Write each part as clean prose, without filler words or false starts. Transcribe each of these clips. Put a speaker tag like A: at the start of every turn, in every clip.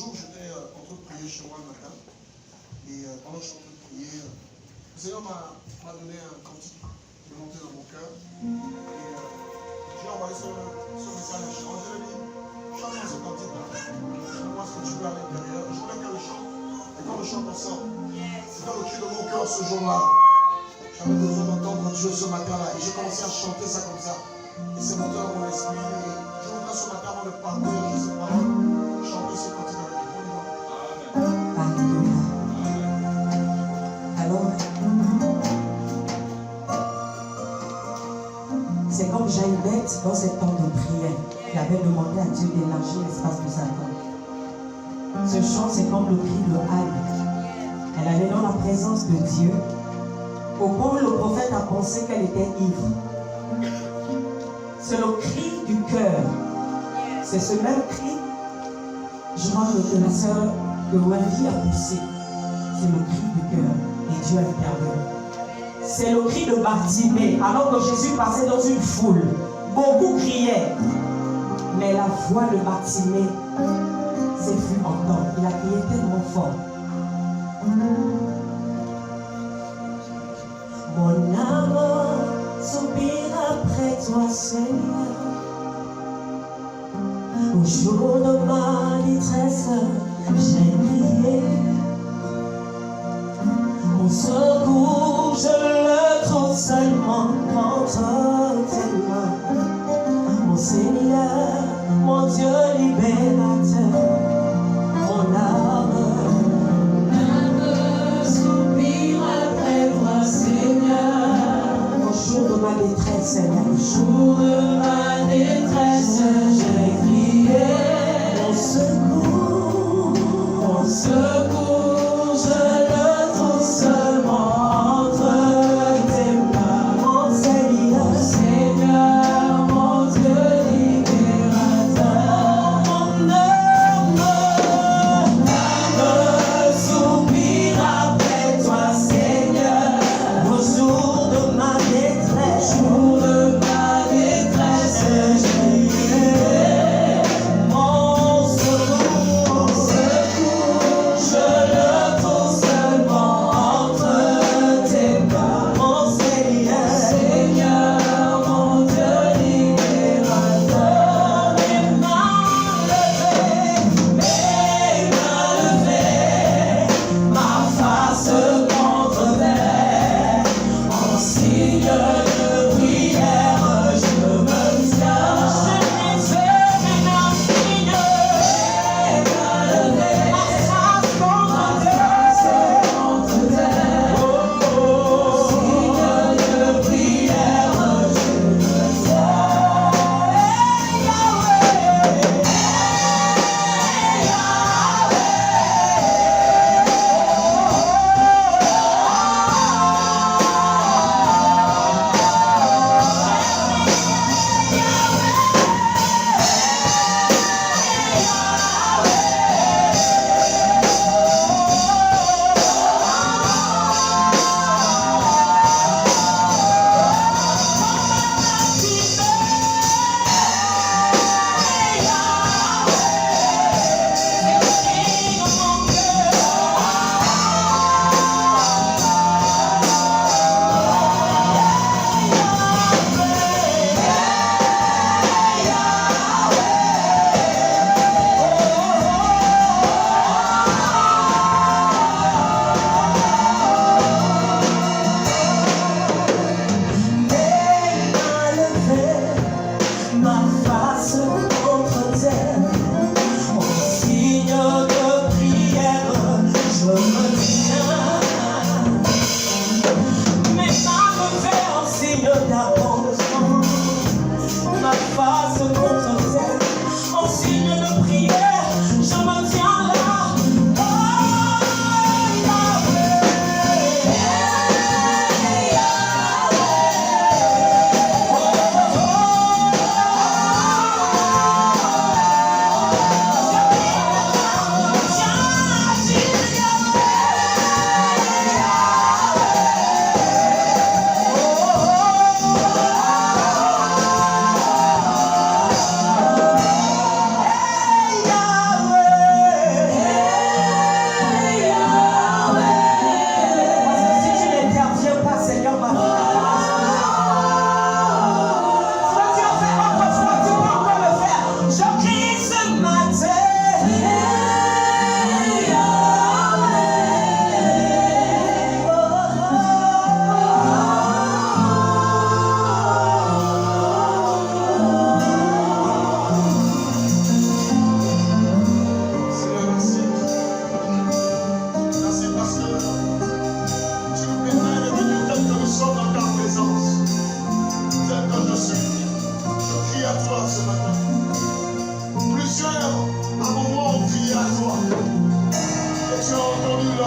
A: jour, j'étais en train de prier chez moi le matin. Et pendant que je suis en train de prier, le Seigneur m'a donné un cantique qui est monté dans mon cœur. Et j'ai envoyé ce message à Sharon. Je lui ai dit, chante ce cantique-là. Moi, ce que tu veux à l'intérieur. Je voulais qu'elle le chante. Et quand on le chante ensemble, c'était le cri de mon cœur ce jour-là. J'avais besoin d'entendre Dieu ce matin-là. Et j'ai commencé à chanter ça comme ça. Et c'est monté dans mon esprit. Et je voudrais ce matin, avant de partager ces paroles, chanter ce cantique avec vous.
B: Alléluia. Alors, c'est comme Jaïbeth dans ces temps de prière qui avait demandé à Dieu d'élargir l'espace de sa tente. Ce chant, c'est comme le cri de Anne. Elle allait dans la présence de Dieu. Au point où le prophète a pensé qu'elle était ivre. C'est le cri du cœur. C'est ce même cri, je crois que la sœur de Wendy a poussé. C'est le cri du cœur. Et Dieu a intervenu. C'est le cri de Bartimée. Alors que Jésus passait dans une foule, beaucoup criaient. Mais la voix de Bartimée s'est fait entendre. Il a crié tellement fort. Mon âme soupire après toi, Seigneur. Au jour de ma détresse, j'ai crié. Mon secours, je le trouve seulement entre tes mains. Mon Seigneur, mon Dieu libérateur, mon âme soupire après toi, Seigneur. Au jour de ma détresse, Seigneur. Au jour de ma détresse, j'ai crié. Mon secours, je le trouve seulement entre tes mains. Mon Seigneur, mon Dieu libérateur. Mon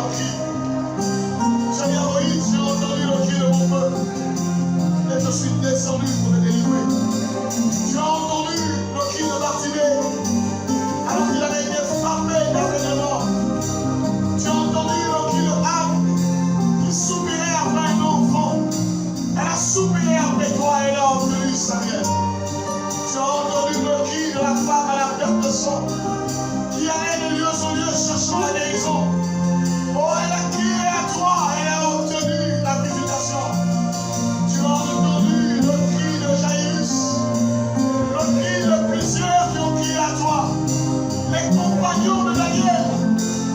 A: leur cri. Tu as dit à Moïse, j'ai entendu le cri de mon peuple. Et je suis descendu pour les délivrer. Tu as entendu le cri de Bartimée, alors qu'il avait été frappé d'aveuglement. Tu as entendu le cri de Anne, qui soupirait après un enfant. Elle a soupiré après toi et elle a obtenu Samuel. Tu as entendu le cri de la femme à la perte de sang, qui allait de lieu en lieu cherchant la guérison. Oh, elle a crié à toi et elle a obtenu la visitation. Tu as entendu le cri de Jairus, le cri de plusieurs qui ont crié à toi. Les compagnons de Daniel,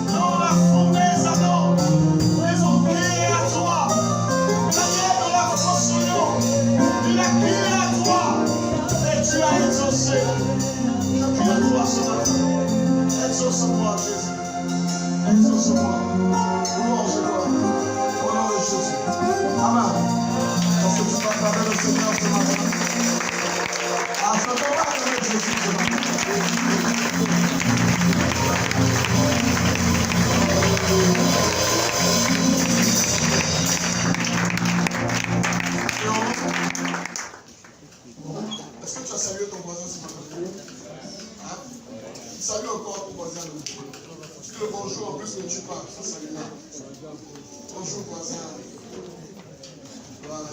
A: dans la fournaise à Adam, ils ont crié à toi. Daniel dans la fosse au lion, il a crié à toi et tu as exaucé. Je crie à toi ce matin. Exauce-moi, Jésus. Exauce-moi. Louange-toi. Au nom de Jésus. Amen. Est-ce que tu peux acclamer le Seigneur ce matin? Ah, je ne peux pas acclamer Jésus ce matin. Est-ce que tu as salué ton voisin ce matin? Hein? Salut encore ton voisin. Dis le bonjour en plus que tu parles. Ça, salut là. Bonjour voisin. Voilà.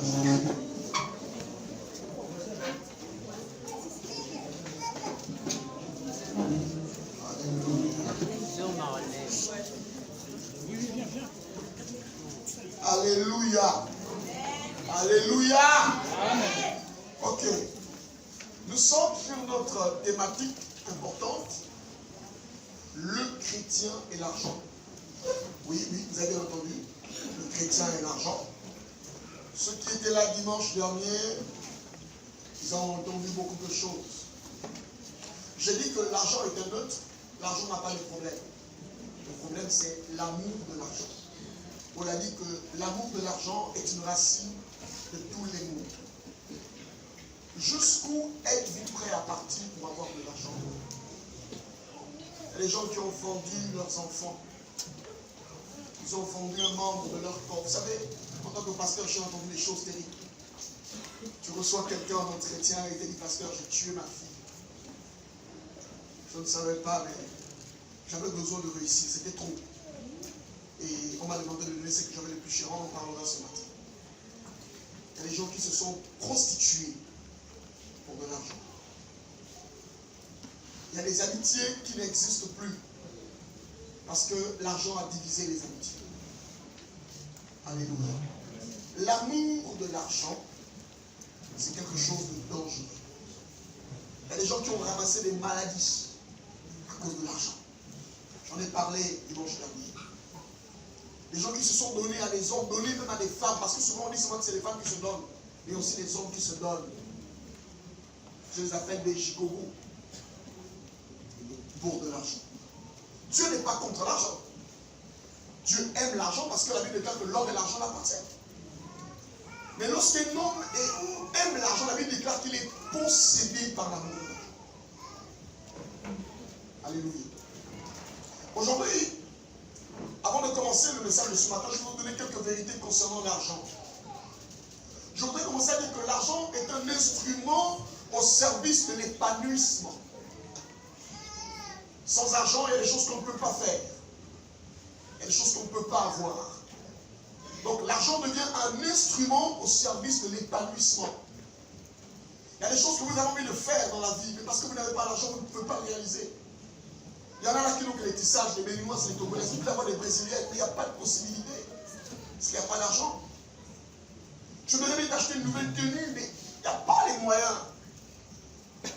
A: Alléluia. Alléluia. Amen. Ok. Nous sommes sur notre thématique importante. Le chrétien et l'argent. Oui, vous avez entendu. Le chrétien et l'argent. Ceux qui étaient là dimanche dernier, ils ont entendu beaucoup de choses. J'ai dit que l'argent était neutre. L'argent n'a pas de problème. Le problème, c'est l'amour de l'argent. On a dit que l'amour de l'argent est une racine de tous les maux. Jusqu'où êtes-vous prêt à partir pour avoir de l'argent? Il y a des gens qui ont vendu leurs enfants. Ils ont vendu un membre de leur corps. Vous savez, en tant que pasteur, j'ai entendu des choses terribles. Tu reçois quelqu'un en entretien et il te dit, pasteur, j'ai tué ma fille. Je ne savais pas, mais j'avais besoin de réussir. C'était trop. Et on m'a demandé de donner ce que j'avais le plus cher. On en parlera ce matin. Il y a des gens qui se sont prostitués pour de l'argent. Il y a des amitiés qui n'existent plus parce que l'argent a divisé les amitiés. Alléluia. L'amour de l'argent, c'est quelque chose de dangereux. Il y a des gens qui ont ramassé des maladies à cause de l'argent. J'en ai parlé dimanche dernier. Des gens qui se sont donnés à des hommes, donnés même à des femmes, parce que souvent on dit souvent que c'est les femmes qui se donnent, mais aussi des hommes qui se donnent. Je les appelle des gigogos pour de l'argent. Dieu n'est pas contre l'argent. Dieu aime l'argent parce que la Bible déclare que l'homme et l'argent l'appartiennent. Mais lorsqu'un homme aime l'argent, la Bible déclare qu'il est possédé par l'amour de l'argent. Alléluia. Aujourd'hui, avant de commencer le message de ce matin, je vais vous donner quelques vérités concernant l'argent. Je voudrais commencer à dire que l'argent est un instrument au service de l'épanouissement. Sans argent, il y a des choses qu'on ne peut pas faire. Il y a des choses qu'on ne peut pas avoir. Donc l'argent devient un instrument au service de l'épanouissement. Il y a des choses que vous avez envie de faire dans la vie, mais parce que vous n'avez pas l'argent, vous ne pouvez pas le réaliser. Il y en a là qui ont les tissages, les Béninois, les Togolais, vous pouvez avoir des Brésiliens, mais il n'y a pas de possibilité. Parce qu'il n'y a pas d'argent. Tu me rêves d'acheter une nouvelle tenue, mais il n'y a pas les moyens.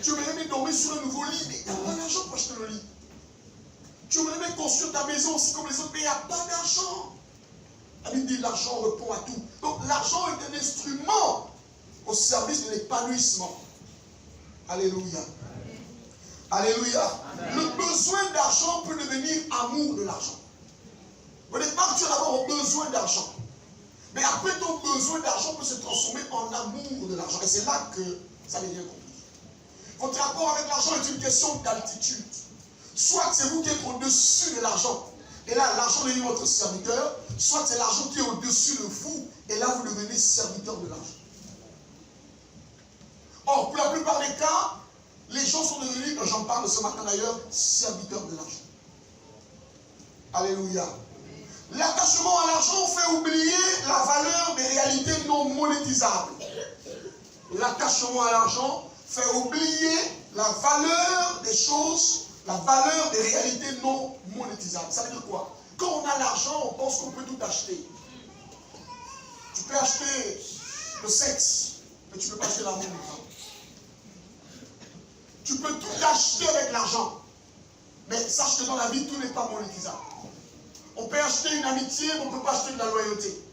A: Tu me rêves de dormir sur un nouveau lit, mais il n'y a pas d'argent pour acheter le lit. Tu me rêves de construire ta maison aussi comme les autres, mais il n'y a pas d'argent. La Bible dit l'argent répond à tout. Donc l'argent est un instrument au service de l'épanouissement. Alléluia. Alléluia. Amen. Le besoin d'argent peut devenir amour de l'argent. Au départ, tu vas avoir besoin d'argent. Mais après, ton besoin d'argent peut se transformer en amour de l'argent. Et c'est là que ça devient compliqué. Votre rapport avec l'argent est une question d'altitude. Soit c'est vous qui êtes au-dessus de l'argent. et là, l'argent devient votre serviteur, soit c'est l'argent qui est au-dessus de vous, et là, vous devenez serviteur de l'argent. Or, pour la plupart des cas, les gens sont devenus, j'en parle ce matin d'ailleurs, serviteurs de l'argent. Alléluia. L'attachement à l'argent fait oublier la valeur des réalités non monétisables. L'attachement à l'argent fait oublier la valeur des choses, la valeur des réalités non monétisables. Ça veut dire quoi? Quand on a l'argent, on pense qu'on peut tout acheter. Tu peux acheter le sexe, mais tu ne peux pas acheter l'amour. Tu peux tout acheter avec l'argent. Mais sache que dans la vie, tout n'est pas monétisable. On peut acheter une amitié, mais on ne peut pas acheter de la loyauté.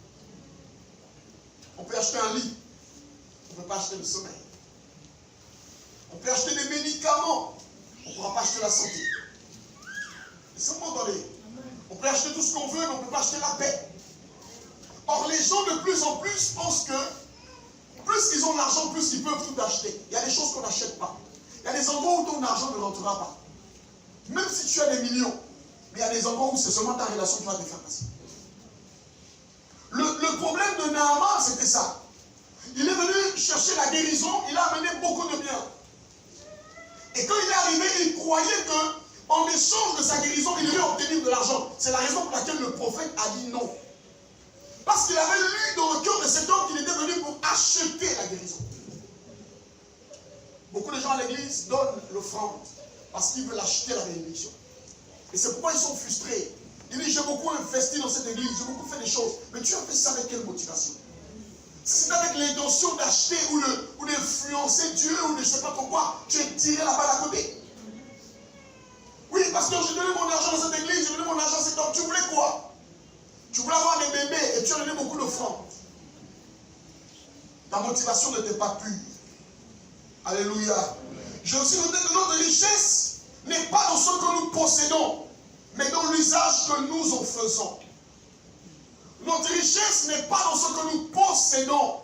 A: On peut acheter un lit, on ne peut pas acheter le sommeil. On peut acheter des médicaments, on ne pourra pas acheter la santé. Laissez-moi entendre. On peut acheter tout ce qu'on veut, mais on ne peut pas acheter la paix. Or, les gens de plus en plus pensent que plus ils ont de l'argent, plus ils peuvent tout acheter. Il y a des choses qu'on n'achète pas. Il y a des endroits où ton argent ne rentrera pas. Même si tu as des millions, mais il y a des endroits où c'est seulement ta relation qui va te faire passer. Le problème de Naaman, c'était ça. Il est venu chercher la guérison, il a amené beaucoup de biens. Et quand il est arrivé, il croyait qu'en échange de sa guérison, il devait obtenir de l'argent. C'est la raison pour laquelle le prophète a dit non. Parce qu'il avait lu dans le cœur de cet homme qu'il était venu pour acheter la guérison. Beaucoup de gens à l'église donnent l'offrande parce qu'ils veulent acheter la bénédiction. Et c'est pourquoi ils sont frustrés. Ils disent, j'ai beaucoup investi dans cette église, j'ai beaucoup fait des choses. Mais tu as fait ça avec quelle motivation? Si c'est avec l'intention d'acheter ou d'influencer Dieu ou de je ne sais pas pourquoi, tu es tiré là-bas à côté. Oui, parce que j'ai donné mon argent dans cette église, j'ai donné mon argent à cet homme. Tu voulais quoi? Tu voulais avoir des bébés et tu as donné beaucoup d'offrandes. Ta motivation n'était pas pure. Alléluia. J'ai aussi noté que notre richesse n'est pas dans ce que nous possédons, mais dans l'usage que nous en faisons. Notre richesse n'est pas dans ce que nous possédons,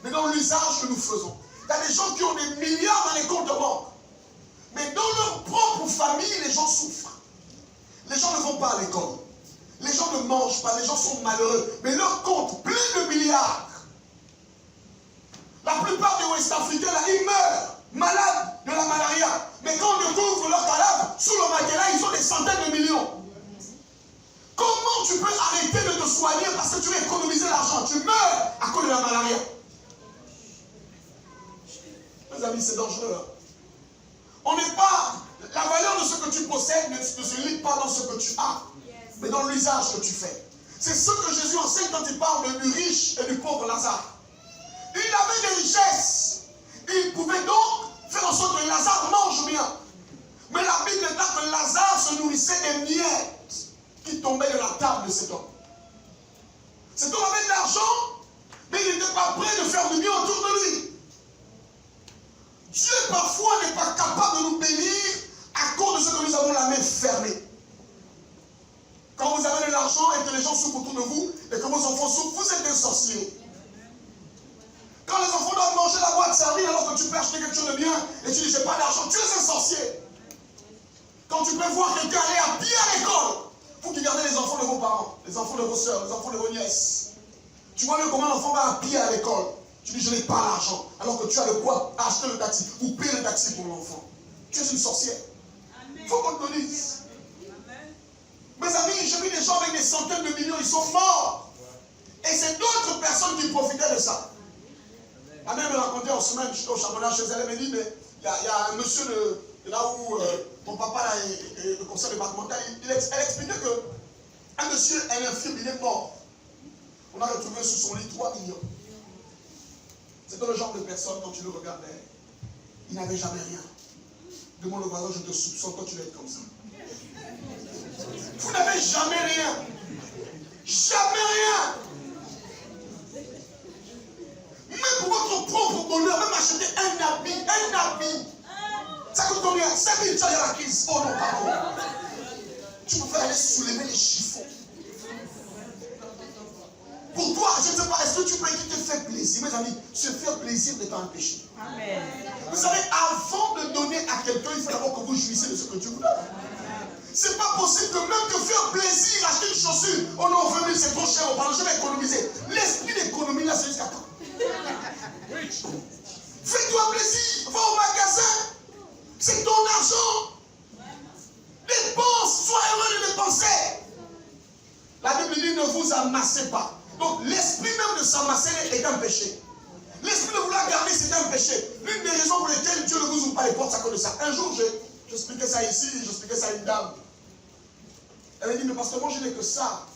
A: mais dans l'usage que nous faisons. Il y a des gens qui ont des milliards dans les comptes de banque, mais dans leur propre famille, les gens souffrent. Les gens ne vont pas à l'école. Les gens ne mangent pas, les gens sont malheureux, mais leur compte plein de milliards. La plupart des Ouest-Africains, là, ils meurent malades de la malaria. Mais quand on découvre leur cadavre, sous le matelas, ils ont des centaines de millions. Comment tu peux arrêter de te soigner parce que tu veux économiser l'argent? Tu meurs à cause de la malaria. Mes amis, c'est dangereux. On n'est pas... La valeur de ce que tu possèdes ne se limite pas dans ce que tu as, mais dans l'usage que tu fais. C'est ce que Jésus enseigne quand il parle du riche et du pauvre Lazare. Il avait des richesses. Il pouvait donc faire en sorte que Lazare mange bien. Mais la Bible dit que Lazare se nourrissait des miettes qui tombaient de la table de cet homme. Cet homme avait de l'argent, mais il n'était pas prêt de faire du bien autour de lui. Dieu parfois n'est pas capable de nous bénir à cause de ce que nous avons la main fermée. Quand vous avez de l'argent et que les gens souffrent autour de vous et que vos enfants souffrent, vous êtes des sorciers. Quand les enfants doivent manger la boîte servie alors que tu peux acheter quelque chose de bien et tu dis j'ai pas d'argent, tu es un sorcier. Quand tu peux voir quelqu'un aller à pied à l'école, vous qui gardez les enfants de vos parents, les enfants de vos soeurs, les enfants de vos nièces, tu vois bien comment l'enfant va à pied à l'école. Tu dis je n'ai pas l'argent alors que tu as de quoi acheter le taxi ou payer le taxi pour l'enfant. Tu es une sorcière. Il faut qu'on te le dise. Mes amis, j'ai vu des gens avec des centaines de millions, ils sont morts. Et c'est d'autres personnes qui profitaient de ça. Ma mère me racontait en semaine, j'étais au charbonnage chez elle, elle me dit, mais il y a un monsieur de là où mon papa là, est le conseil départemental, elle expliquait qu'un monsieur, un infirme, il est mort. On a retrouvé sous son lit 3 millions. C'était le genre de personne, quand tu le regardais, il n'avait jamais rien. Demande au voisin, je te soupçonne, toi tu vas être comme ça. Vous n'avez jamais rien. Jamais rien. Même pour votre propre bonheur, même acheter un habit. Ça coûte combien? 5 000, tu as la crise. Oh non, pardon. Tu peux faire aller soulever les chiffons. Pour toi, je ne sais pas, est-ce que tu peux qui te fait plaisir? Mes amis, se faire plaisir n'est pas un péché. Amen. Vous savez, avant de donner à quelqu'un, il faut d'abord que vous jouissiez de ce que Dieu vous donne. C'est pas possible de même te faire plaisir à chaussures. Oh non, 20 000, c'est trop cher. On parle, je vais économiser. L'esprit d'économie, là, c'est jusqu'à quand? Fais-toi plaisir. Va au magasin. C'est ton argent. Dépense. Sois heureux de dépenser. La Bible dit ne vous amassez pas. Donc l'esprit même de s'amasser est un péché. L'esprit de vouloir garder, c'est un péché. L'une des raisons pour lesquelles Dieu ne vous ouvre pas les portes, c'est à cause de ça. Un jour, j'expliquais ça ici, j'expliquais ça à une dame. Elle m'a dit, mais pasteur, moi je n'ai que ça.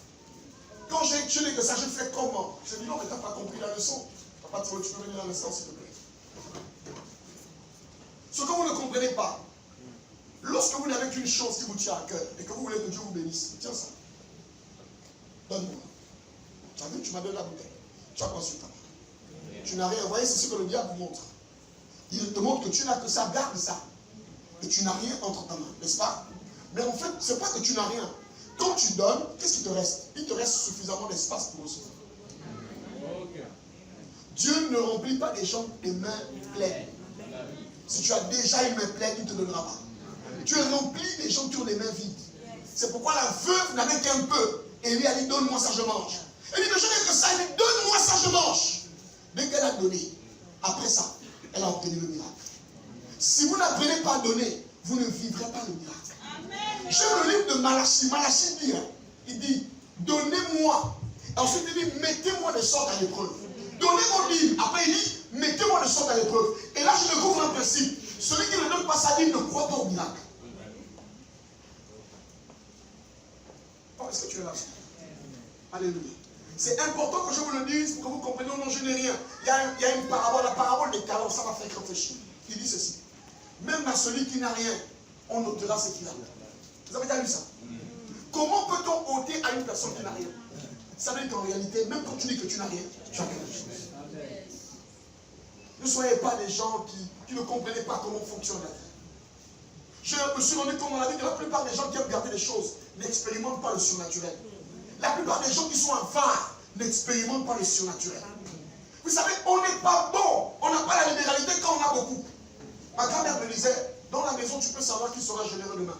A: Quand je n'ai que ça, je fais comment? Je lui ai dit, non, mais tu n'as pas compris la leçon. Papa, tu peux venir à l'instant, s'il te plaît. Ce que vous ne comprenez pas, lorsque vous n'avez qu'une chose qui vous tient à cœur et que vous voulez que Dieu vous bénisse, tiens ça. Donne-moi. Tu as vu, tu m'as donné la bouteille. Tu as quoi sur ta main? Tu n'as rien. Vous voyez, c'est ce que le diable vous montre. Il te montre que tu n'as que ça, garde ça. Et tu n'as rien entre ta main, n'est-ce pas? Mais en fait, ce n'est pas que tu n'as rien. Quand tu donnes, qu'est-ce qui te reste? Il te reste suffisamment d'espace pour recevoir. Dieu ne remplit pas des gens des mains pleines. Si tu as déjà une main pleine, il ne te donnera pas. Dieu remplit des gens qui ont des mains vides. C'est pourquoi la veuve n'avait qu'un peu. Et lui a dit, donne-moi ça, je mange. Elle dit, mais je n'ai que ça. Il dit, donne-moi ça, je mange. Dès qu'elle a donné, après ça, elle a obtenu le miracle. Si vous n'apprenez pas à donner, vous ne vivrez pas le miracle. J'aime le livre de Malachie. Malachie dit, il dit, donnez-moi. Ensuite, il dit, mettez-moi de sorte à l'épreuve. Donnez mon livre. Après, il dit, mettez-moi de sorte à l'épreuve. Et là, je découvre un principe. Celui qui ne donne pas sa vie ne croit pas au miracle. Oh, est-ce que tu es là? Alléluia. C'est important que je vous le dise pour que vous compreniez. Non, je n'ai rien. Il y a une parabole, la parabole des talents, ça va faire réfléchir. Il dit ceci. Même à celui qui n'a rien, on ôtera ce qu'il a. Vous avez déjà lu ça? Comment peut-on ôter à une personne qui n'a rien? Ça veut dire qu'en réalité, même quand tu dis que tu n'as rien, tu as quelque chose. Ne soyez pas des gens qui ne comprenaient pas comment fonctionne la vie. Je me suis rendu compte dans la vie que la plupart des gens qui aiment garder les choses n'expérimentent pas le surnaturel. La plupart des gens qui sont avares n'expérimentent pas le surnaturel. Vous savez, on n'est pas bon. On n'a pas la libéralité quand on a beaucoup. Ma grand-mère me disait, dans la maison, tu peux savoir qui sera généreux demain.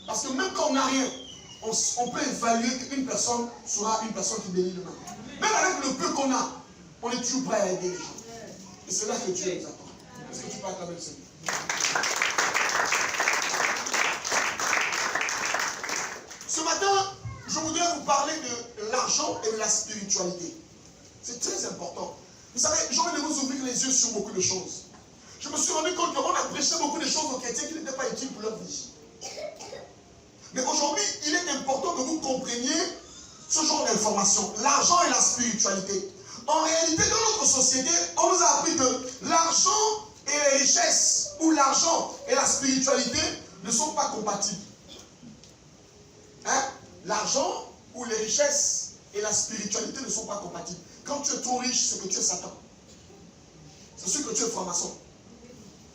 A: Parce que même quand on n'a rien, on peut évaluer qu'une personne sera une personne qui bénit demain. Même avec le peu qu'on a, on est toujours prêt à aider les gens. Et c'est là que Dieu nous attend. Est-ce que tu peux acclamer le Seigneur? Ce matin, je voudrais vous parler de l'argent et de la spiritualité. C'est très important. Vous savez, j'ai envie de vous ouvrir les yeux sur beaucoup de choses. Je me suis rendu compte qu'on a prêché beaucoup de choses aux chrétiens qui n'étaient pas utiles pour leur vie. Mais aujourd'hui, il est important que vous compreniez ce genre d'informations. L'argent et la spiritualité. En réalité, dans notre société, on nous a appris que l'argent et les richesses, ou l'argent et la spiritualité, ne sont pas compatibles. Hein? L'argent ou les richesses et la spiritualité ne sont pas compatibles. Quand tu es trop riche, c'est que tu es Satan. C'est sûr que tu es franc-maçon.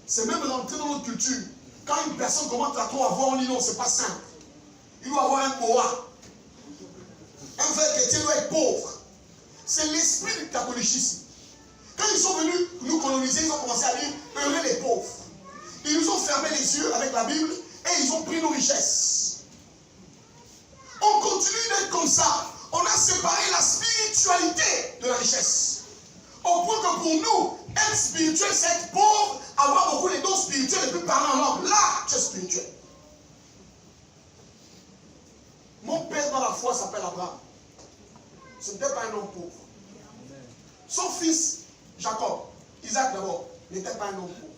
A: C'est même rentré dans notre culture. Quand une personne commence à trop avoir, on dit non, c'est pas simple. Il doit avoir un boa. Un vrai chrétien doit être pauvre. C'est l'esprit du catholicisme. Quand ils sont venus nous coloniser, ils ont commencé à dire heureux les pauvres. Ils nous ont fermé les yeux avec la Bible et ils ont pris nos richesses. On continue d'être comme ça. On a séparé la spiritualité de la richesse. Au point que pour nous, être spirituel, c'est être pauvre, avoir beaucoup de dons spirituels et puis parler en langue. Là, tu es spirituel. Mon père dans la foi s'appelle Abraham. Ce n'était pas un homme pauvre. Son fils, Jacob, Isaac d'abord, n'était pas un homme pauvre.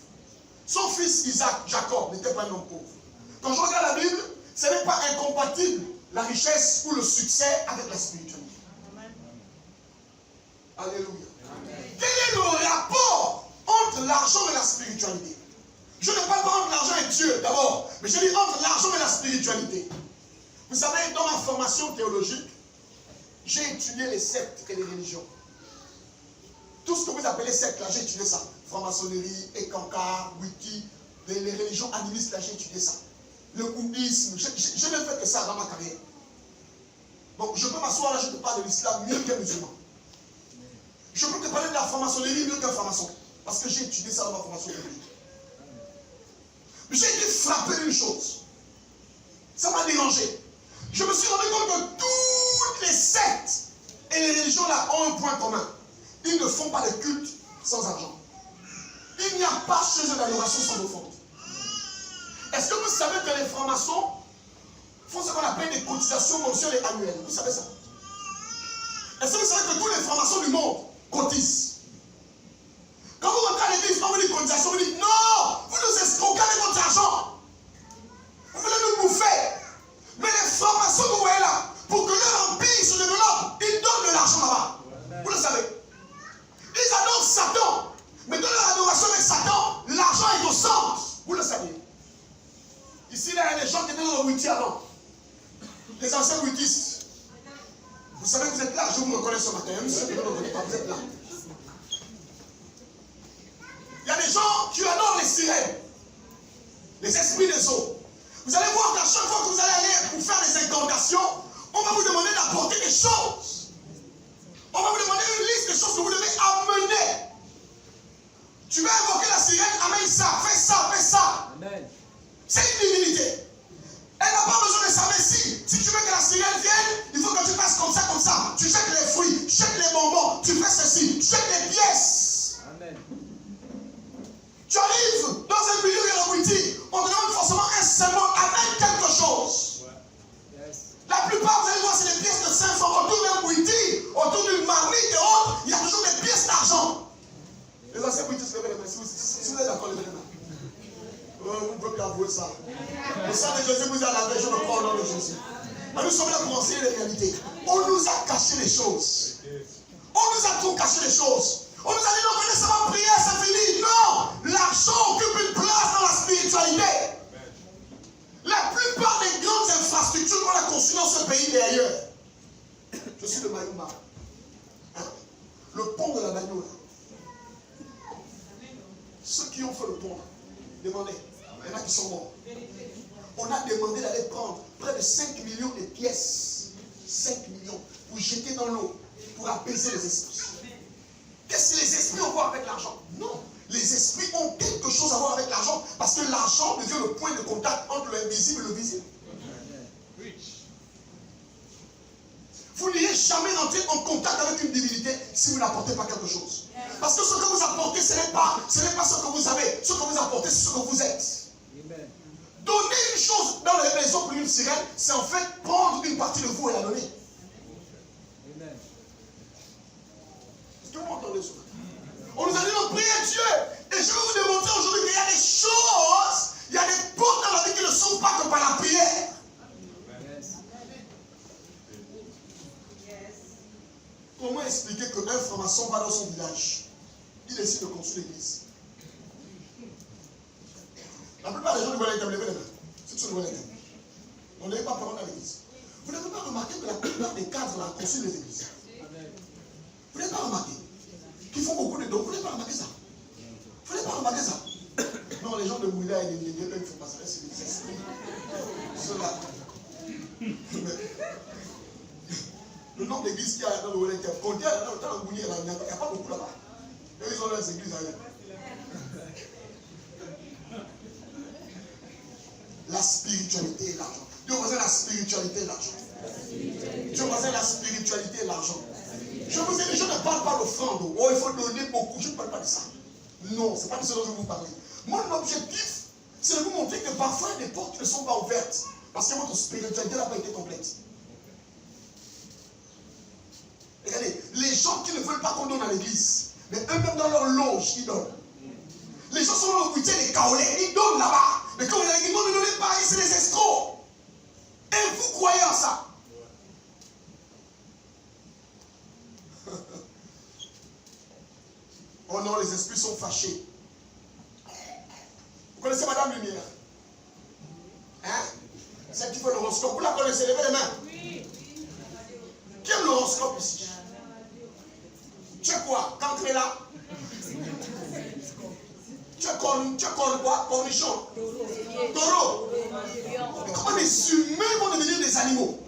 A: Son fils, Isaac, Jacob, n'était pas un homme pauvre. Quand je regarde la Bible, ce n'est pas incompatible la richesse ou le succès avec la spiritualité. Alléluia. Quel est le rapport entre l'argent et la spiritualité? Je ne parle pas entre l'argent et Dieu d'abord, mais je dis entre l'argent et la spiritualité. Vous savez, dans ma formation théologique, j'ai étudié les sectes et les religions. Tout ce que vous appelez sectes, là, j'ai étudié ça. Franc-maçonnerie, Ekankar, Wiki, les religions animistes, là, j'ai étudié ça. Le bouddhisme, je n'ai fait que ça dans ma carrière. Donc, je peux m'asseoir là, je te parle de l'islam mieux qu'un musulman. Je peux te parler de la franc-maçonnerie mieux qu'un franc-maçon. Parce que j'ai étudié ça dans ma formation théologique. J'ai été frappé d'une chose. Ça m'a dérangé. Je me suis rendu compte que gens-là ont un point commun. Ils ne font pas de culte sans argent. Il n'y a pas chez eux d'adoration sans offrande. Est-ce que vous savez que les francs-maçons font ce qu'on appelle des cotisations mensuelles et annuelles? Vous savez ça? Est-ce que vous savez que tous les francs-maçons du monde cotisent? Quand vous rentrez à l'église, quand vous dites cotisation, vous dites non, vous nous escroquez avec votre argent. Vous voulez nous bouffer. Mais les francs-maçons, vous voyez là, pour que leur empire se développe, ils donnent de l'argent là-bas. Vous le savez. Ils adorent Satan. Mais dans leur adoration avec Satan, l'argent est au centre. Vous le savez. Ici, là, il y a des gens qui étaient dans le wiki avant. Les anciens wikistes. Vous savez que vous êtes là, je vous reconnais ce matin. Même si vous ne me reconnaissez pas, vous êtes là. Il y a des gens qui adorent les sirènes, les esprits des eaux. Vous allez voir qu'à chaque fois que vous allez aller pour faire des incantations, on va vous demander d'apporter des choses. On va vous demander une liste de choses que vous devez amener. Tu vas invoquer la sirène, amène ça, fais ça, fais ça. Amen. C'est une divinité. Elle n'a pas besoin de savoir si tu veux que la sirène vienne, il faut que tu fasses comme ça, comme ça. Tu jettes les fruits, tu jettes les bonbons, tu fais ceci, tu jettes les pièces. Amen. Tu arrives dans un milieu Yellow-Witty, on te demande forcément un symbole, amène quelque chose. Ouais. Yes. La plupart, vous allez voir, c'est des pièces de 5 francs. Autour d'un Witty, autour d'une marmite et autres, il y a toujours des pièces d'argent. Les anciens Witty se lèvent les mains. Si vous êtes d'accord, levez les mains. Vous ne pouvez plus avouer ça. Le sang de Jésus vous a lavé, je me crois au nom de Jésus. Mais nous sommes là pour enseigner les réalités. On nous a caché les choses. On nous a trop caché les choses. On nous a dit, non, venez seulement prier, c'est fini. Non, l'argent occupe une place dans la spiritualité. La plupart des grandes infrastructures qu'on a conçues dans ce pays et ailleurs. Je suis de Mayumba. Hein? Le pont de la Bagnola. Ceux qui ont fait le pont, demandez. Il y en a qui sont morts. On a demandé d'aller prendre près de 5 millions de pièces. 5 millions pour jeter dans l'eau, pour apaiser les esprits. Qu'est-ce que les esprits ont à voir avec l'argent? Non. Les esprits ont quelque chose à voir avec l'argent parce que l'argent devient le point de contact entre l'invisible et le visible. Vous n'irez jamais rentrer en contact avec une divinité si vous n'apportez pas quelque chose. Parce que ce que vous apportez, ce n'est pas ce que vous avez. Ce que vous apportez, c'est ce que vous êtes. Amen. Donner une chose dans les maisons pour une sirène, c'est en fait prendre une partie de vous et la donner. Amen. Est-ce que vous m'entendez ça? On nous a dit de prier Dieu. Et je vais vous démontrer aujourd'hui qu'il y a des choses, il y a des portes dans la vie qui ne sont pas que par la prière. Comment expliquer qu'un franc-maçon va dans son village? Il décide de construire l'église. La plupart des gens du Wellington, levez les mains. C'est tout ce Wellington. On n'avait pas parlé à l'église. Vous n'avez pas remarqué que la plupart des cadres là construisent les églises? Vous n'avez pas remarqué qu'ils font beaucoup de dons? Vous n'avez pas remarqué ça? Vous n'avez pas remarqué ça? Non, les gens de Mouila et de Ndiédié, ils ne font pas ça. C'est des esprits. Ceux-là. Le nombre d'églises qu'il y a dans le Wellington, comptez dans le Mouila, il n'y a pas beaucoup là-bas. Eux, ils ont leurs églises ailleurs. La spiritualité et l'argent. Dieu voisin la spiritualité et l'argent. Dieu voisin la spiritualité et l'argent. Je vous ai dit, je ne parle pas d'offrande. Oh, il faut donner beaucoup. Je ne parle pas de ça. Non, ce n'est pas de ce dont je vous parle. Mon objectif, c'est de vous montrer que parfois les portes ne sont pas ouvertes. Parce que votre spiritualité n'a pas été complète. Regardez, les gens qui ne veulent pas qu'on donne à l'église, mais eux-mêmes dans leur loge, ils donnent. Les gens sont dans le goûter des kaolais, ils donnent là-bas. Mais quand vous avez dit non, ne donnez pas, c'est des escrocs. Et vous croyez en ça? Oh non, les esprits sont fâchés. Vous connaissez Madame Lumière? Hein? Celle qui fait l'horoscope. Vous la connaissez? Levez les mains. Oui. Qui aime l'horoscope ici? Tu es quoi? Quand tu es là? Tu es quoi? Cornichon? Taureau? Mais comment les humains vont devenir des animaux?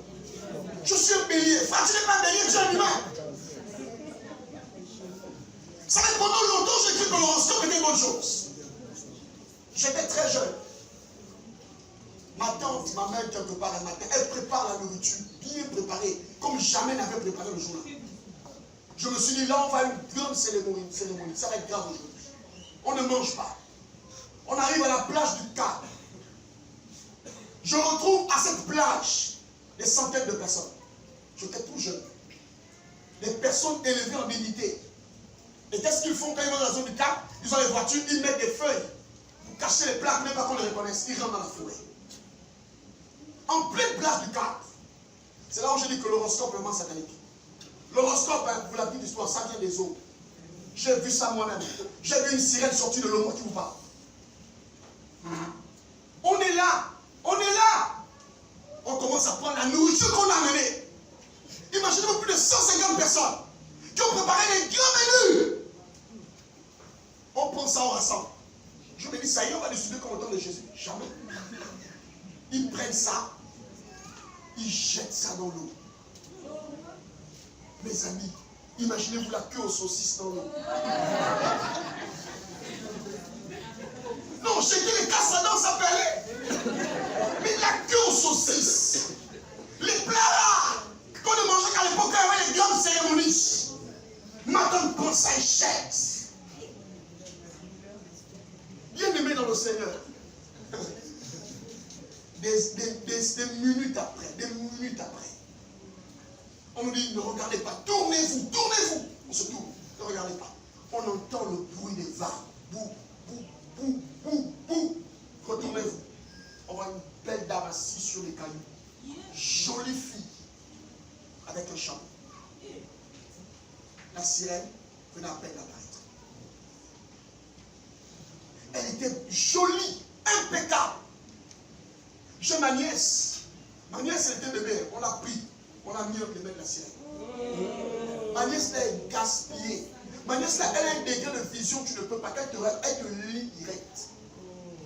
A: Je suis un bélier. Frère, tu n'es pas un bélier, tu es un humain. Ça fait pendant longtemps j'ai cru que l'horoscope était une bonne chose. J'étais très jeune. Ma tante m'amène quelque part un matin. Elle prépare la nourriture, bien préparée, comme jamais n'avait préparé le jour-là. Je me suis dit, là, on va à une grande cérémonie. Ça va être grave aujourd'hui. On ne mange pas. On arrive à la plage du Cap. Je retrouve à cette plage des centaines de personnes. J'étais tout jeune. Des personnes élevées en dignité. Et qu'est-ce qu'ils font quand ils vont dans la zone du Cap? Ils ont les voitures, ils mettent des feuilles pour cacher les plaques, même pas qu'on les reconnaisse. Ils rentrent dans la forêt. En pleine plage du Cap. C'est là où je dis que l'horoscope est vraiment satanique. L'horoscope, hein, vous l'avez dit d'histoire, ça vient des eaux. J'ai vu ça moi-même. J'ai vu une sirène sortir de l'eau, moi qui vous parle. On est là. On est là. On commence à prendre la nourriture qu'on a amenée. Imaginez-vous plus de 150 personnes qui ont préparé des grands menus. On prend ça, on rassemble. Je me dis, ça y est, on va décider comme au temps de Jésus. Jamais. Ils prennent ça, ils jettent ça dans l'eau. Mes amis, imaginez-vous la queue aux saucisses dans l'eau. Non, jeter les cassadons, ça peut aller. Mais la queue aux saucisses, les plats là, qu'on ne mangeait qu'à l'époque, il y avait les grandes cérémonies. Madame prend ça et jette. Bien aimé dans le Seigneur. Des minutes après, on nous dit ne regardez pas, tournez-vous. On se tourne, ne regardez pas. On entend le bruit des vagues. Bou, bou, bou, bou, bou. Retournez-vous. On voit une belle dame assise sur les cailloux. Jolie fille, avec un chameau. La sirène venait à peine d'apparaître. Elle était jolie, impeccable. J'ai ma nièce. Ma nièce, elle était bébé. On l'a pris. On l'a mis entre les mains de la sirène. Ma nièce, elle est gaspillée. Ma nièce, là, elle a un degré de vision, tu ne peux pas. Quand elle te rêve, elle te lit direct.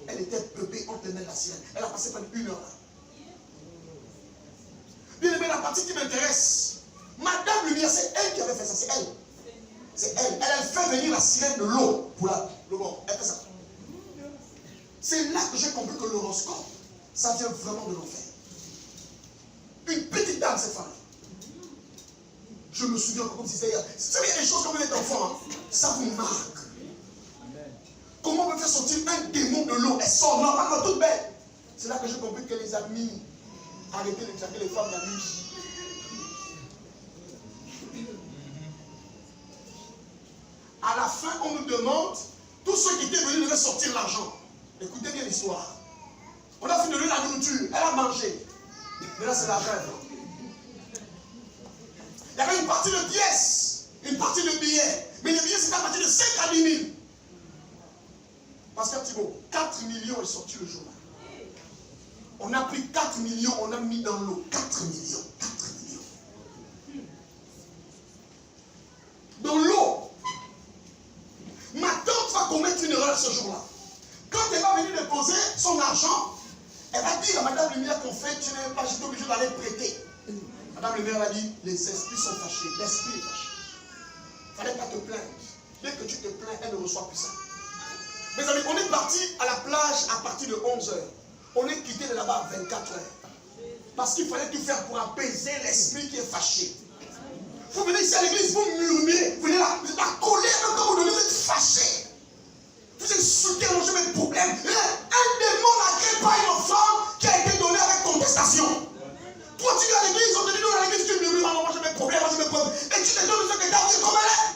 A: Elle était bébé entre les mains de la sirène. Elle a passé pendant 1 heure là. Bien aimé, la partie qui m'intéresse. Madame Lumière, c'est elle qui avait fait ça. C'est elle. C'est elle. Elle fait venir la sirène de l'eau pour le bord. Elle fait ça. C'est là que j'ai compris que l'horoscope, ça vient vraiment de l'enfer. Une petite dame, cette femme. Je me souviens comme si c'était hier. Vous savez, il y a des choses comme vous êtes enfant, hein, ça vous marque. Comment on peut faire sortir un démon de l'eau? Elle sort normalement toute belle. C'est là que j'ai compris que les amis arrêtaient de traquer les femmes la nuit. À la fin, on nous demande, tous ceux qui étaient venus devaient sortir l'argent. Écoutez bien l'histoire. On a fini de lui la nourriture, elle a mangé. Mais là, c'est la rêve. Il y avait une partie de pièces, une partie de billets. Mais les billets, c'était à partir de 5 à 10 000. Pascal Thibault, 4 millions est sorti le jour-là. On a pris 4 millions, on a mis dans l'eau. 4 millions. 4 millions. Dans l'eau. Ma tante va commettre une erreur ce jour-là. Quand elle va venir déposer son argent, elle va dire à Madame Lumière qu'en fait, tu n'es pas juste obligé d'aller prêter. Madame Lumière a dit, les esprits sont fâchés, l'esprit est fâché. Il ne fallait pas te plaindre. Dès que tu te plains, elle ne reçoit plus ça. Mes amis, on est parti à la plage à partir de 11 h. On est quitté de là-bas à 24 h. Parce qu'il fallait tout faire pour apaiser l'esprit qui est fâché. Vous venez ici à l'église, vous murmurez, vous venez là, vous êtes la colère, quand vous êtes fâché. Vous insultez, mangez mes problèmes. Un démon n'agrée pas une femme qui a été donnée avec contestation. Toi, tu viens à l'église, on te dit non, à l'église, tu murmures, non, moi j'ai mes problèmes, moi j'ai mes problèmes. Et tu te donnes ce que tu as dit comme elle est.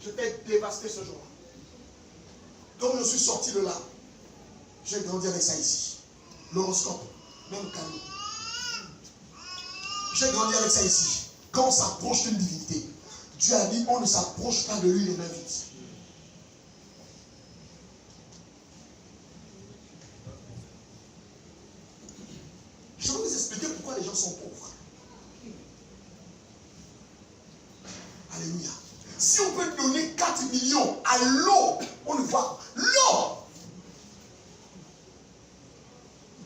A: J'étais dévasté ce jour-là. Comme je suis sorti de là, j'ai grandi avec ça ici. L'horoscope, même cadeau. J'ai grandi avec ça ici. Quand on s'approche d'une divinité, Dieu a dit, on ne s'approche pas de lui les mains vides. Je vais vous expliquer pourquoi les gens sont pauvres. Alléluia. Si on peut donner 4 millions à l'eau, on le voit. L'eau!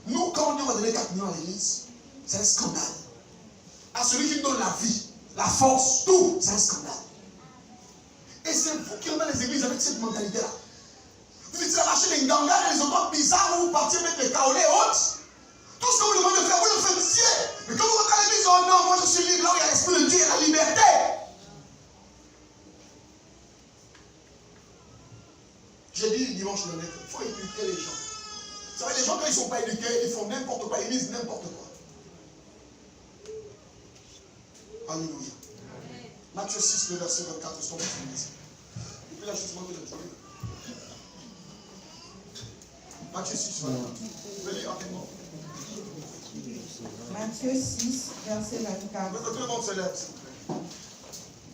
A: Nous, quand on va donner 4 millions à l'église, c'est un scandale. À celui qui donne la vie, la force, tout, c'est un scandale. Et c'est vous qui êtes dans les églises avec cette mentalité-là. Vous dites, marcher les gangas, les endroits bizarres où vous partiez mettre les kaolés et autres. Tout ce que vous demandez de faire, vous le faites. Mais quand vous rentrez à l'Esprit de Dieu est la liberté. J'ai dit dimanche dernier qu'il faut éduquer les gens. Vous savez, les gens, quand ils ne sont pas éduqués, ils font n'importe quoi, ils disent n'importe quoi. Alléluia. Matthieu 6, le verset 24, c'est ce qu'on va finir ici. Et puis là, justement, de la journée. Matthieu 6, 24. Venez rapidement.
C: Matthieu 6, verset 24.
A: Que tout le monde se lève, s'il vous plaît.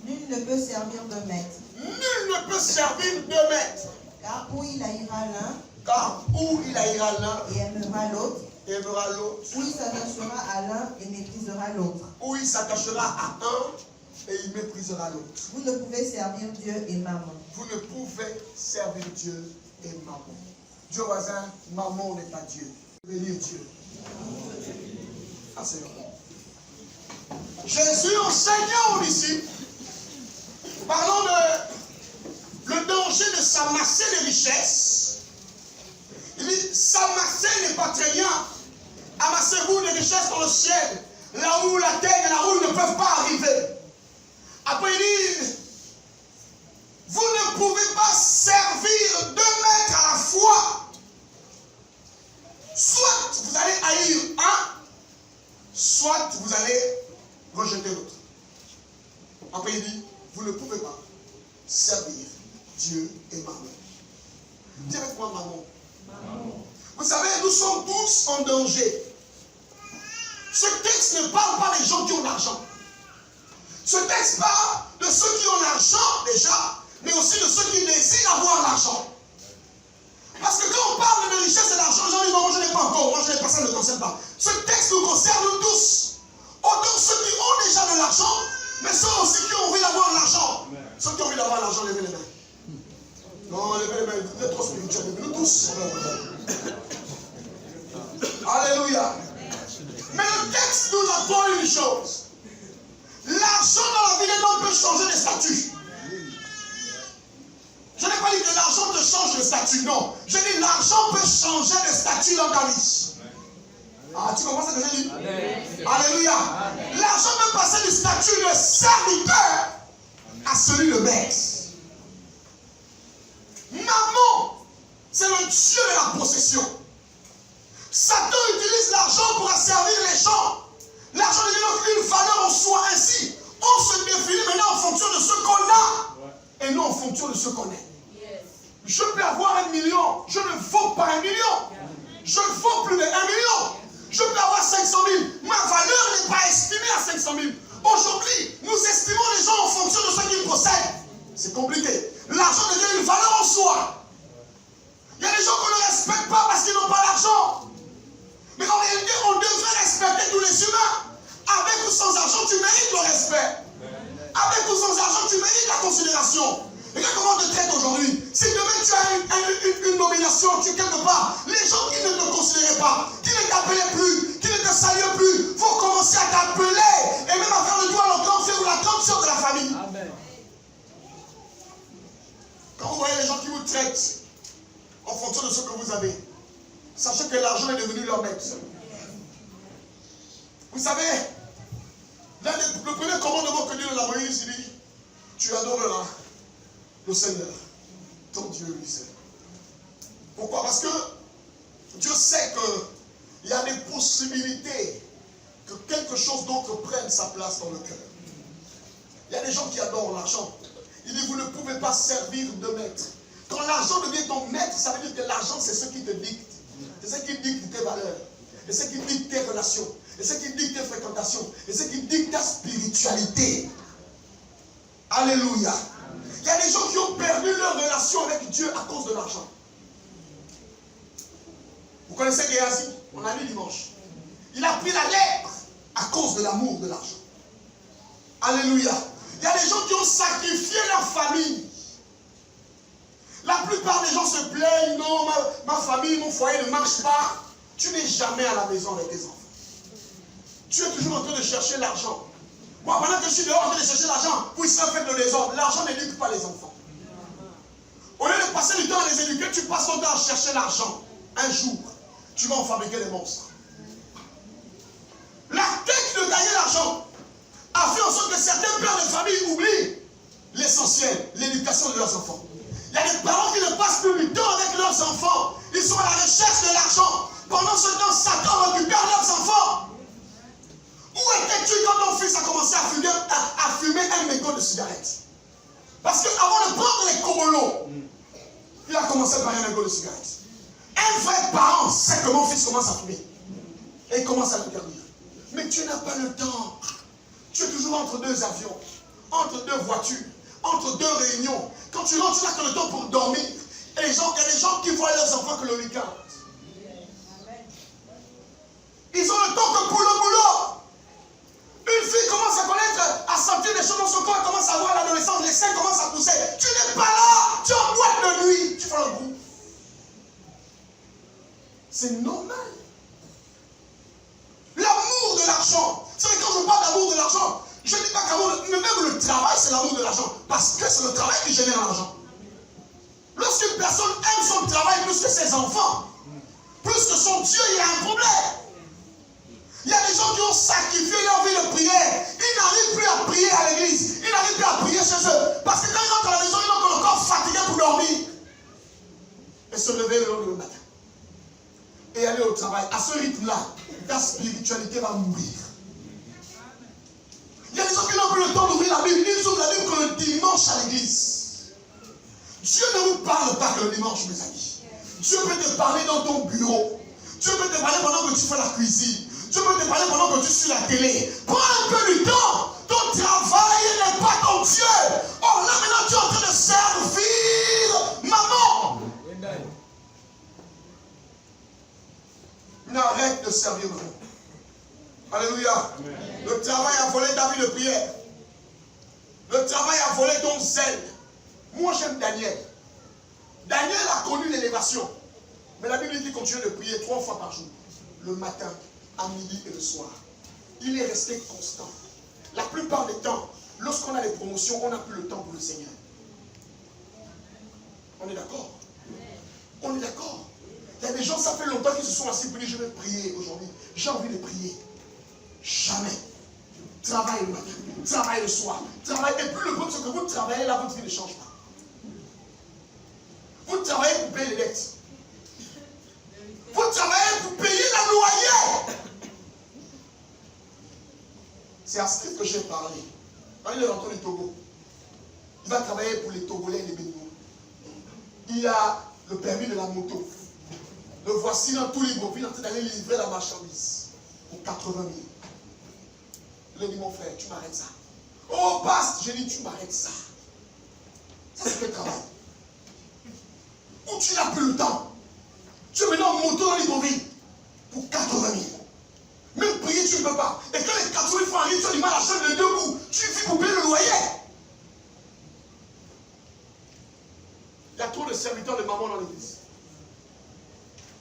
C: Nul ne peut servir de maître.
A: Nul ne peut servir de maître.
C: Car où il haïra l'un,
A: Car où il haïra l'un
C: et aimera l'autre,
A: et aimera l'autre,
C: ou il s'attachera à l'un et méprisera l'autre.
A: où il s'attachera à un et il méprisera l'autre.
C: Vous ne pouvez servir Dieu et maman.
A: Vous ne pouvez servir Dieu et maman. Dieu voisin, maman n'est pas Dieu. Bénis Dieu. Ah, c'est bon. Jésus enseignant ici, parlant de le danger de s'amasser les richesses. Il dit, s'amasser n'est pas très bien. Amassez-vous des richesses dans le ciel, là où la terre et la roue ne peuvent pas arriver. Après il dit, vous ne pouvez pas servir deux maîtres à la fois. Soit vous allez haïr un, soit vous allez rejeter l'autre. Après il dit, vous ne pouvez pas servir Dieu et maman. Dis avec moi maman. Vous savez, nous sommes tous en danger. Ce texte ne parle pas des gens qui ont l'argent. Ce texte parle de ceux qui ont l'argent déjà, mais aussi de ceux qui désirent avoir l'argent. Parce que quand on parle de richesse et d'argent, les gens disent non, moi je n'ai pas encore, moi je n'ai pas, ça ne me concerne pas. Ce texte nous concerne tous. Autant ceux qui ont déjà de l'argent, mais ceux aussi qui ont envie d'avoir l'argent. Ceux qui ont envie d'avoir l'argent, levez les mains. Non, levez les mains, vous êtes trop spirituels, nous tous. Alléluia. Mais le texte nous apprend une chose. L'argent dans la vie des hommes peut changer de statut. Je n'ai pas dit que l'argent te change de statut, non. Je dis l'argent peut changer de statut dans ta vie. Ah, tu comprends ce que j'ai dit? Alléluia. L'argent peut passer du statut de serviteur à celui de maître. Maman, c'est le Dieu de la possession. Satan utilise l'argent pour asservir les gens. L'argent devient une valeur en soi ainsi. On se définit maintenant en fonction de ce qu'on a et non en fonction de ce qu'on est. Je peux avoir 1 million, je ne vaux pas 1 million. Je vaux plus de 1 million. Je peux avoir 500 000. Ma valeur n'est pas estimée à 500 000. Aujourd'hui, nous estimons les gens en fonction de ce qu'ils possèdent. C'est compliqué. L'argent devient une valeur en soi. Il y a des gens qu'on ne respecte pas parce qu'ils n'ont pas d'argent. Mais en réalité, on devrait respecter tous les humains. Avec ou sans argent, tu mérites le respect. Avec ou sans argent, tu mérites la considération. Regarde comment on te traite aujourd'hui. Si demain tu as une nomination, tu es quelque part, les gens qui ne te considéraient pas, qui ne t'appelaient plus, qui ne te saluaient plus, vont commencer à t'appeler et même à faire de toi le grand frère ou la grande sœur de la famille. Amen. Quand vous voyez les gens qui vous traitent en fonction de ce que vous avez, sachez que l'argent est devenu leur maître. Vous savez, le premier commandement que Dieu nous a donné, il dit, tu adoreras le Seigneur, ton Dieu lui seul. Pourquoi? Parce que Dieu sait qu'il y a des possibilités que quelque chose d'autre prenne sa place dans le cœur. Il y a des gens qui adorent l'argent. Il dit, vous ne pouvez pas servir de maître. Quand l'argent devient ton maître, ça veut dire que l'argent, c'est ce qui te dicte. C'est ce qui dicte tes valeurs. Et ce qui dicte tes relations. Et ce qui dicte tes fréquentations. Et ce qui dicte ta spiritualité. Alléluia. Il y a des gens qui ont perdu leur relation avec Dieu à cause de l'argent. Vous connaissez Géasi? On a lu dimanche. Il a pris la lèpre à cause de l'amour de l'argent. Alléluia. Il y a des gens qui ont sacrifié leur famille. La plupart des gens se plaignent, non, ma famille, mon foyer ne marche pas. Tu n'es jamais à la maison avec tes enfants. Tu es toujours en train de chercher l'argent. Moi, pendant que je suis dehors en train de chercher l'argent, pour se faire de désordre, l'argent n'éduque pas les enfants. Au lieu de passer du temps à les éduquer, tu passes ton temps à chercher l'argent. Un jour, tu vas en fabriquer des monstres. La tête de gagner l'argent. a fait en sorte que certains pères de famille oublient l'essentiel, l'éducation de leurs enfants. Il y a des parents qui ne passent plus du temps avec leurs enfants. Ils sont à la recherche de l'argent. Pendant ce temps, Satan récupère leurs enfants. Où étais-tu quand ton fils a commencé à fumer un mégot de cigarette? Parce qu'avant de prendre les cobolos, il a commencé par un mégot de cigarette. Un vrai parent sait que mon fils commence à fumer. Et il commence à l'interdire. Mais tu n'as pas le temps. Tu es toujours entre deux avions, entre deux voitures, entre deux réunions. Quand tu rentres, tu n'as que le temps pour dormir. Et il y a des gens qui voient leurs enfants que le week-end. Ils ont le temps que pour le boulot. Une fille commence à connaître, à sentir des choses dans son corps, elle commence à voir l'adolescence, les seins commencent à pousser. Tu n'es pas là, tu es en boîte de nuit, tu fais le groupe. C'est normal. L'amour de l'argent. C'est vrai, quand je parle d'amour de l'argent, je ne dis pas qu'amour, mais même le travail, c'est l'amour de l'argent. Parce que c'est le travail qui génère l'argent. Lorsqu'une personne aime son travail plus que ses enfants, plus que son Dieu, il y a un problème. Il y a des gens qui ont sacrifié leur vie de prière. Ils n'arrivent plus à prier à l'église. Ils n'arrivent plus à prier chez eux. Parce que quand ils rentrent à la maison, ils ont le corps fatigué pour dormir. Et se lever le lendemain matin. Et aller au travail. À ce rythme-là, ta spiritualité va mourir. Il y a des gens qui n'ont plus le temps d'ouvrir la Bible. Ils ouvrent la Bible que le dimanche à l'église. Dieu ne vous parle pas que le dimanche, mes amis. Dieu peut te parler dans ton bureau. Dieu peut te parler pendant que tu fais la cuisine. Dieu peut te parler pendant que tu suis la télé. Prends un peu du temps. Ton travail n'est pas ton Dieu. Oh là maintenant tu es en train de servir maman. Mais arrête de servir maman. Alléluia. Le travail a volé ta vie de prière. Le travail a volé ton zèle. Moi j'aime Daniel. Daniel a connu l'élévation. Mais la Bible dit qu'il continue de prier 3 fois par jour. Le matin, à midi et le soir. Il est resté constant. La plupart des temps, lorsqu'on a des promotions, on n'a plus le temps pour le Seigneur. On est d'accord? On est d'accord? Il y a des gens, ça fait longtemps qu'ils se sont assis pour dire je vais prier aujourd'hui. J'ai envie de prier. Jamais. Travail le matin, travail le soir. Travail. Et puis le problème, c'est que vous travaillez là, votre vie ne change pas. Vous travaillez pour payer les dettes. Vous travaillez pour payer la loyer. C'est à ce que j'ai parlé. Quand il est rentré du Togo, il va travailler pour les Togolais et les Béninois. Il a le permis de la moto. Le voici dans tout Libreville, il est en train d'aller livrer la marchandise pour 80 000. Il a dit, mon frère, tu m'arrêtes ça. Oh, passe, j'ai dit, tu m'arrêtes ça. Ça, c'est quel travail? Où tu n'as plus le temps. Tu es maintenant en moto dans Libreville pour 80 000. Même prier, tu ne peux pas. Et quand les 80 000 francs arrivent, tu as du mal à acheter les 2 bouts. Tu vis pour payer le loyer. Il y a trop de serviteurs de maman dans l'église.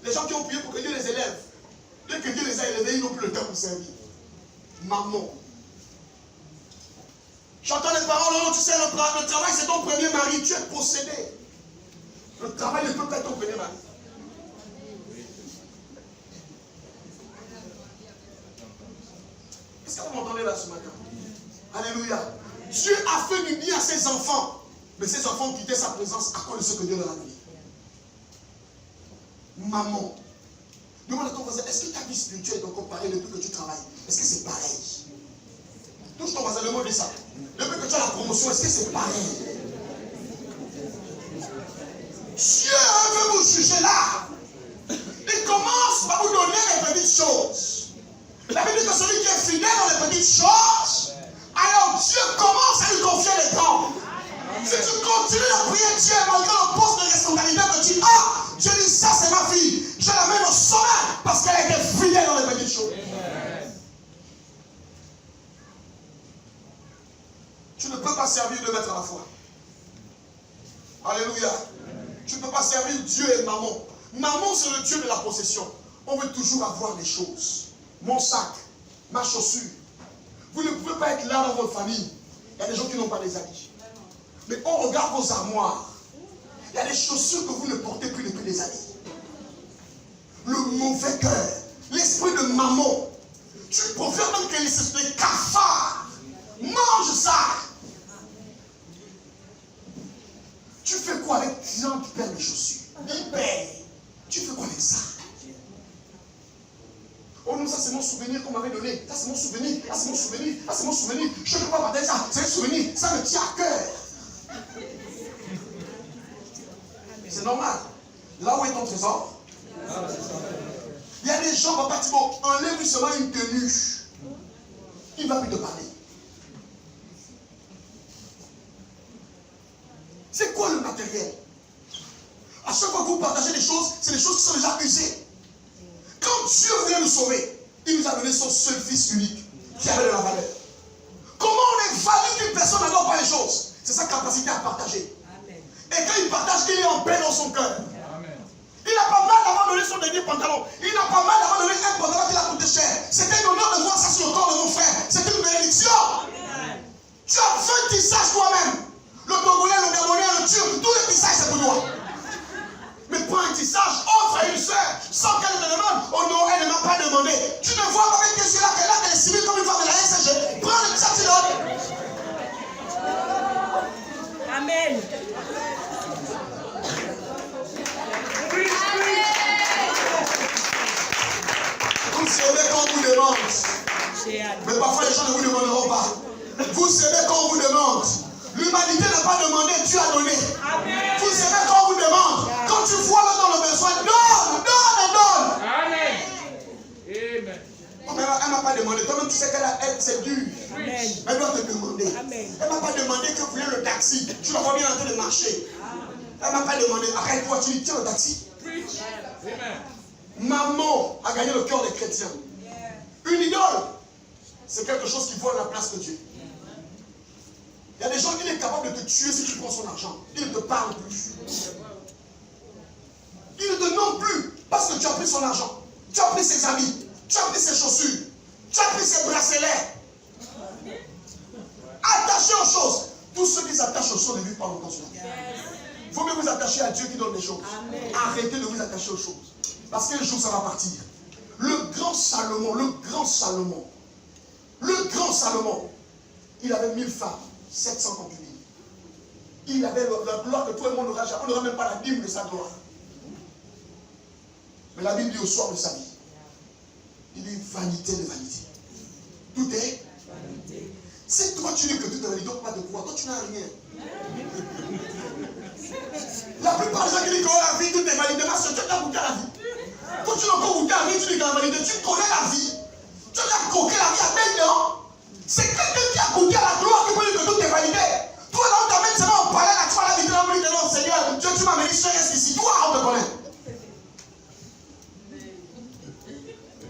A: Les gens qui ont prié pour que Dieu les élève. Dès que Dieu les a élevés, ils n'ont plus le temps pour servir. Maman. J'entends les paroles, non, tu sais, le travail c'est ton premier mari, tu es possédé. Le travail ne peut pas être ton premier mari. Est-ce que vous m'entendez là ce matin? Alléluia. Dieu a fait du bien à ses enfants. Mais ses enfants ont quitté sa présence à cause de ce que Dieu leur a donné. Maman. Demande à ton voisin, est-ce que ta vie spirituelle est encore pareille depuis que tu travailles? Est-ce que c'est pareil? Touche ton voisin, demande ça. Depuis que tu as la promotion, est-ce que c'est pareil? Dieu veut vous juger là. Il commence par vous donner les petites choses. La Bible dit que celui qui est fidèle dans les petites choses, alors Dieu commence à lui confier les grands. Si tu continues de prier Dieu malgré le poste de responsabilité que tu as, Dieu dit ça c'est ma fille, je la mets au sommet parce qu'elle a été fidèle dans les petites choses. Tu ne peux pas servir deux maîtres à la fois. Alléluia. Tu ne peux pas servir Dieu et maman. Maman c'est le Dieu de la possession. On veut toujours avoir des choses. Mon sac, ma chaussure. Vous ne pouvez pas être là dans votre famille. Il y a des gens qui n'ont pas des habits. Mais on regarde vos armoires. Il y a des chaussures que vous ne portez plus depuis des années. Le mauvais cœur, l'esprit de maman. Tu préfères même que les cafards mange ça. Tu fais quoi avec 30 paires de chaussures? 10 paires. Tu fais quoi avec ça? Oh non, ça c'est mon souvenir qu'on m'avait donné. Ça c'est mon souvenir. Ah, c'est mon souvenir. Ah, c'est mon souvenir. Je ne peux pas partager ça. C'est un souvenir. Ça me tient à cœur. C'est normal. Là où est ton trésor? Il y a des gens, papa Thibault, enlève seulement une tenue. Il ne va plus te parler. C'est quoi le matériel? À chaque fois que vous partagez des choses, c'est des choses qui sont déjà usées. Quand Dieu voulait nous sauver, il nous a donné son seul fils unique qui avait de la valeur. Comment on évalue qu'une personne n'adore pas les choses? C'est sa capacité à partager. Amen. Et quand il partage, il est en paix dans son cœur. Amen. Il n'a pas mal d'avoir donné son dernier pantalon. Il n'a pas mal d'avoir donné un pantalon qui l'a coûté cher. C'était un honneur de voir ça sur le corps de mon frère. C'était une bénédiction. Amen. Tu as 20 tissages toi-même. Le Congolais, le Gabonais, le Turc, tous les tissages c'est pour toi. Mais prends un tissage, offre à une soeur, sans qu'elle te demande. Oh non, elle ne m'a pas demandé. Tu ne vois pas avec que là qu'elle est civile comme une femme de la SG. Prends le tissage, tu donnes.
D: Amen.
A: Vous savez quand on vous demande. Mais parfois les gens ne vous demanderont pas. Vous savez quand on vous demande. L'humanité n'a pas demandé, Dieu a donné. Amen. Vous savez quand on vous demande. Quand tu vois l'autre dans le besoin, donne, donne et donne. Amen. Amen. Oh, mais elle ne m'a pas demandé. Toi-même, tu sais qu'elle, c'est dur. Amen. Elle doit te demander. Amen. Elle ne m'a pas demandé que vous voulez le taxi. Tu la vois bien en train de marcher. Elle ne m'a pas demandé. Arrête-toi, tu dis tiens le taxi. Amen. Maman a gagné le cœur des chrétiens. Une idole, c'est quelque chose qui vole la place de Dieu. Il y a des gens qui sont capables de te tuer si tu prends son argent. Ils ne te parlent plus. Ils ne te nomment plus parce que tu as pris son argent. Tu as pris ses habits. Tu as pris ses chaussures. Tu as pris ses bracelets. Attachez aux choses. Tous ceux qui s'attachent aux choses ne vivent pas longtemps sur la terre. Il faut mieux vous attacher à Dieu qui donne les choses. Amen. Arrêtez de vous attacher aux choses. Parce qu'un jour ça va partir. Le grand Salomon, il avait 1000 femmes. 700 concubines. Il avait la gloire que tout le monde n'aura jamais. On n'aura même pas la dîme de sa gloire. Mais la Bible dit au soir de sa vie, il dit vanité de vanité. Tout est vanité. Si toi tu dis que tout est vanité, donc pas de quoi, toi tu n'as rien. La plupart des gens qui disent que la vie, tout est vanité, parce que tu as goûté à la vie. Quand tu n'as pas goûté à la vie, tu dis que la vanité, tu connais la vie. Tu as coqué la vie à maintenant. C'est quelqu'un qui a goûté à la gloire qui peut dire que tout est validé. Toi, là, on t'amène seulement au palais, là, tu vas la vie, on dit non, Seigneur, Dieu, tu m'as amené, je reste ici. Toi, on te connaît.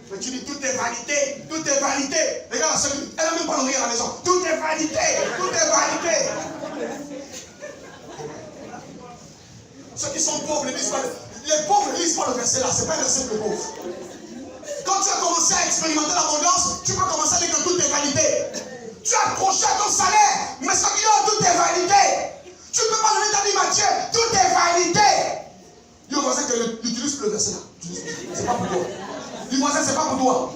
A: Mais tu dis tout est validé, tout est validé. Regarde, elle n'a même pas nourri à la maison. Tout est validé, tout est validé. Ceux qui sont pauvres ne disent pas. Les pauvres ne lisent pas le verset là, c'est pas un verset pour les pauvres. Quand tu as commencé à expérimenter l'abondance, tu peux commencer à dire que tout est validé. Tu as accroché à ton salaire, mais ce qui est tout est validé. Tu ne peux pas donner ta dîme à Dieu, tout est validé. Dis au voisin que n'utilise plus le verset là. C'est pas pour toi. Dis au voisin, c'est pas pour toi.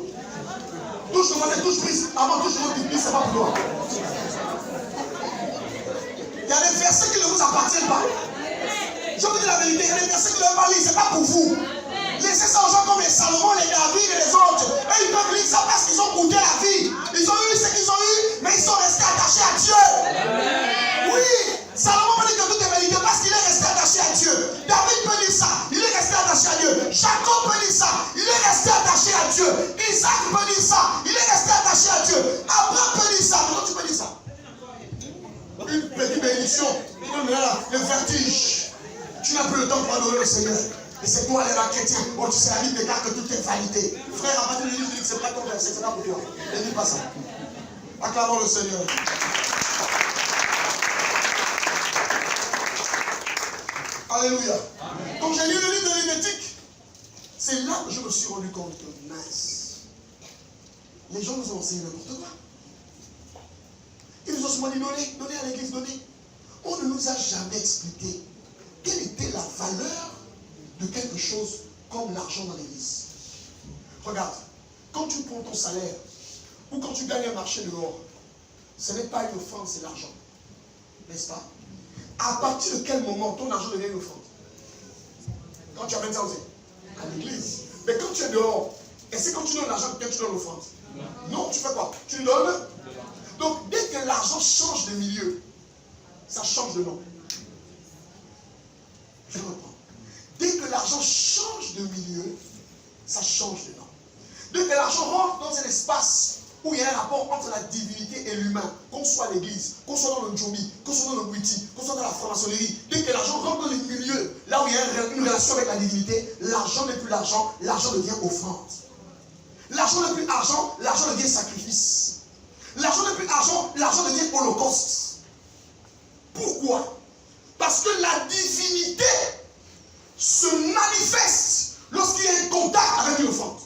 A: Touche le voisin, touche prise. Avant, touche le voisin, c'est pas pour toi. Il y a des versets qui ne vous appartiennent pas. Je vous dis la vérité, il y a des versets qui ne veulent pas lire, c'est pas pour vous. Laissez ça aux gens comme les Salomon, les David et les autres. Et ils peuvent lire ça parce qu'ils ont goûté la vie. Ils ont eu ce qu'ils ont eu, mais ils sont restés attachés à Dieu. Amen. Oui, Salomon peut dire que tout est validé parce qu'il est resté attaché à Dieu. David peut dire ça, il est resté attaché à Dieu. Jacob peut dire ça, il est resté attaché à Dieu. Isaac peut dire ça, il est resté attaché à Dieu. Abraham peut dire ça, mais tu peux dire ça. Une petite bénédiction, le vertige. Tu n'as plus le temps pour adorer le Seigneur. Et c'est toi les chrétiens. Oh, tu sais, la Bible déclare que tout est validé. Frère, à partir de l'Église, c'est pas ton verset, c'est pas pour toi. Ne dis pas ça. Acclamons le Seigneur. Alléluia. Amen. Quand j'ai lu le livre de l'Hénétique, c'est là que je me suis rendu compte que mince. Les gens nous ont enseigné n'importe quoi. Ils nous ont souvent dit donnez à l'Église, donnez. On ne nous a jamais expliqué quelle était la valeur de quelque chose comme l'argent dans l'église. Regarde, quand tu prends ton salaire, ou quand tu gagnes un marché dehors, ce n'est pas une offrande, c'est l'argent. N'est-ce pas? À partir de quel moment ton argent devient une offrande? Quand tu amènes ça aussi à l'église. Mais quand tu es dehors, est-ce que quand tu donnes l'argent, tu donnes l'offrande? Non, tu fais quoi? Tu donnes. Donc, dès que l'argent change de milieu, ça change de nom. Je reprends. Dès que l'argent change de milieu, ça change de nom. Dès que l'argent rentre dans un espace où il y a un rapport entre la divinité et l'humain, qu'on soit à l'église, qu'on soit dans le Njomi, qu'on soit dans le Witi, qu'on soit dans la franc-maçonnerie, dès que l'argent rentre dans le milieu, là où il y a une relation avec la divinité, l'argent n'est plus l'argent, l'argent devient offrande. L'argent n'est plus argent, l'argent devient sacrifice. L'argent n'est plus argent, l'argent devient holocauste. Pourquoi? Parce que la divinité se manifeste lorsqu'il y a un contact avec une offrande.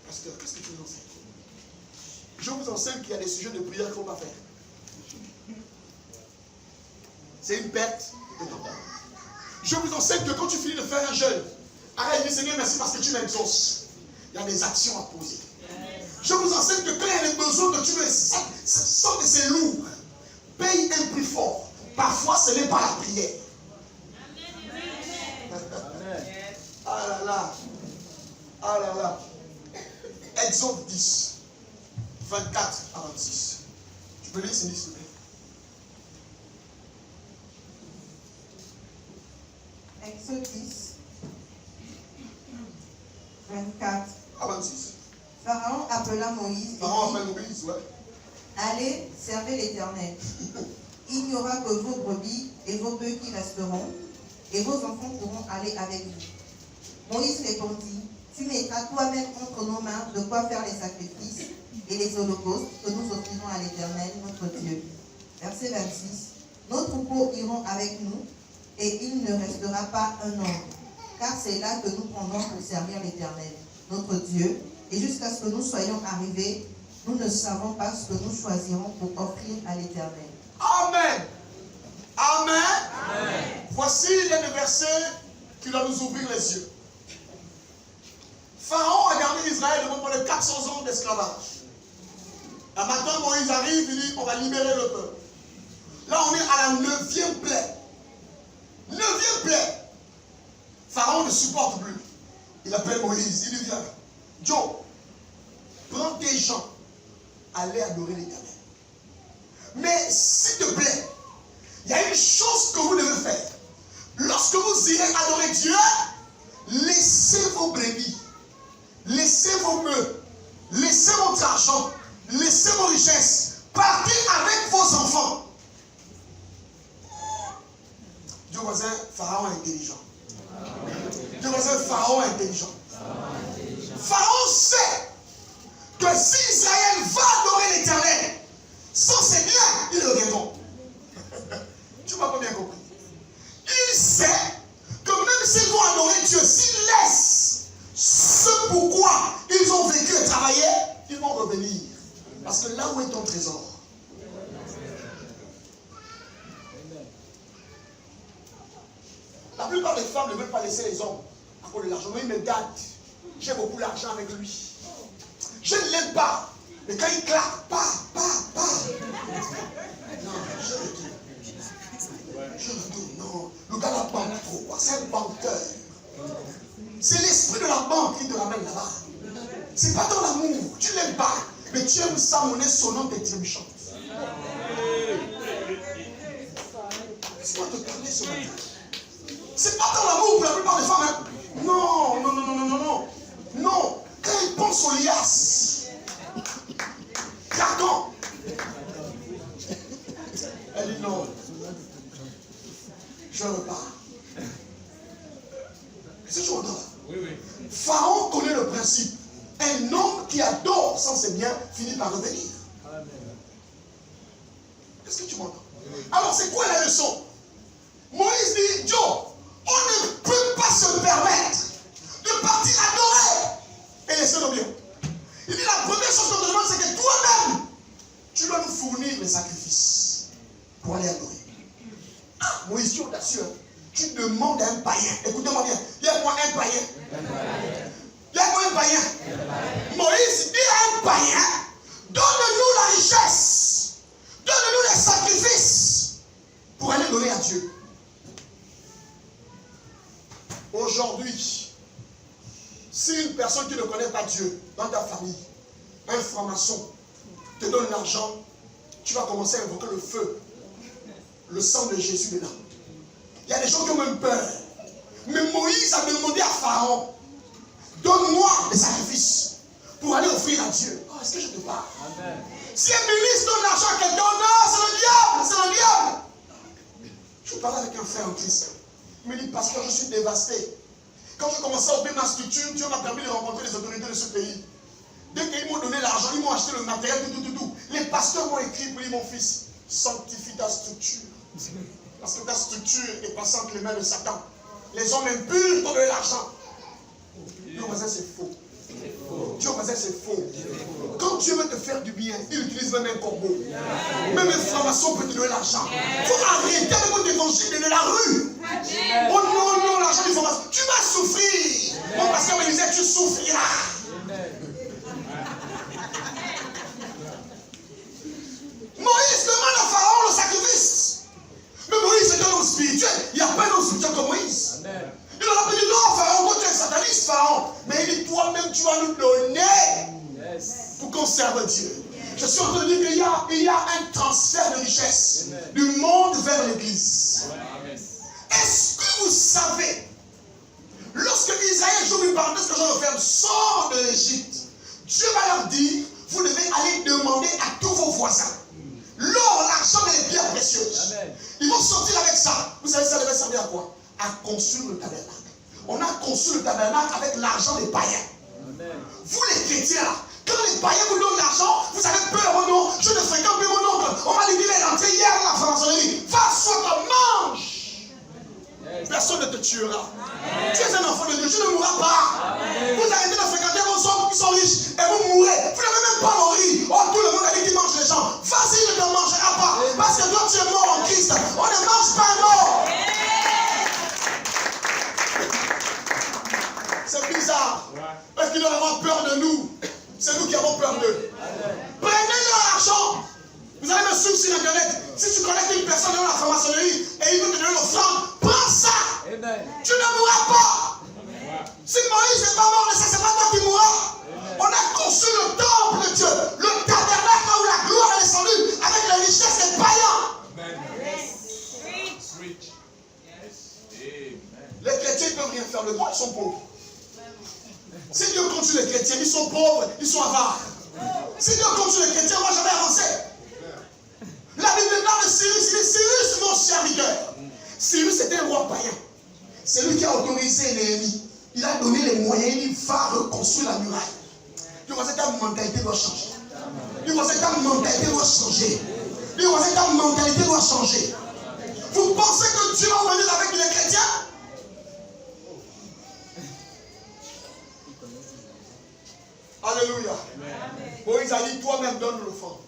A: Pasteur, qu'est-ce que tu nous enseignes? Je vous enseigne qu'il y a des sujets de prière qu'il ne faut pas faire. C'est une perte de temps. Je vous enseigne que quand tu finis de faire un jeûne, arrête de dire Seigneur, merci parce que tu m'exauces. Il y a des actions à poser. Je vous enseigne que quand il y a des besoins que tu veux, sans que c'est lourd, paye un prix fort. Parfois, ce n'est pas la prière. Ah là là. Ah là là. Exode 10, 24 à 26. Tu peux lire, s'il te plaît?
C: Exode 10, 24
A: à 26.
C: Pharaon appela Moïse.
A: Pharaon appelle Moïse, ouais.
C: Allez, servez l'Éternel. Il n'y aura que vos brebis et vos bœufs qui resteront, et vos enfants pourront aller avec vous. Moïse répondit, tu mettras toi-même entre nos mains de quoi faire les sacrifices et les holocaustes que nous offrirons à l'Éternel, notre Dieu. Verset 26. Nos troupeaux iront avec nous, et il ne restera pas un homme, car c'est là que nous prendrons pour servir l'Éternel, notre Dieu, et jusqu'à ce que nous soyons arrivés, nous ne savons pas ce que nous choisirons pour offrir à l'Éternel.
A: Amen. Amen. Amen. Voici le verset qui doit nous ouvrir les yeux. Pharaon a gardé Israël pendant 400 ans d'esclavage. Un matin, Moïse arrive, il dit, on va libérer le peuple. Là, on est à la 9e plaie. 9e plaie. Pharaon ne supporte plus. Il appelle Moïse, il lui dit, Joe, prends tes gens, allez adorer l'Éternel. Mais s'il te plaît, il y a une chose que vous devez faire. Lorsque vous irez adorer Dieu, laissez vos brebis, laissez vos bœufs, laissez votre argent, laissez vos richesses, partez avec vos enfants. Dieu voisin, Pharaon est intelligent. Dieu voisin, Pharaon est intelligent. Pharaon sait que si Israël va adorer l'Éternel, sans ses biens, ils le reviendront. Tu m'as pas bien compris. Il sait que même s'ils vont adorer Dieu, s'ils laissent ce pourquoi ils ont vécu et travaillé, ils vont revenir. Parce que là où est ton trésor? La plupart des femmes ne veulent pas laisser les hommes à cause de l'argent. Mais il me garde. J'ai beaucoup d'argent avec lui. Je ne l'aime pas. Mais quand il claque, pas. Non, je retourne. Non, le gars la banque trop. C'est un banqueur. C'est l'esprit de la banque qui te ramène là-bas. C'est pas dans l'amour. Tu ne l'aimes pas. Mais tu aimes sa monnaie sonnante et trébuchante. Laisse-moi te parler ce matin. C'est pas dans l'amour pour la plupart des femmes. Hein? Non. Non. Quand ils pensent aux liasses, carton. Elle dit non. Je repars. C'est toujours là. Oui. Pharaon connaît le principe. Un homme qui adore sans ses biens finit par revenir. Est-ce que tu m'entends? Alors c'est quoi la leçon? Moïse dit, Joe, on ne peut pas se permettre de partir adorer et laisser nos biens. Il dit la première chose qu'on te demande, c'est que toi-même, tu dois nous fournir les sacrifices pour aller adorer. Ah, Moïse, tu es audacieux. Tu demandes à un païen. Écoutez-moi bien. Il y a quoi un païen? Il y a quoi un païen? Moïse dit à un païen, donne personne qui ne connaît pas Dieu dans ta famille, un franc-maçon, te donne l'argent, tu vas commencer à invoquer le feu, le sang de Jésus dedans. Il y a des gens qui ont même peur. Mais Moïse a demandé à Pharaon, donne-moi des sacrifices pour aller offrir à Dieu. Oh, est-ce que je te parle? Amen. Si un ministre donne l'argent à quelqu'un, non, c'est le diable, c'est le diable. Je parlais avec un frère en Christ. Il me dit, pasteur, je suis dévasté. Quand je commençais à ouvrir ma structure, Dieu m'a permis de rencontrer les autorités de ce pays. Dès qu'ils m'ont donné l'argent, ils m'ont acheté le matériel, tout. Les pasteurs m'ont écrit pour dire, mon fils, sanctifie ta structure. Parce que ta structure est passée entre les mains de Satan. Les hommes impurs t'ont donné l'argent. Dieu voisin, c'est faux. Dieu voisin, c'est faux. Quand Dieu veut te faire du bien, il utilise même un corbeau. Même un franc-maçon peut te donner l'argent. Il faut arrêter avec votre évangile de la rue. Oh non, l'argent du franc-maçon. Tu vas souffrir. Mon pasteur me disait, tu souffriras. Moïse demande à Pharaon le sacrifice. Mais Moïse est un homme spirituel. Il n'y a pas d'homme spirituel comme Moïse. Amen. Il leur a dit non, Pharaon, toi tu es sataniste, Pharaon. Mais il dit toi-même tu vas nous donner pour qu'on serve Dieu. Je suis en train de dire qu'il y a un transfert de richesse du monde vers l'église. Est-ce que vous savez, lorsque Israël, je vous parle de ce que je vais faire, sort de l'Égypte, Dieu va leur dire, vous devez aller demander à tous vos voisins l'or, l'argent et les pierres précieuses. Amen. Ils vont sortir avec ça. Vous savez, ça devait servir à quoi? À construire le tabernacle. On a construit le tabernacle avec l'argent des païens. Amen. Vous les chrétiens là, quand les païens vous donnent l'argent, vous avez peur, oh non, je ne fréquente plus mon oncle. On m'a dit qu'il est rentré hier à la franc-maçonnerie. Va, sois, mange. Personne ne te tuera. Amen. Tu es un enfant de Dieu, tu ne mourras pas. Amen. Vous arrêtez de fréquenter vos oncles qui sont riches et vous mourrez. Vous n'avez même pas mourir. Oh, tout le monde a dit qu'il mange les gens. Vas-y, ne te mangeras pas. Amen. Parce que toi, tu es mort en Christ. On ne mange pas mort. C'est bizarre. Parce qu'ils doivent avoir peur de nous. C'est nous qui avons peur d'eux. Prenez leur argent. Vous allez me suivre sur Internet. Si tu connais une personne dans la franc-maçonnerie et il veut te donner l'offrande, prends ça. Amen. Tu ne mourras pas. Amen. Si Moïse n'est pas mort, c'est pas toi qui mourras. Amen. On a construit le temple de Dieu, le tabernacle où la gloire est descendue avec la richesse des païens. Amen. Les chrétiens ne peuvent rien faire de droit, ils sont pauvres. Si Dieu compte sur les chrétiens, ils sont pauvres, ils sont avares. Si Dieu compte sur les chrétiens, on ne va jamais avancer. La Bible parle de Cyrus, il est Cyrus mon serviteur. Cyrus était un roi païen. C'est lui qui a autorisé Néhémie. Il a donné les moyens, il va reconstruire la muraille. Tu vois, ta mentalité doit changer. Tu vois, ta mentalité doit changer. Tu vois, ta mentalité doit changer. Vous pensez que Dieu va venir avec les chrétiens? Alléluia. Moïse a dit, toi-même donne le fond.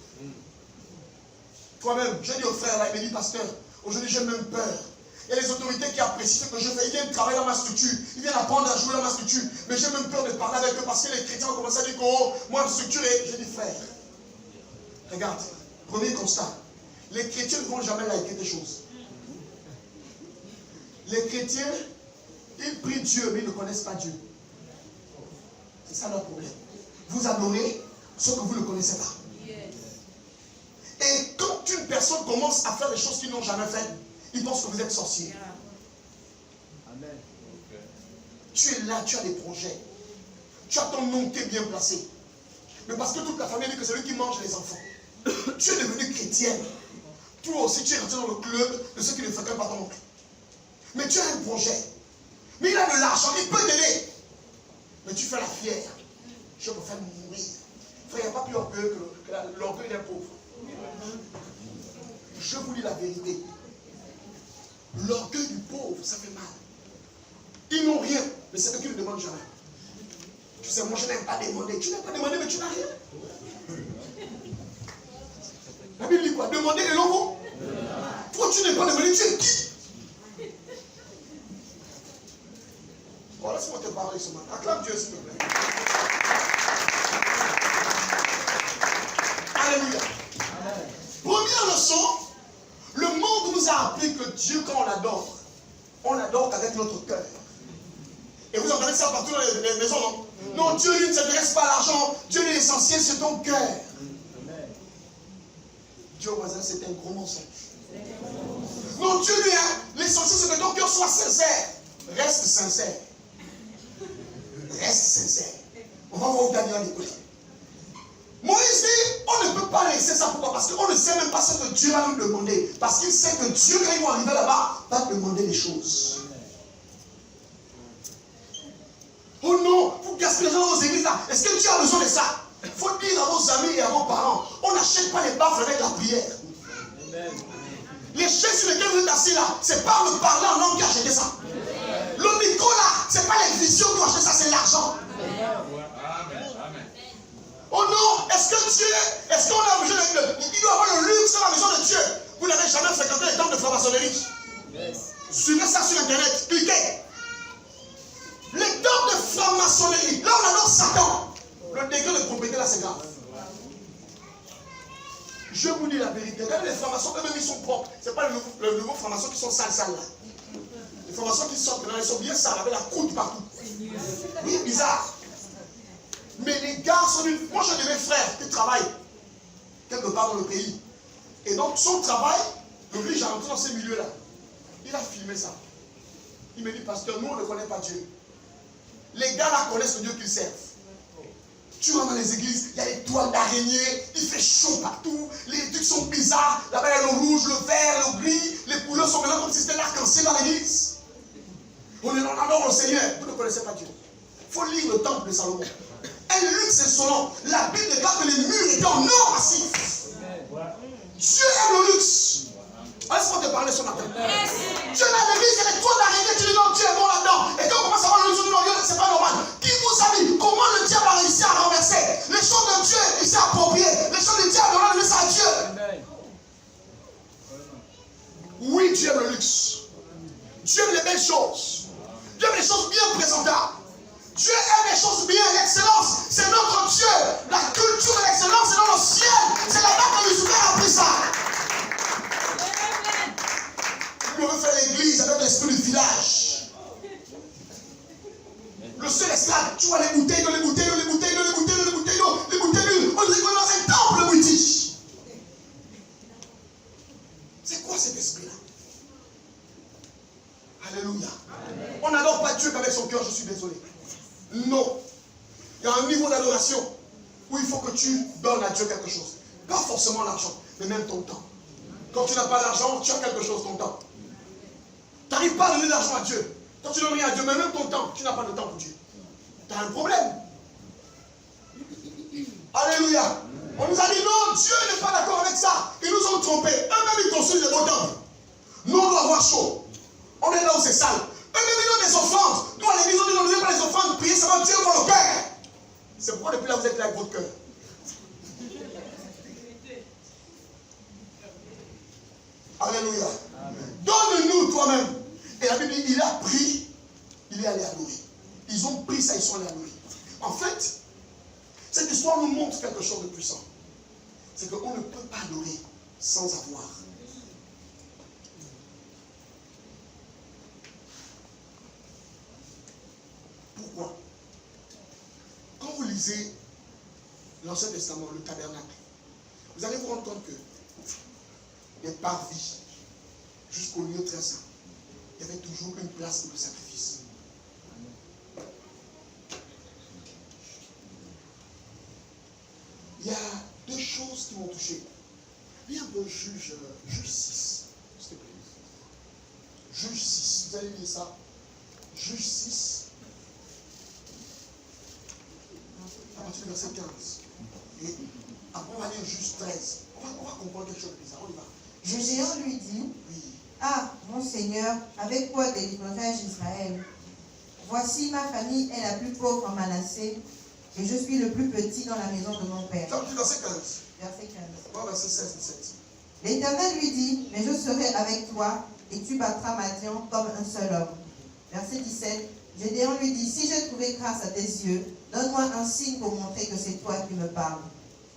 A: Toi-même, je dis au frère là, il me dit, pasteur, aujourd'hui j'ai même peur. Il y a les autorités qui apprécient ce que je fais. Ils viennent travailler dans ma structure. Ils viennent apprendre à jouer dans ma structure. Mais j'ai même peur de parler avec eux parce que les chrétiens ont commencé à dire que oh, moi, ma structure est. Je dis, frère, regarde, premier constat. Les chrétiens ne vont jamais liker des choses. Les chrétiens, ils prient Dieu, mais ils ne connaissent pas Dieu. C'est ça leur problème. Vous adorez ce que vous ne connaissez pas. Et quand une personne commence à faire des choses qu'ils n'ont jamais faites, ils pensent que vous êtes sorcier. Amen. Tu es là, tu as des projets. Tu as ton nom qui est bien placé. Mais parce que toute la famille dit que c'est lui qui mange les enfants. Tu es devenu chrétien. Toi aussi, tu es rentré dans le club de ceux qui ne fréquentent pas ton oncle. Mais tu as un projet. Mais il a de l'argent, il peut t'aider. Mais tu fais la fière. Je préfère mourir. Frère, il n'y a pas plus orgueilleux que l'orgueil d'un pauvre. Je vous dis la vérité. L'orgueil du pauvre, ça fait mal. Ils n'ont rien, mais c'est eux qui ne demandent jamais. Tu sais, moi je n'aime pas demander. Tu n'aimes pas demander, mais tu n'as rien. La Bible dit quoi? Demander et l'on vaut. Toi, tu n'aimes pas demander, tu es qui? Bon, laisse-moi te parler ce matin. Acclame Dieu, s'il te plaît. Alléluia. Première leçon, le monde nous a appris que Dieu, quand on l'adore qu'avec notre cœur. Et vous entendez ça partout dans les maisons, non? Non, Dieu lui ne s'intéresse pas à l'argent. Dieu l'essentiel, c'est ton cœur. Dieu voisin, c'est un gros mensonge. Non, Dieu lui, l'essentiel, c'est que ton cœur soit sincère. Reste sincère. Reste sincère. On va voir où Daniel écoute. Moïse dit, on ne peut pas laisser ça. Pourquoi? Parce qu'on ne sait même pas ce que Dieu va nous demander. Parce qu'il sait que Dieu, quand il va arriver là-bas, va demander les choses. Oh non, vous gaspillez l'argent dans vos églises là. Est-ce que Dieu a besoin de ça? Il faut dire à vos amis et à vos parents, on n'achète pas les baffes avec la prière. Les chaises sur lesquelles vous êtes assis là, c'est pas me parler en langue qui a acheté ça. Le micro là, c'est pas les visions qui ont acheté ça, c'est l'argent. Oh non, est-ce qu'on a besoin il doit avoir le luxe dans la maison de Dieu. Vous n'avez jamais fréquenté les temples de franc-maçonnerie. Suivez ça sur internet, cliquez. Les temples de franc-maçonnerie, là on adore Satan. Le degré de propriété là c'est grave. Je vous dis la vérité. Regardez les francs-maçons, eux-mêmes ils sont propres. Ce n'est pas le nouveau franc-maçons qui sont sales là. Les francs-maçons qui sortent maintenant, ils sont bien sales avec la croûte partout. Oui, bizarre. Mais les gars sont une... Moi j'ai de mes frères qui travaillent quelque part dans le pays. Et donc son travail l'oblige à rentrer dans ces milieux-là. Il a filmé ça. Il me dit, pasteur, nous on ne connaît pas Dieu. Les gars là connaissent le Dieu qu'ils servent. Tu rentres dans les églises, il y a des toiles d'araignée, il fait chaud partout, les trucs sont bizarres, là-bas il y a le rouge, le vert, le gris, les couleurs sont maintenant comme si c'était l'arc-en-ciel dans l'église. On adore le Seigneur, vous ne connaissez pas Dieu. Il faut lire le temple de Salomon. Un luxe insolent, la Bible déclare que les murs étaient en or massif. Dieu aime le luxe. Laisse-moi te parler ce matin. Dieu n'a l'église, il y a des toiles d'araignée, tu dis non, Dieu est bon là-dedans. Et quand on commence à voir le luxe, non, c'est pas normal. Qui vous a dit comment le diable a réussi à renverser? Les choses de Dieu, il s'est approprié. Les choses du diable, on a donné ça à Dieu. Oui, Dieu aime le luxe. Dieu aime les belles choses. Dieu aime les choses bien présentables. Dieu aime les choses bien, l'excellence. C'est notre Dieu. La culture de l'excellence, c'est dans le ciel. C'est là-bas que Lucifer a pris ça. On veut faire l'église avec l'esprit du village. Le seul esclave, tu vois les bouteilles, les bouteilles, les bouteilles, les bouteilles, les bouteilles, les bouteilles, on dirait qu'on est dans un temple british. C'est quoi cet esprit-là? Alléluia. On n'adore pas Dieu qu'avec son cœur, je suis désolé. Non. Il y a un niveau d'adoration où il faut que tu donnes à Dieu quelque chose. Pas forcément l'argent, mais même ton temps. Quand tu n'as pas d'argent, tu as quelque chose, ton temps. Tu n'arrives pas à donner de l'argent à Dieu. Quand tu donnes rien à Dieu, mais même ton temps, tu n'as pas de temps pour Dieu. Tu as un problème. Alléluia. On nous a dit non, Dieu n'est pas d'accord avec ça. Ils nous ont trompés. Eux-mêmes, ils construisent des beaux temples. Nous, on doit avoir chaud. On est là où c'est sale. Eux-mêmes, ils ont des offrandes. Nous, à l'église, on ne donne pas les offrandes. Priez, ça va Dieu pour le cœur. C'est pourquoi depuis là, vous êtes là avec votre cœur. Alléluia. Donne-nous toi-même. Et la Bible dit, il a pris, il est allé adorer. Ils ont pris ça, ils sont allés adorer. En fait, cette histoire nous montre quelque chose de puissant. C'est qu'on ne peut pas adorer sans avoir. Pourquoi? Quand vous lisez l'Ancien Testament, le tabernacle, vous allez vous rendre compte que les parvis jusqu'au lieu très saint, il y avait toujours une place pour le sacrifice. Il y a deux choses qui m'ont touché. Lis un peu Juge 6, s'il te plaît. Juge 6, vous allez lire ça. Juge 6, à partir du verset 15. Et après, on va lire Juge 13. On va comprendre quelque chose de bizarre. On y va.
C: Gédéon lui dit,
A: Oui.
C: ah, mon Seigneur, avec quoi délivrerai-je Israël? Voici, ma famille est la plus pauvre en Manassé, et je suis le plus petit dans la maison de mon père.
A: Verset 15.
C: Verset 15.
A: Bon, verset 16, 17.
C: L'Éternel lui dit, mais je serai avec toi, et tu battras Madian comme un seul homme. Verset 17. Gédéon lui dit, si j'ai trouvé grâce à tes yeux, donne-moi un signe pour montrer que c'est toi qui me parles.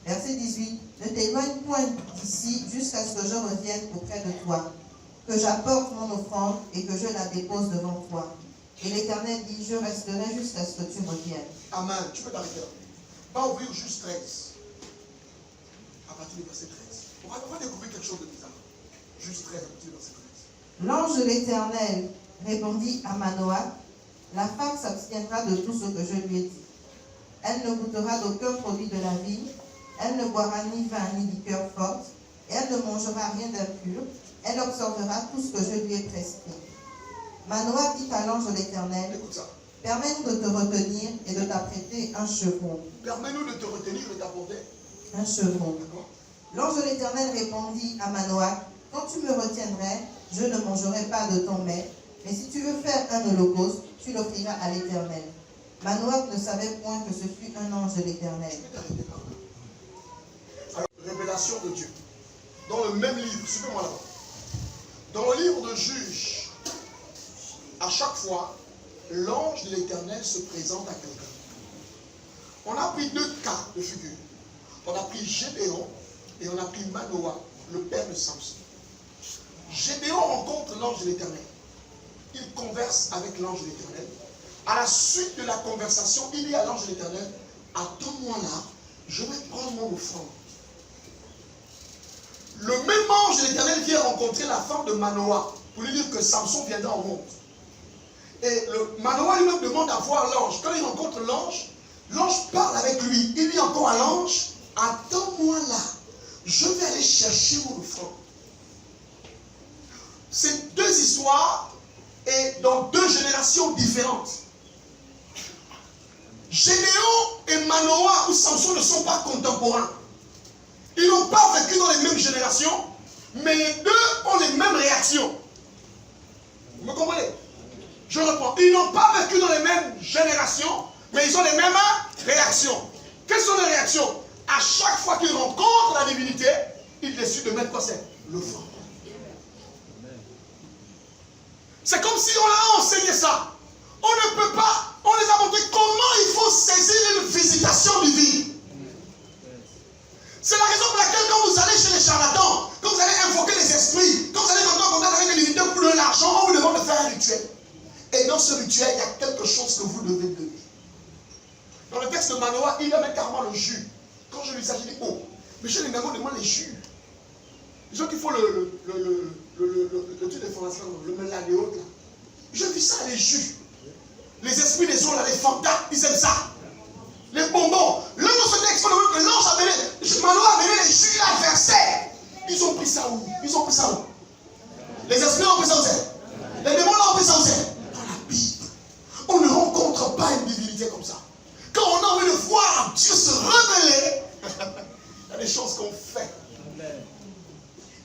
C: Verset 18. Ne t'éloigne point d'ici jusqu'à ce que je revienne auprès de toi, que j'apporte mon offrande et que je la dépose devant toi. Et l'Éternel dit, je resterai jusqu'à ce que tu reviennes.
A: Amen. Tu peux t'arrêter là. Va ouvrir juste 13. À partir du verset 13. On va découvrir quelque chose de bizarre. Juste 13 à partir du verset 13.
C: L'ange de l'Éternel répondit à Manoah, la femme s'abstiendra de tout ce que je lui ai dit. Elle ne goûtera d'aucun produit de la vigne, elle ne boira ni vin ni liqueur forte, et elle ne mangera rien d'impur, elle observera tout ce que je lui ai prescrit. Manoah dit à l'ange de l'Éternel,
A: Écoute ça.
C: permets-nous de te retenir et de t'apprêter un chevron.
A: Permets-nous de te retenir et de t'apporter
C: Un chevron.
A: D'accord.
C: L'ange de l'Éternel répondit à Manoah, quand tu me retiendrais, je ne mangerai pas de ton mets, mais si tu veux faire un holocauste, tu l'offriras à l'Éternel. Manoah ne savait point que ce fut un ange de l'Éternel.
A: Je vais t'arrêter par là. Alors, révélation de Dieu. Dans le même livre, suivez-moi là-bas. Dans le livre de Juges, à chaque fois, l'ange de l'Éternel se présente à quelqu'un. On a pris 2 cas de figure. On a pris Gédéon et on a pris Manoah, le père de Samson. Gédéon rencontre l'ange de l'Éternel. Il converse avec l'ange de l'Éternel. À la suite de la conversation, il dit à l'ange de l'Éternel, attends-moi là, je vais prendre mon offrande. Le même ange de l'Éternel vient rencontrer la femme de Manoah pour lui dire que Samson viendra au monde. Et Manoah lui-même demande à voir l'ange. Quand il rencontre l'ange, l'ange parle avec lui. Il dit encore à l'ange, attends-moi là, je vais aller chercher mon offrande. Ces 2 histoires et dans 2 générations différentes. Gédéon et Manoah ou Samson ne sont pas contemporains. Ils n'ont pas vécu dans les mêmes générations, mais les 2 ont les mêmes réactions. Vous me comprenez? Je reprends. Ils n'ont pas vécu dans les mêmes générations, mais ils ont les mêmes réactions. Quelles sont les réactions? À chaque fois qu'ils rencontrent la divinité, ils décident de mettre quoi c'est? L'offrande. C'est comme si on a enseigné ça. On ne peut pas, on les a montré comment il faut saisir une visitation divine. C'est la raison pour laquelle quand vous allez chez les charlatans, quand vous allez invoquer les esprits, quand vous allez rentrer en contact avec les divinités pour donner l'argent, on vous demande de faire un rituel. Et dans ce rituel, il y a quelque chose que vous devez donner. Dans le texte de Manoah, il a même carrément le jus. Quand je lui dis ça, je dis, oh, mais chez les mamans, demande les jus. Les gens qui font le truc de formation, le melade et autres, là. Je vis ça, les jus. Les esprits des ondes, les fantasmes, ils aiment ça. Les bonbons. Là, dans ce texte, que l'ange a mené, Manoah a mené les jus à verser. Ils ont pris ça où? Ils ont pris ça où? Les esprits ont pris ça où? Les démons ont pris ça où? Dans la Bible. On ne rencontre pas une divinité comme ça. Quand on a envie de voir Dieu se révéler, il y a des choses qu'on fait.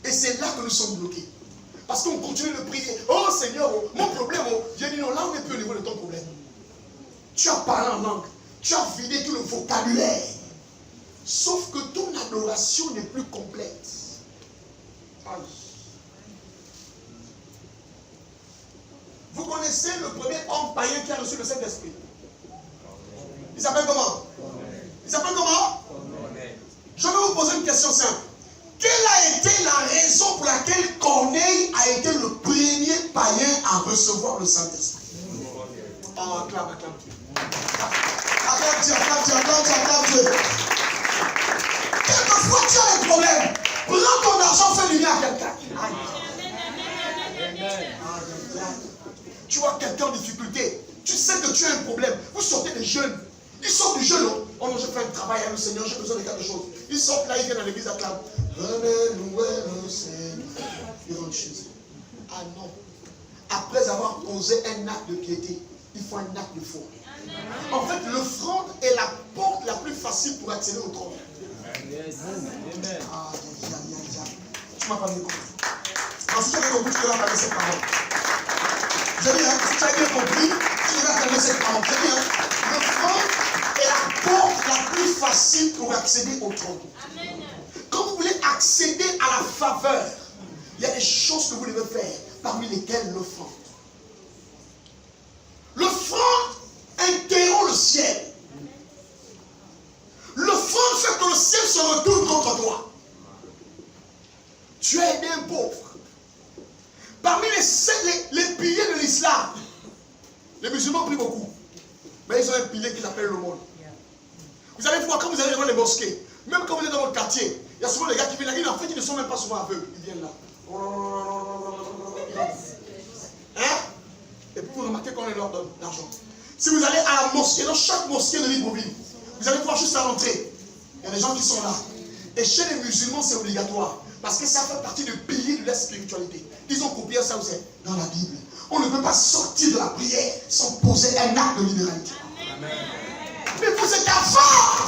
A: Et c'est là que nous sommes bloqués. Parce qu'on continue de prier. Oh Seigneur, oh, mon problème, oh. J'ai dit non, là on n'est plus au niveau de ton problème. Tu as parlé en langue. Tu as vidé tout le vocabulaire. Sauf que ton adoration n'est plus complète. Aïe. Vous connaissez le premier homme païen qui a reçu le Saint-Esprit? Il s'appelle comment? Il s'appelle comment? Je vais vous poser une question simple. Quelle a été la raison pour laquelle Corneille a été le premier païen à recevoir le Saint-Esprit? Oh, acclame Dieu. Acclame Dieu. Quelquefois tu as des problèmes. Prends ton argent, fais lumière à quelqu'un. Tu vois quelqu'un en difficulté. Tu sais que tu as un problème. Vous sortez des jeunes. Ils sortent du jeune. Oh non, je fais un travail avec le Seigneur, j'ai besoin de quelque chose. Ils sortent là, ils viennent à l'église à acclamer. Venez louer le Seigneur. Ils rentrent chez eux. Ah non. Après avoir posé un acte de piété, il faut un acte de foi. En fait, l'offrande est la porte la plus facile pour accéder au trône. Ah, tu m'as pas bien compris. Alors, si tu as bien compris, tu devrais accorder cette parole. Je dis, si tu as bien compris, tu devrais accorder cette parole. Je dis, l'offrande est la porte la plus facile pour accéder au trône. Quand vous voulez accéder à la faveur, il y a des choses que vous devez faire, parmi lesquelles l'offrande. L'offrande interrompt le ciel. L'offrande fait que le ciel se retourne contre toi. Tu as aidé un pauvre. Parmi les piliers de l'islam, Les musulmans prient beaucoup. Mais ils ont un pilier qu'ils appellent le monde. Vous allez voir, quand vous allez dans les mosquées, même quand vous êtes dans votre quartier, il y a souvent des gars qui viennent là. En fait, ils ne sont même pas souvent aveugles. Ils viennent là. Hein? Et puis vous remarquez qu'on leur donne l'argent. Si vous allez à la mosquée, dans chaque mosquée de Libreville, vous allez voir juste à l'entrée. Il y a des gens qui sont là. Et chez les musulmans, c'est obligatoire. Parce que ça fait partie du pilier de la spiritualité. Ils ont copié ça aussi dans la Bible. On ne peut pas sortir de la prière sans poser un acte de libéralité. Amen. Mais vous êtes enfants.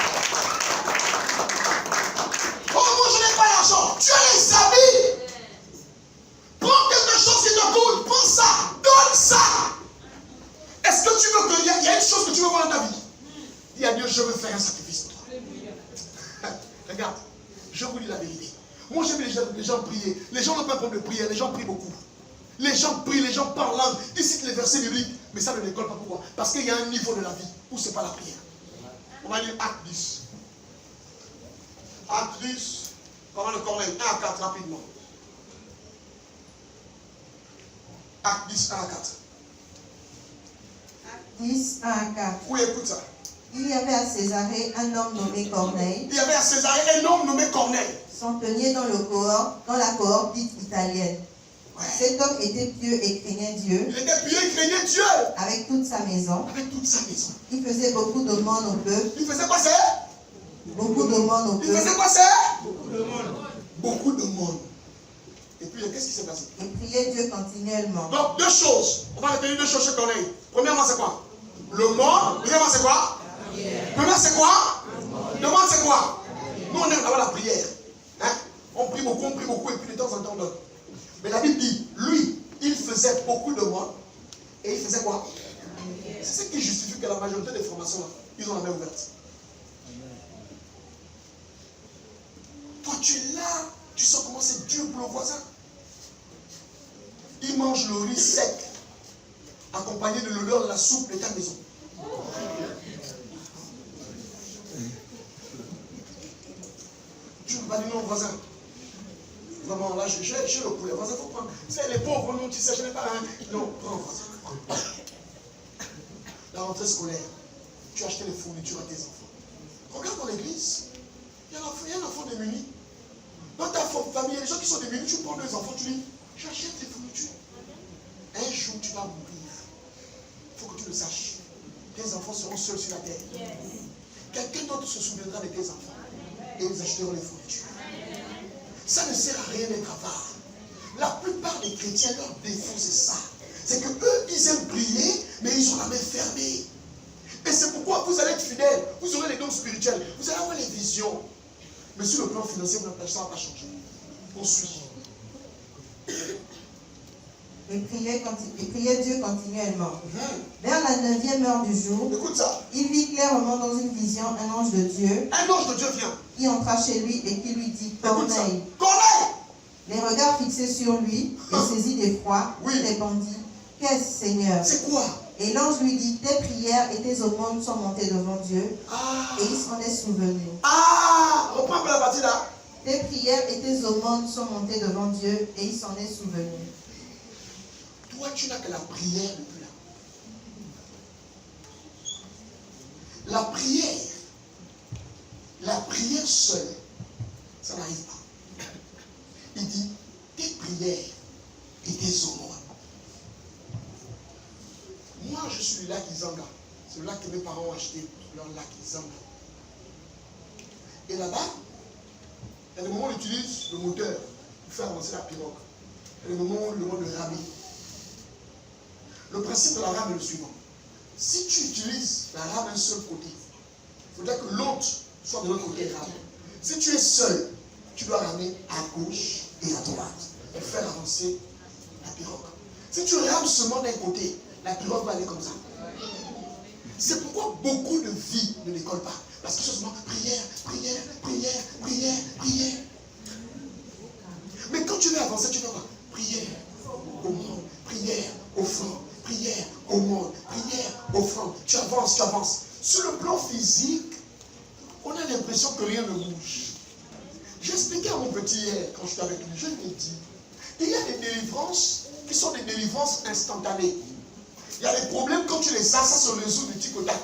A: Oh, moi je n'ai pas l'argent. Tu as les habits. Prends quelque chose qui te coûte. Prends ça. Donne ça. Est-ce que tu veux que... Il y a une chose que tu veux voir dans ta vie. Dis à Dieu, je veux faire un sacrifice pour toi. Regarde, je vous dis la vérité. Moi j'aime les gens prier. Les gens n'ont pas de problème de prière. Les gens prient beaucoup. Les gens prient, les gens parlent langue. Ils citent les versets bibliques. Mais ça ne décolle pas. Pourquoi? Parce qu'il y a un niveau de la vie où ce n'est pas la prière. On va lire Acte 10. Acte 10. Comment le Corneille? 1 à 4 rapidement. Acte 10, 1 à 4.
C: Acte 10, 1 à 4.
A: Oui, écoute ça.
C: Il y avait à Césarée un homme nommé Corneille.
A: Il y avait à Césarée un homme nommé Corneille.
C: Centenier dans la cohorte dite italienne. Ouais. Cet homme était pieux et craignait Dieu.
A: Il était pieux et craignait Dieu.
C: Avec toute sa maison.
A: Avec toute sa maison.
C: Il faisait beaucoup d'aumônes au peuple.
A: Il faisait quoi c'est?
C: Beaucoup d'aumônes au peuple.
A: Il faisait quoi c'est? Beaucoup d'aumônes. Beaucoup d'aumônes. Et puis qu'est-ce qui s'est passé?
C: Il priait Dieu continuellement.
A: Donc deux choses. On va retenir deux choses chez Corneille. Premièrement c'est quoi? Le monde. Deuxièmement c'est quoi? Premièrement c'est quoi? Le monde c'est quoi? Nous on aime avoir la prière. Hein? On prie beaucoup et puis de temps en temps on donne. Mais la Bible dit, lui, il faisait beaucoup de monde. Et il faisait quoi? C'est ce qui justifie que la majorité des formations, là, ils ont la main ouverte. Toi, tu es là, tu sens comment c'est dur pour le voisin. Il mange le riz sec, accompagné de l'odeur de la soupe de ta maison. Tu ne peux pas dire non au voisin. Vraiment, là, j'ai le poulet. Voisin, il faut prendre. C'est les pauvres, non, tu sais, je n'ai pas un. Non, prends, voisin. La rentrée scolaire, tu as acheté les fournitures à tes enfants. Regarde dans l'église, il y a un enfant démuni. Dans ta famille, il y a des gens qui sont démunis, tu prends deux enfants, tu dis, j'achète les fournitures. Un jour, tu vas mourir. Il faut que tu le saches. Tes enfants seront seuls sur la terre. Quelqu'un d'autre se souviendra de tes enfants. Et ils achèteront les fournitures. Ça ne sert à rien d'être avare. La plupart des chrétiens, leur défaut, c'est ça. C'est que eux, ils aiment prier, mais ils ont la main fermée. Et c'est pourquoi vous allez être fidèles. Vous aurez les dons spirituels. Vous allez avoir les visions. Mais sur le plan financier, ça ne va pas changer. On suit.
C: Il priait Dieu continuellement. Vers la 9e heure du jour,
A: écoute ça.
C: Il vit clairement dans une vision un ange de Dieu.
A: Un ange de Dieu vient.
C: Qui entra chez lui et qui lui dit, Corneille.
A: Corneille!
C: Les regards fixés sur lui et saisi d'effroi, il répondit, qu'est-ce, Seigneur?
A: C'est quoi?
C: Et l'ange lui dit, tes prières et tes aumônes sont montées devant Dieu. Et il s'en est souvenu.
A: Ah! Reprends un peu la partie là.
C: Tes prières et tes aumônes sont montées devant Dieu et il s'en est souvenu.
A: Toi, tu n'as que la prière depuis là. La prière seule, ça n'arrive pas. Il dit, tes prières et tes aumônes. Moi, je suis le lac Izanga. C'est le lac que mes parents ont acheté, leur lac Izanga. Et là-bas, il y a des moments où on utilise le moteur pour faire avancer la pirogue. Il y a des moments où on demande de ramer. Le principe de la rame est le suivant. Si tu utilises la rame d'un seul côté, il faudrait que l'autre soit de l'autre côté rame. Si tu es seul, tu dois ramer à gauche et à droite et faire avancer la pirogue. Si tu rames seulement d'un côté, la pirogue va aller comme ça. C'est pourquoi beaucoup de vies ne décollent pas. Parce que c'est seulement prière, prière, prière, prière, prière. Mais quand tu veux avancer, tu veux quoi? Prière au monde, prière, offrande, prière au monde, prière, offrande. Tu avances, tu avances. Sur le plan physique, on a l'impression que rien ne bouge. J'ai expliqué à mon petit hier, quand j'étais avec lui, je lui ai dit, il y a des délivrances qui sont des délivrances instantanées. Il y a des problèmes, quand tu les as, ça se résout de tic au tac.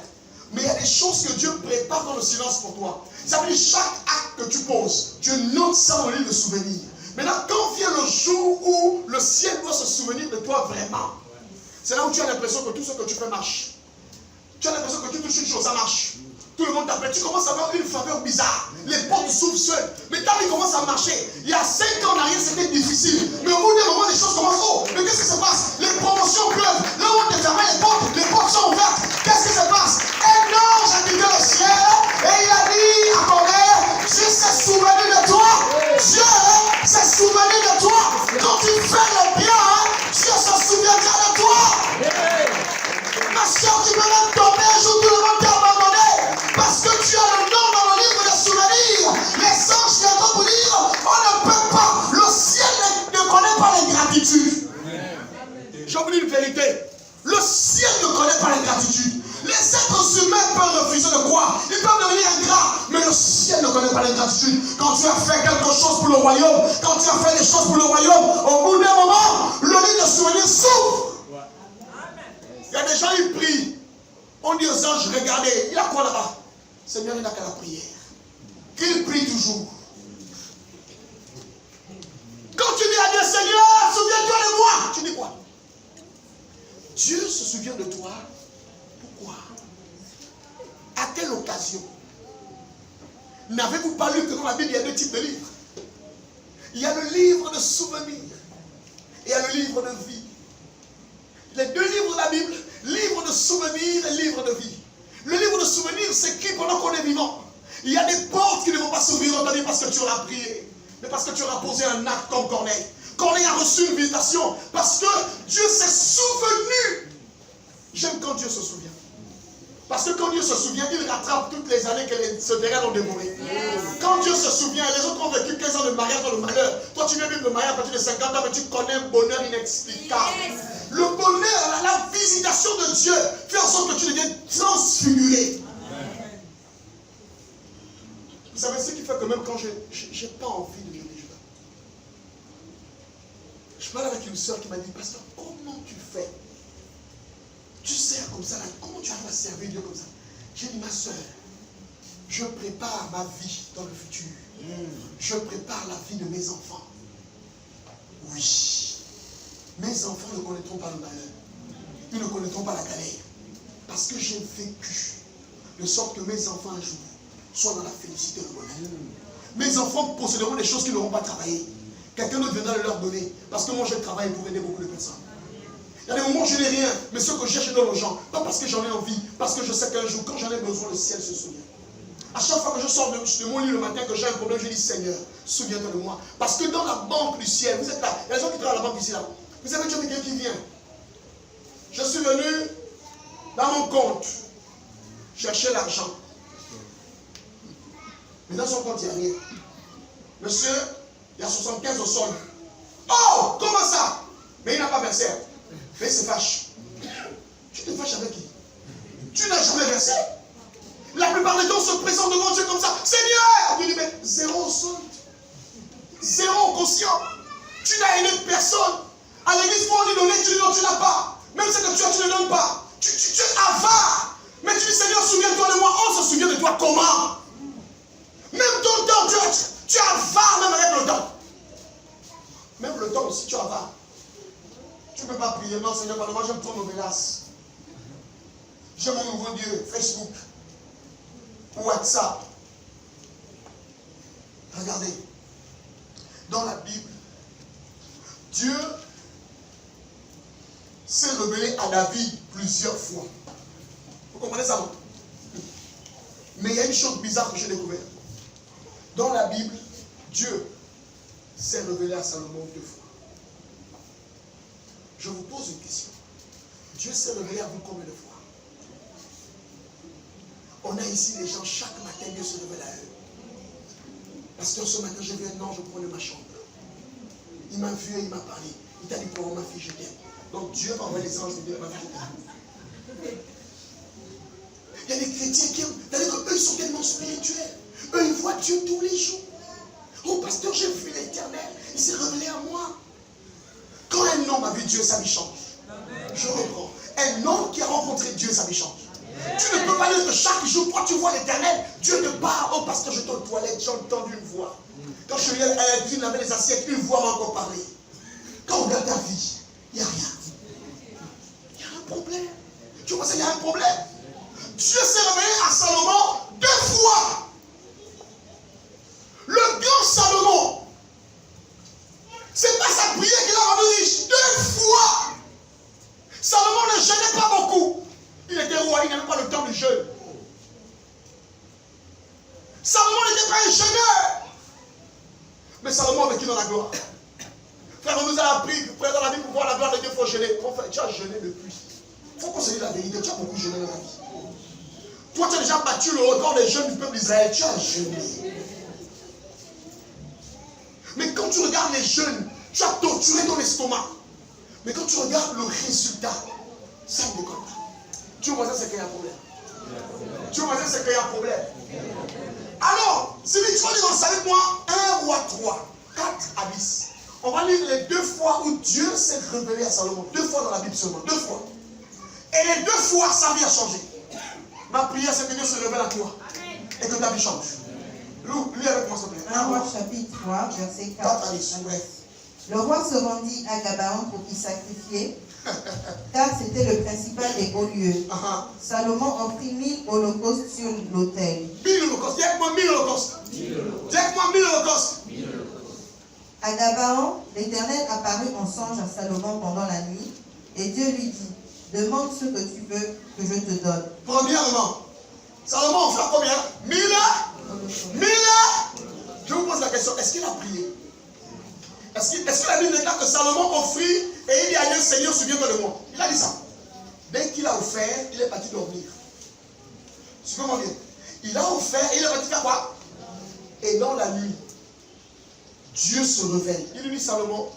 A: Mais il y a des choses que Dieu prépare dans le silence pour toi. Ça veut dire chaque acte que tu poses, Dieu note ça dans le livre de souvenirs. Maintenant, quand vient le jour où le ciel doit se souvenir de toi vraiment, c'est là où tu as l'impression que tout ce que tu fais marche. Tu as l'impression que tu touches une chose, ça marche. Tout le monde t'appelle. Tu commences à avoir une faveur bizarre. Les portes s'ouvrent seules. Mais quand il commence à marcher, il y a 5 ans en arrière, c'était difficile. Mais au bout d'un moment, les choses commencent. Oh, mais qu'est-ce qui se passe? Les promotions pleuvent. Là où on te fermait les portes sont ouvertes. Qu'est-ce qui se passe? Un ange a quitté le ciel et il a dit à Corneille, Dieu s'est souvenu de toi. Dieu s'est souvenu de toi. Quand tu fais le bien, Dieu se souviendra de toi. Ma soeur, tu peux même tomber un jour, tout le monde t'a abandonné. Parce que tu as le nom dans le livre de souvenirs. Les anges viendront vous dire, on ne peut pas. Le ciel ne connaît pas l'ingratitude. Je vous dis une vérité. Le ciel ne connaît pas l'ingratitude. Les êtres humains peuvent refuser de croire. Ils peuvent devenir ingrats. Mais le ciel ne connaît pas l'ingratitude. Quand tu as fait quelque chose pour le royaume, quand tu as fait des choses pour le royaume, au bout d'un moment, le livre de souvenirs s'ouvre. Il y a des gens, ils prient. On dit aux anges, regardez, il a quoi là-bas? Seigneur, il n'a qu'à la prière. Qu'il prie toujours. Quand tu dis à Dieu, Seigneur, souviens-toi de moi, tu dis quoi? Dieu se souvient de toi. Pourquoi? À quelle occasion? N'avez-vous pas lu que dans la Bible, il y a 2 types de livres? Il y a le livre de souvenirs et il y a le livre de vie. Les 2 livres de la Bible, livre de souvenirs et livre de vie. Le livre de souvenirs s'écrit pendant qu'on est vivant. Il y a des portes qui ne vont pas s'ouvrir dans ta vie parce que tu auras prié, mais parce que tu auras posé un acte comme Corneille. Corneille a reçu une invitation parce que Dieu s'est souvenu. J'aime quand Dieu se souvient. Parce que quand Dieu se souvient, il rattrape toutes les années que ce terrain ont dévoré. Quand Dieu se souvient, les autres ont vécu 15 ans de mariage dans le malheur. Toi, tu viens vivre le mariage à partir de 50 ans, mais tu connais un bonheur inexplicable. Le bonheur, la visitation de Dieu fait en sorte que tu deviens transfiguré. Vous savez ce qui fait que même quand je n'ai pas envie de venir, je parle avec une soeur qui m'a dit, pasteur, comment tu fais? Tu sers comme ça, là, comment tu arrives à servir Dieu comme ça? J'ai dit, ma soeur, je prépare ma vie dans le futur. Je prépare la vie de mes enfants. Oui. Mes enfants ne connaîtront pas le malheur. Ils ne connaîtront pas la galère. Parce que j'ai vécu de sorte que mes enfants un jour soient dans la félicité et le bonheur. Mes enfants posséderont des choses qu'ils n'auront pas travaillé. Quelqu'un d'autre viendra leur donner. Parce que moi je travaille pour aider beaucoup de personnes. Il y a des moments où je n'ai rien, mais ce que j'ai, je donne aux gens. Pas parce que j'en ai envie, parce que je sais qu'un jour, quand j'en ai besoin, le ciel se souvient. À chaque fois que je sors de mon lit le matin, que j'ai un problème, je dis Seigneur, souviens-toi de moi. Parce que dans la banque du ciel, vous êtes là, il y a des gens qui travaillent à la banque ici là. Vous savez, Dieu, quelqu'un qui vient. Je suis venu dans mon compte chercher l'argent. Mais dans son compte, il n'y a rien. Monsieur, il y a 75 au sol. Oh, comment ça? Mais il n'a pas versé. Mais il se fâche. Tu te fâches avec qui? Tu n'as jamais versé. La plupart des gens se présentent devant Dieu comme ça. Seigneur! Tu dis, mais zéro au solde. Zéro conscient. Tu n'as aidé personne. À l'église, pour lui donner, tu dis non, tu n'as pas. Même ce que tu as, tu ne donnes pas. Tu es avare. Mais tu dis, Seigneur, souviens-toi de moi. On se souvient de toi comment? Même ton temps, tu es avare même avec le temps. Même le temps aussi, tu es avare. Tu ne peux pas prier. Non, Seigneur, moi, j'aime trop nos mélaces. J'ai mon nouveau Dieu, Facebook, WhatsApp. Regardez. Dans la Bible, Dieu s'est révélé à David plusieurs fois. Vous comprenez ça, non? Mais il y a une chose bizarre que j'ai découverte. Dans la Bible, Dieu s'est révélé à Salomon 2 fois. Je vous pose une question. Dieu s'est révélé à vous combien de fois? On a ici des gens, chaque matin, Dieu se révèle à eux. Pasteur, ce matin, j'ai vu un ange au coin de ma chambre. Il m'a vu et il m'a parlé. Il t'a dit, pour ma fille, je t'aime. Donc Dieu va envoyer les anges et dire, ma fille, je t'aime. Il y a des chrétiens qui aiment, c'est-à-dire qu'eux, ils sont tellement spirituels. Eux, ils voient Dieu tous les jours. Oh, pasteur, j'ai vu l'Éternel. Il s'est révélé à moi. Quand un homme a vu Dieu, sa vie change. Je reprends. Un homme qui a rencontré Dieu, sa vie change. Tu ne peux pas dire que chaque jour, quand tu vois l'Éternel, Dieu te parle. Oh, parce que je suis aux toilettes, j'ai entendu une voix. Quand je suis allé à la cuisine, laver les assiettes, une voix m'a encore parlé. Quand on regarde ta vie, il n'y a rien. Il y a un problème. Tu vois ça, il y a un problème. Dieu s'est révélé à Salomon 2 fois. Le grand Salomon, c'est pas sa prière qui l'a rendu riche. 2 fois. Salomon ne jeûnait pas beaucoup. Il était roi, il n'avait pas le temps de jeûne. Salomon n'était pas un jeûneur. Mais Salomon a vécu dans la gloire. Frère, on nous a appris, frère, dans la vie, pour voir la gloire de Dieu, il faut jeûner. Mon frère, tu as jeûné depuis. Il faut qu'on se dise la vérité. Tu as beaucoup jeûné dans la vie. Toi, tu as déjà battu le record des jeûnes du peuple d'Israël. Tu as jeûné. Mais quand tu regardes les jeûnes, tu as torturé ton estomac. Mais quand tu regardes le résultat, ça ne déconne pas. Tu vois ça, c'est qu'il y a un problème. Tu vois ça, c'est qu'il y a un problème. Alors, si tu vas lire dans avec moi 1 Roi 3, 4 à 10. On va lire les 2 fois où Dieu s'est révélé à Salomon. 2 fois dans la Bible seulement. 2 fois. Et les 2 fois, sa vie a changé. Ma prière, c'est que Dieu se révèle à toi. Et que ta vie change. Lui avec moi, s'il te plaît.
C: 1 Roi chapitre 3, verset 4 à 10. Le roi se rendit à Gabaon pour y sacrifier, car c'était le principal des hauts lieux. Salomon offrit 1000 holocaustes sur l'autel.
A: 1000 holocaustes. Dis avec moi 1000 holocaustes. Dis avec moi 1000 holocaustes.
C: À Gabaon, l'Éternel apparut en songe à Salomon pendant la nuit, et Dieu lui dit, demande ce que tu veux que je te donne.
A: Premièrement, Salomon en fera combien? 1000. 1000. Je vous pose la question, est-ce qu'il a prié? Est-ce que la Bible déclare que Salomon offrit et il dit à Dieu, Seigneur, souviens-toi de moi? Il a dit ça. Dès qu'il a offert, il est parti dormir. Suivez-moi bien. Il a offert et il est parti faire quoi? Et dans la nuit, Dieu se révèle. Il lui dit, Salomon,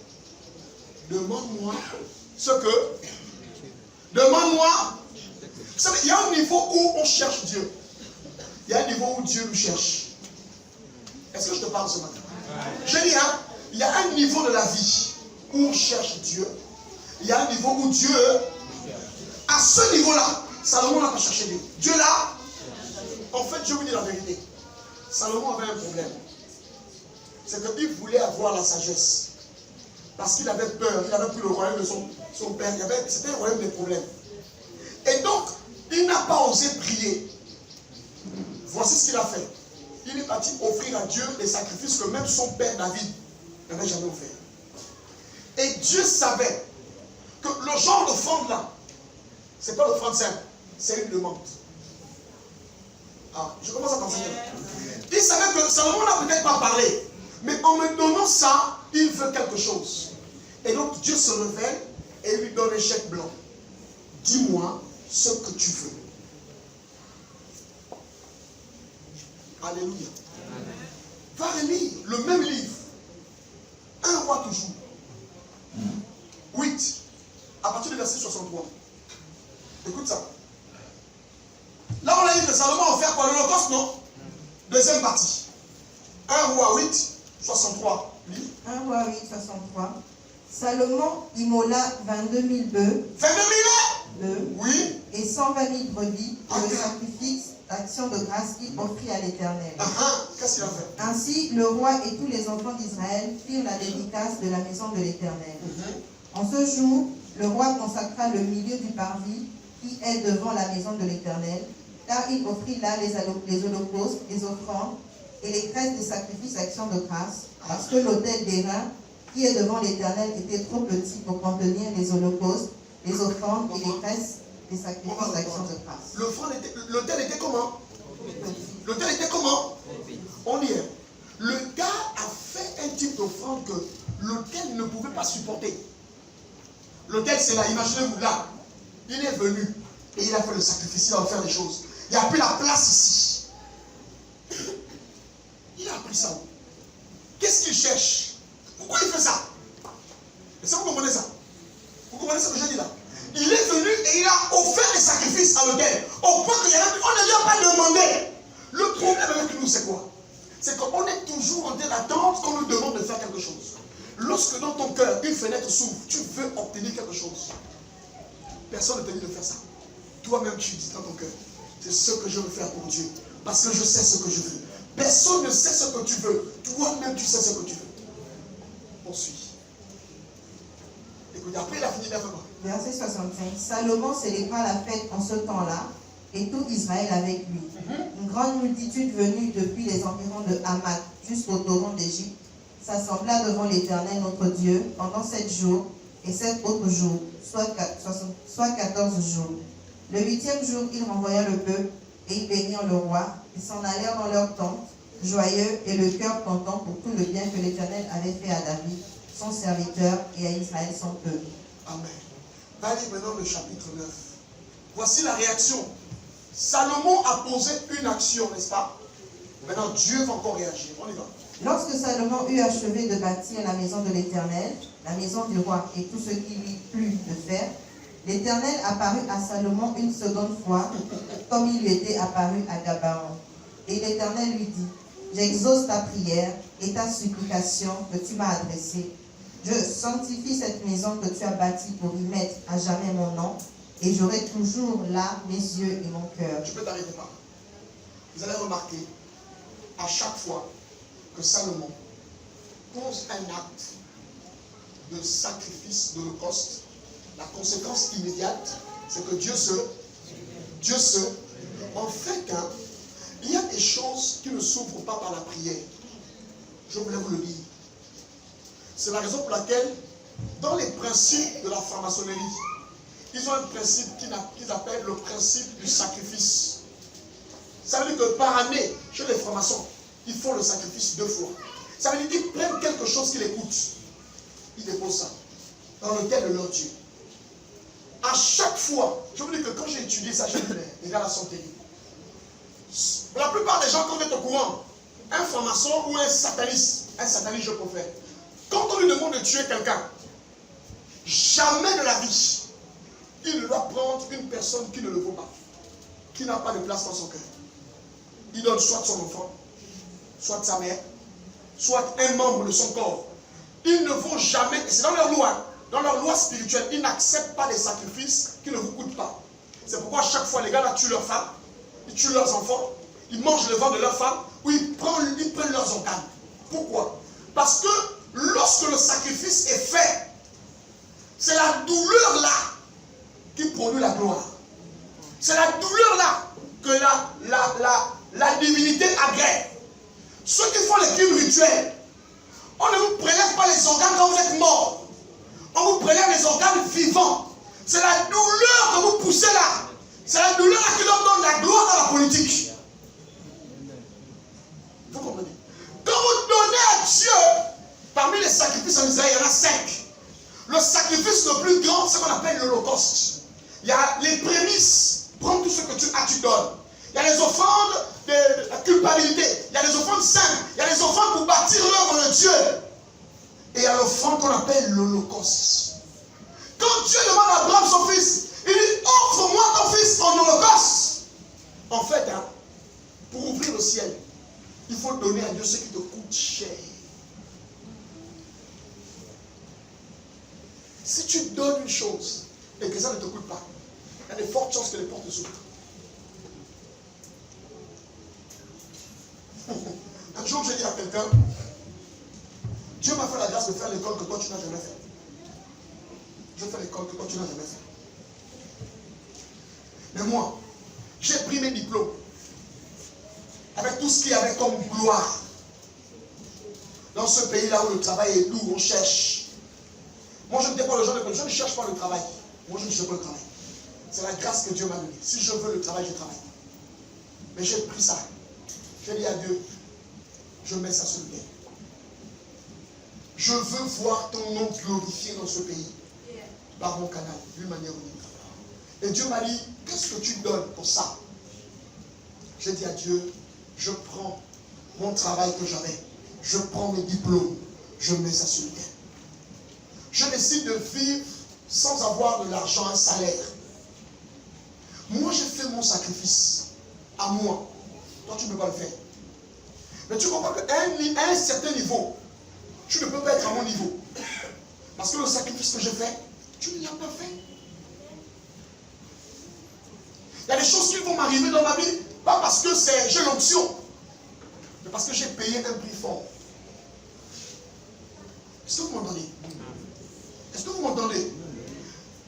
A: demande-moi ce que. Demande-moi. Vous savez, il y a un niveau où on cherche Dieu. Il y a un niveau où Dieu nous cherche. Est-ce que je te parle ce matin? Je dis, hein, il y a un niveau de la vie où on cherche Dieu. Il y a un niveau où Dieu, à ce niveau-là, Salomon n'a pas cherché Dieu. Dieu là, en fait, je vous dis la vérité. Salomon avait un problème. C'est qu'il voulait avoir la sagesse. Parce qu'il avait peur. Il avait pris le royaume de son père. C'était un royaume de problèmes. Et donc, il n'a pas osé prier. Voici ce qu'il a fait. Il est parti offrir à Dieu des sacrifices que même son père David n'avait jamais offert. Et Dieu savait que le genre d'offrande là, ce n'est pas l'offrande simple, c'est une demande. Ah, je commence à penser. Il savait que Salomon n'a peut-être pas parlé, mais en me donnant ça, il veut quelque chose. Et donc Dieu se révèle et lui donne un chèque blanc. Dis-moi ce que tu veux. Alléluia. Va relire le même livre. 1 Roi toujours. 8. À partir du verset 63. Écoute ça. Là, on a dit que Salomon a offert quoi? L'Holocauste, non? Deuxième partie. 1 Roi 8, 63. Lis.
C: 1 Roi 8, 63. Salomon immola 22 000 bœufs.
A: 22 000? Oui.
C: Et 120 000 brebis pour le sacrifice d'action de grâce qu'il offrit à l'Éternel.
A: Qu'est-ce qu'il a fait?
C: Ainsi, le roi et tous les enfants d'Israël firent la dédicace de la maison de l'Éternel. En ce jour, le roi consacra le milieu du parvis qui est devant la maison de l'Éternel, car il offrit là les holocaustes, les offrandes et les graisses des sacrifices d'action de grâce, parce que l'autel d'airain qui est devant l'Éternel était trop petit pour contenir les holocaustes, les offrandes et les graisses des sacrifices d'action de grâce.
A: L'autel était comment? L'autel était comment? On y est. Le gars a fait un type d'offrande que l'autel ne pouvait pas supporter. L'autel, c'est là, imaginez-vous là. Il est venu et il a fait le sacrifice, il a offert des choses. Il a pris la place ici. Il a pris ça. Qu'est-ce qu'il cherche? Pourquoi il fait ça? Est-ce que vous comprenez ça? Vous comprenez ce que je dis là? Il est venu et il a offert les sacrifices à l'autel. Au point qu'on ne vient pas demander. Le problème avec nous, c'est quoi? C'est qu'on est toujours en train d'attendre qu'on nous demande de faire quelque chose. Lorsque dans ton cœur, une fenêtre s'ouvre, tu veux obtenir quelque chose. Personne ne te dit de faire ça. Toi-même, tu dis dans ton cœur, c'est ce que je veux faire pour Dieu. Parce que je sais ce que je veux. Personne ne sait ce que tu veux. Toi-même, tu sais ce que tu veux. Poursuis. Écoute, après, il a fini d'avant.
C: Verset 65. Salomon célébra la fête en ce temps-là, et tout Israël avec lui. Une grande multitude venue depuis les environs de Hamath jusqu'au torrent d'Égypte s'assembla devant l'Éternel notre Dieu pendant 7 jours et 7 autres jours, soit 14 jours. Le 8e jour, ils renvoyèrent le peuple et ils bénirent le roi. Ils s'en allèrent dans leur tente, joyeux et le cœur content pour tout le bien que l'Éternel avait fait à David, son serviteur, et à Israël, son peuple.
A: Amen. Va lire maintenant le chapitre 9. Voici la réaction. Salomon a posé une action, n'est-ce pas? Maintenant, Dieu va encore réagir. On y va.
C: Lorsque Salomon eut achevé de bâtir la maison de l'Éternel, la maison du roi et tout ce qui lui plut de faire, l'Éternel apparut à Salomon une seconde fois, comme il lui était apparu à Gabaon. Et l'Éternel lui dit, j'exauce ta prière et ta supplication que tu m'as adressée. Je sanctifie cette maison que tu as bâtie pour y mettre à jamais mon nom, et j'aurai toujours là mes yeux et mon cœur.
A: Tu peux t'arrêter par là. Vous allez remarquer, à chaque fois que Salomon pose un acte de sacrifice, d'holocauste, la conséquence immédiate, c'est que Dieu se, en fait, hein, il y a des choses qui ne s'ouvrent pas par la prière. Je voulais vous le dire. C'est la raison pour laquelle, dans les principes de la franc-maçonnerie, ils ont un principe qu'ils appellent le principe du sacrifice. Ça veut dire que par année, chez les francs-maçons, ils font le sacrifice 2 fois. Ça veut dire qu'ils prennent quelque chose qui les coûte. Ils déposent ça dans l'autel de leur Dieu. À chaque fois, je vous dis que quand j'ai étudié ça, j'ai dit, les gars, la sont terribles. La plupart des gens, quand vous êtes au courant, un franc-maçon ou un sataniste je préfère, quand on lui demande de tuer quelqu'un, jamais de la vie, il ne doit prendre une personne qui ne le vaut pas, qui n'a pas de place dans son cœur. Il donne soit son enfant, soit sa mère, soit un membre de son corps. Ils ne vont jamais, et c'est dans leur loi spirituelle, ils n'acceptent pas les sacrifices qui ne vous coûtent pas. C'est pourquoi à chaque fois les gars là tuent leurs femmes, ils tuent leurs enfants, ils mangent le ventre de leurs femmes, ou ils prennent leurs organes. Pourquoi? Parce que lorsque le sacrifice est fait, c'est la douleur là qui produit la gloire. C'est la douleur là que la divinité agrée. Ceux qui font les crimes rituels, on ne vous prélève pas les organes quand vous êtes mort. On vous prélève les organes vivants. C'est la douleur que vous poussez là. C'est la douleur là qui leur donne la gloire dans la politique. Vous comprenez? Quand vous donnez à Dieu, parmi les sacrifices en Israël, il y en a 5. Le sacrifice le plus grand, c'est ce qu'on appelle l'holocauste. Il y a les prémices. Prends tout ce que tu as, tu donnes. Il y a les offrandes de la culpabilité. Il y a les offrandes saintes. Il y a les offrandes pour bâtir l'œuvre de Dieu. Et il y a l'offrande qu'on appelle l'holocauste. Quand Dieu demande à Abraham son fils, il dit, offre-moi ton fils en holocauste. En fait, hein, pour ouvrir le ciel, il faut donner à Dieu ce qui te coûte cher. Si tu donnes une chose et que ça ne te coûte pas, il y a de fortes chances que les portes s'ouvrent. Un jour, j'ai dit à quelqu'un, Dieu m'a fait la grâce de faire l'école que toi tu n'as jamais fait. Je fais l'école que toi tu n'as jamais fait. Mais moi, j'ai pris mes diplômes avec tout ce qu'il y avait comme gloire. Dans ce pays-là où le travail est lourd, on cherche. Moi, je ne dis pas le genre de personne, je ne cherche pas le travail. Moi, je ne cherche pas le travail. C'est la grâce que Dieu m'a donnée. Si je veux le travail, je travaille. Mais j'ai pris ça. J'ai dit à Dieu, je mets ça sur le bien. Je veux voir ton nom glorifié dans ce pays. Par mon canal, d'une manière ou d'une autre. Et Dieu m'a dit, qu'est-ce que tu donnes pour ça? J'ai dit à Dieu, je prends mon travail que j'avais. Je prends mes diplômes. Je mets ça sur le bien. Je décide de vivre sans avoir de l'argent, un salaire. Moi, j'ai fait mon sacrifice. À moi. Toi, tu ne peux pas le faire. Mais tu comprends qu'à un certain niveau, tu ne peux pas être à mon niveau. Parce que le sacrifice que j'ai fait, tu ne l'as pas fait. y a des choses qui vont m'arriver dans ma vie, pas parce que j'ai l'option, mais parce que j'ai payé un prix fort. Est-ce que vous m'entendez? Est-ce que vous m'entendez?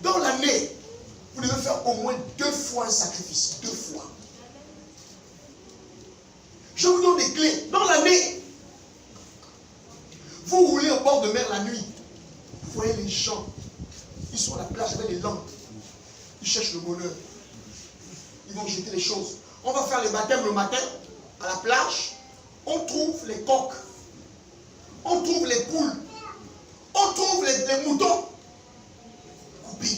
A: Dans l'année, vous devez faire au moins 2 fois un sacrifice. 2 fois. Je vous donne des clés. Dans l'année, vous roulez au bord de mer la nuit. Vous voyez les gens. Ils sont à la plage avec des lampes. Ils cherchent le bonheur. Ils vont jeter les choses. On va faire les baptêmes le matin, à la plage. On trouve les coqs. On trouve les poules. On trouve les moutons. Coupés.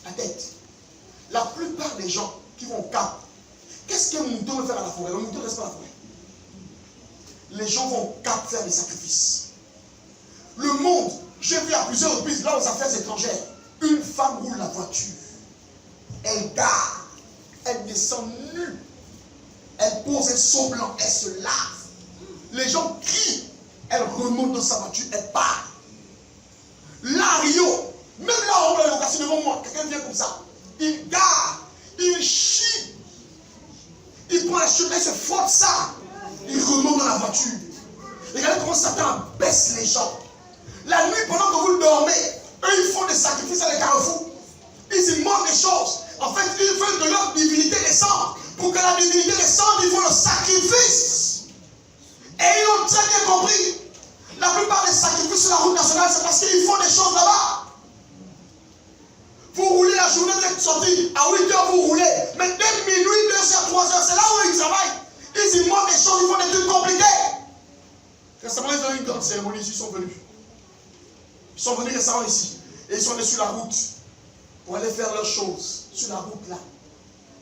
A: La tête. La plupart des gens qui vont au Cap, qu'est-ce qu'un mouton veut faire à la forêt? Le mouton ne reste pas à la forêt. Les gens vont au Cap faire des sacrifices. Le monde, j'ai vu à plusieurs reprises, là aux affaires étrangères, une femme roule la voiture. Elle gare. Elle descend nue. Elle pose un seau blanc. Elle se lave. Les gens crient. Elle remonte dans sa voiture. Elle part. Là, à Rio, même là, on a la location devant moi. Quelqu'un vient comme ça. Il gare. Il chie. Il prend la chemin, il se frotte ça. Il remonte dans la voiture. Regardez comment Satan baisse les gens. La nuit, pendant que vous dormez, eux, ils font des sacrifices à les carrefours. Ils y manquent des choses. En fait, ils veulent que leur divinité descende. Pour que la divinité descende, il faut le sacrifice. Et ils ont très bien compris. La plupart des sacrifices sur la route nationale, c'est parce qu'ils font des choses là-bas. Vous roulez la journée, vous êtes sortis. À 8 h, vous roulez. Mais dès minuit, 2 h, 3 h, c'est là où ils travaillent. Ils y manquent des choses, ils font des trucs compliqués. Récemment, ils ont eu une grande cérémonie, ils sont venus. Ils sont venus récemment ici. Et ils sont allés sur la route pour aller faire leurs choses. Sur la route là.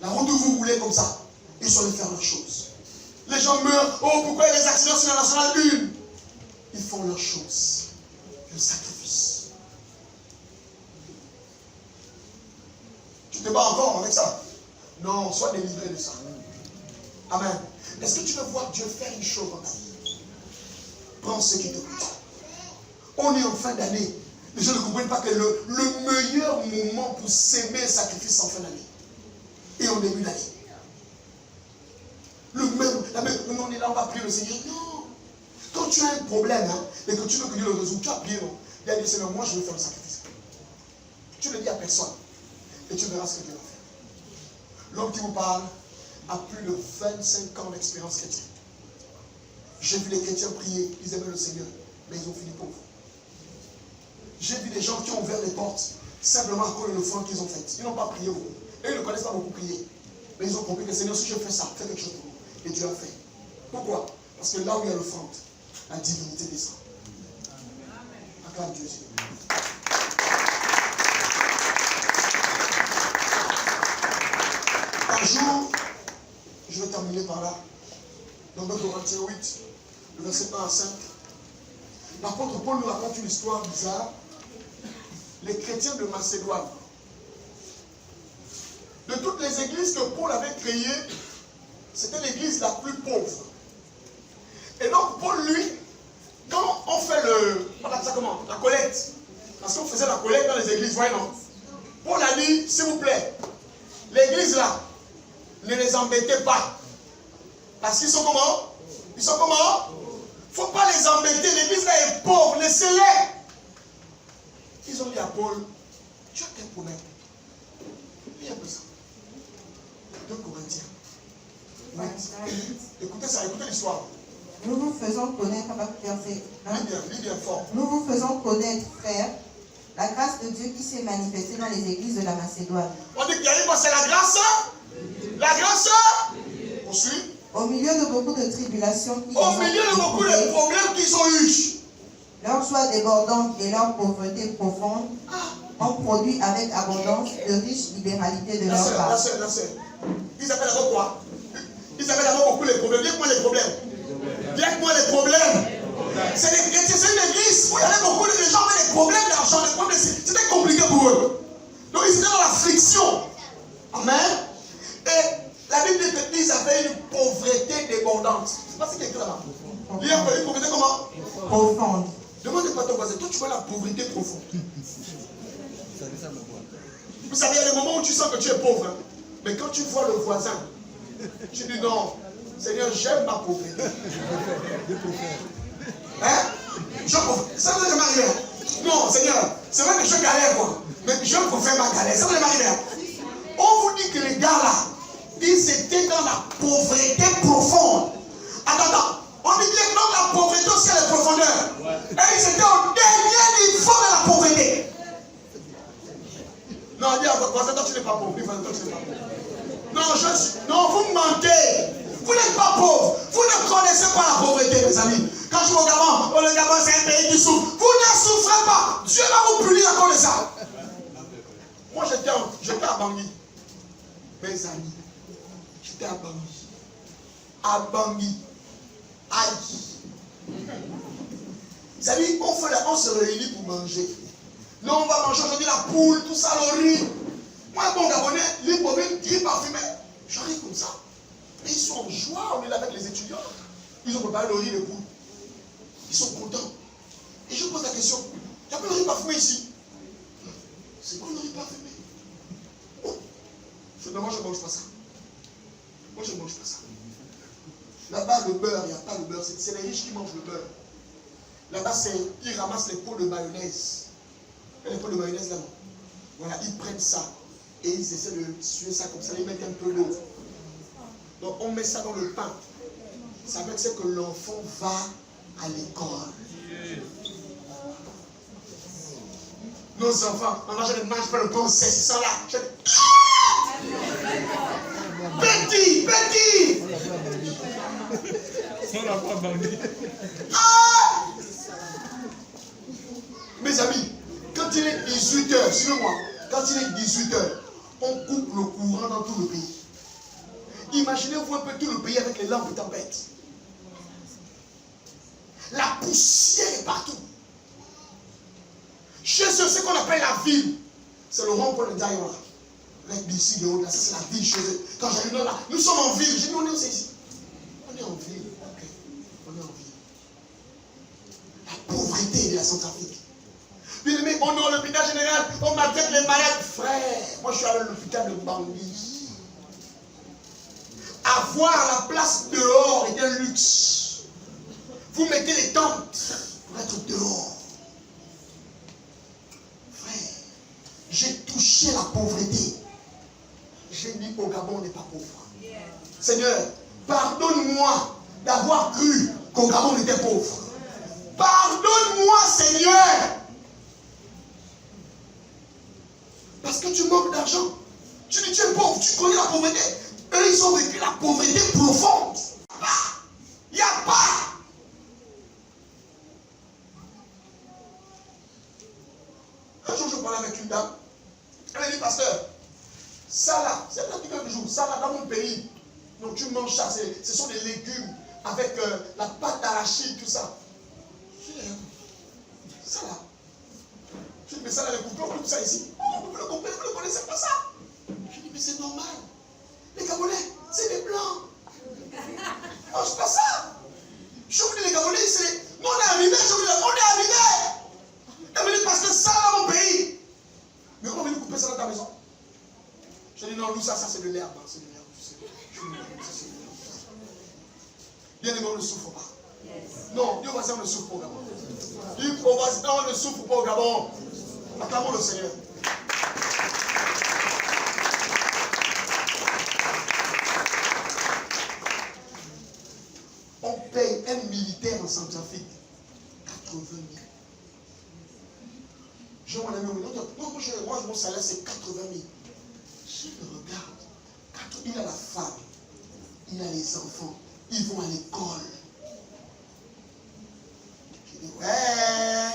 A: La route où vous roulez comme ça. Ils sont allés faire leurs choses. Les gens meurent. Oh, pourquoi il y a des accidents sur la nationale 1? Ils font leurs choses. Le sacrifice. Tu te bats encore avec ça? Non, sois délivré de ça. Amen. Est-ce que tu veux voir Dieu faire une chose dans ta vie? Prends ce qui te coûte. On est en fin d'année. Les gens ne comprennent pas que le meilleur moment pour s'aimer un sacrifice en fin d'année. Et en début d'année. On est là, on va prier le Seigneur. Non. Quand tu as un problème, hein, et que tu veux que Dieu le résout, tu as prié, non? Il a dit, Seigneur, moi je veux faire le sacrifice. Tu ne le dis à personne. Et tu verras ce que Dieu va faire. L'homme qui vous parle a plus de 25 ans d'expérience chrétienne. J'ai vu les chrétiens prier, ils aimaient le Seigneur, mais ils ont fini pauvres. J'ai vu des gens qui ont ouvert les portes simplement à cause de l'offrande qu'ils ont faite. Ils n'ont pas prié beaucoup. Et ils ne connaissent pas beaucoup prier. Mais ils ont compris que Seigneur, si je fais ça, fais quelque chose pour moi. Et Dieu a fait. Pourquoi? Parce que là où il y a l'offrande, la divinité descend. Acclame Dieu, Seigneur. Un jour, je vais terminer par là. Dans 2 Corinthiens 8, le verset 1 à 5. L'apôtre Paul nous raconte une histoire bizarre. Les chrétiens de Macédoine. De toutes les églises que Paul avait créées, c'était l'église la plus pauvre. Et donc Paul, lui, quand on fait on appelle ça comment? La collecte. Parce qu'on faisait la collecte dans les églises, voyez non? Paul a dit, s'il vous plaît, l'église là, ne les embêtez pas. Parce qu'ils sont comment? Ils sont comment? Il ne faut pas les embêter. L'église là est pauvre. Laissez-les. Ils ont dit à Paul, tu as quel problème? Il y a un peu ça. 2 Corinthiens. Oui. Écoutez ça, écoutez l'histoire.
C: Nous vous faisons connaître,
A: Lis bien fort.
C: Nous vous faisons connaître, frères, la grâce de Dieu qui s'est manifestée dans les églises de la Macédoine.
A: On dit qu'il y a une fois, c'est la grâce. La grâce. On suit.
C: Au milieu de beaucoup de tribulations
A: Au milieu de beaucoup de problèmes qu'ils ont eus.
C: Leur joie débordante et leur pauvreté profonde ont produit avec abondance de riches libéralités de leur part.
A: La sœur. Ils appellent d'abord quoi? Ils appellent d'abord beaucoup les problèmes. Dites-moi les problèmes. Dites-moi les problèmes. C'est une église où il y avait beaucoup de gens avec des problèmes d'argent, des problèmes. C'était compliqué pour eux. Donc ils étaient dans l'affliction. Amen. Et la Bible dit qu'ils avaient une pauvreté débordante. C'est pas ce qui est écrit là-bas. Il y a une pauvreté comment?
C: Profonde.
A: Demandez pas à ton voisin. Toi, tu vois la pauvreté profonde. Vous savez, il y a des moments où tu sens que tu es pauvre. Hein. Mais quand tu vois le voisin, tu dis non, Seigneur, j'aime ma pauvreté. Hein? Ça ne va jamais arriver. Non, Seigneur, c'est vrai que je galère, quoi. Mais je préfère ma galère. Ça ne va jamais arriver. On vous dit que les gars là, ils étaient dans la pauvreté profonde. Attends. On dit que dans la pauvreté aussi à la profondeur. Et ils étaient au dernier niveau de la pauvreté. Non, dis à votre voisin, toi tu n'es pas pauvre. Non, vous mentez. Vous n'êtes pas pauvre. Vous ne connaissez pas la pauvreté, mes amis. Quand je vais au Gabon, le Gabon c'est un pays qui souffre. Vous ne souffrez pas. Dieu va vous punir à cause de ça. Moi j'étais à Bangui. Mes amis, j'étais à Bangui. À Bangui. Aïe. Vous savez, on se réunit pour manger. Là, on va manger aujourd'hui la poule, tout ça, le riz. Moi, bon Gabonais, les pauvres, riz parfumé. J'arrive comme ça. Et ils sont en joie, on est là avec les étudiants. Ils ont préparé le riz, les poules. Ils sont contents. Et je pose la question, il n'y a pas le riz parfumé ici? C'est quoi le riz parfumé? Oh. Moi, je ne mange pas ça. Moi, je ne mange pas ça. Là-bas, le beurre, il n'y a pas de beurre. C'est les riches qui mangent le beurre. Là-bas, ils ramassent les pots de mayonnaise. Et les pots de mayonnaise, là, voilà, ils prennent ça. Et ils essaient de suer ça comme ça. Ils mettent un peu d'eau. Donc, on met ça dans le pain. Ça veut dire que l'enfant va à l'école. Nos enfants, maintenant, je ne mange pas le pain sec. Ils sont là. Petit. Ah! Mes amis, quand il est 18h, suivez-moi, quand il est 18h, on coupe le courant dans tout le pays. Imaginez-vous un peu tout le pays avec les lampes de tempête. La poussière est partout. Chez eux, ce qu'on appelle la ville, c'est le rond-point de Diana. Avec d'ici, de haut, là, ça c'est la ville chez eux. Quand j'arrive là, nous sommes en ville. J'ai dit, on est aussi ici. On est en ville. Ok. On est en ville. La pauvreté de la Centrafrique. Bien aimé, on est à l'hôpital général, on maltraite les malades. Frère, moi je suis allé à l'hôpital de Bangui. Avoir la place dehors est un luxe. Vous mettez les tentes pour être dehors. Frère, j'ai touché la pauvreté. J'ai dit au Gabon, on n'est pas pauvre. Seigneur, pardonne-moi d'avoir cru qu'au Gabon on était pauvre. Pardonne-moi, Seigneur. Parce que tu manques d'argent. Tu dis tu es pauvre, tu connais la pauvreté. Eux, ils ont vécu la pauvreté profonde. Il n'y a pas. Un jour, je parlais avec une dame. Elle m'a dit, pasteur, ça là, c'est un petit peu de jour, ça là, dans mon pays, donc tu manges ça, ce sont des légumes avec la pâte d'arachide, tout ça. Je dis, ça là. Je dis, mais ça là, les coupons, on coupe ça ici. Oh, vous le comprenez, vous ne connaissez pas ça. Je dis, mais c'est normal. Les Gabonais, c'est des blancs. On mange pas ça. Je vous dis, les Gabonais, c'est. Nous, on est arrivés, je vous dis, on est arrivés. Elle me dit, parce que ça là, mon pays. Mais on va venir couper ça dans ta maison. Je dis, non, nous, ça c'est de l'herbe. Hein, c'est de l'herbe, tu sais. Bien aimé, on ne souffre pas. Non, Dieu voisin, on ne souffre pas au Gabon. Dieu voisin, on ne souffre pas au Gabon. Acclamons le Seigneur. On paye un militaire en Centrafrique 80 000. Je mon ami, moi, mon salaire c'est 80 000. Je le regarde. Il a la femme, il a les enfants, ils vont à l'école. Je dis, ouais,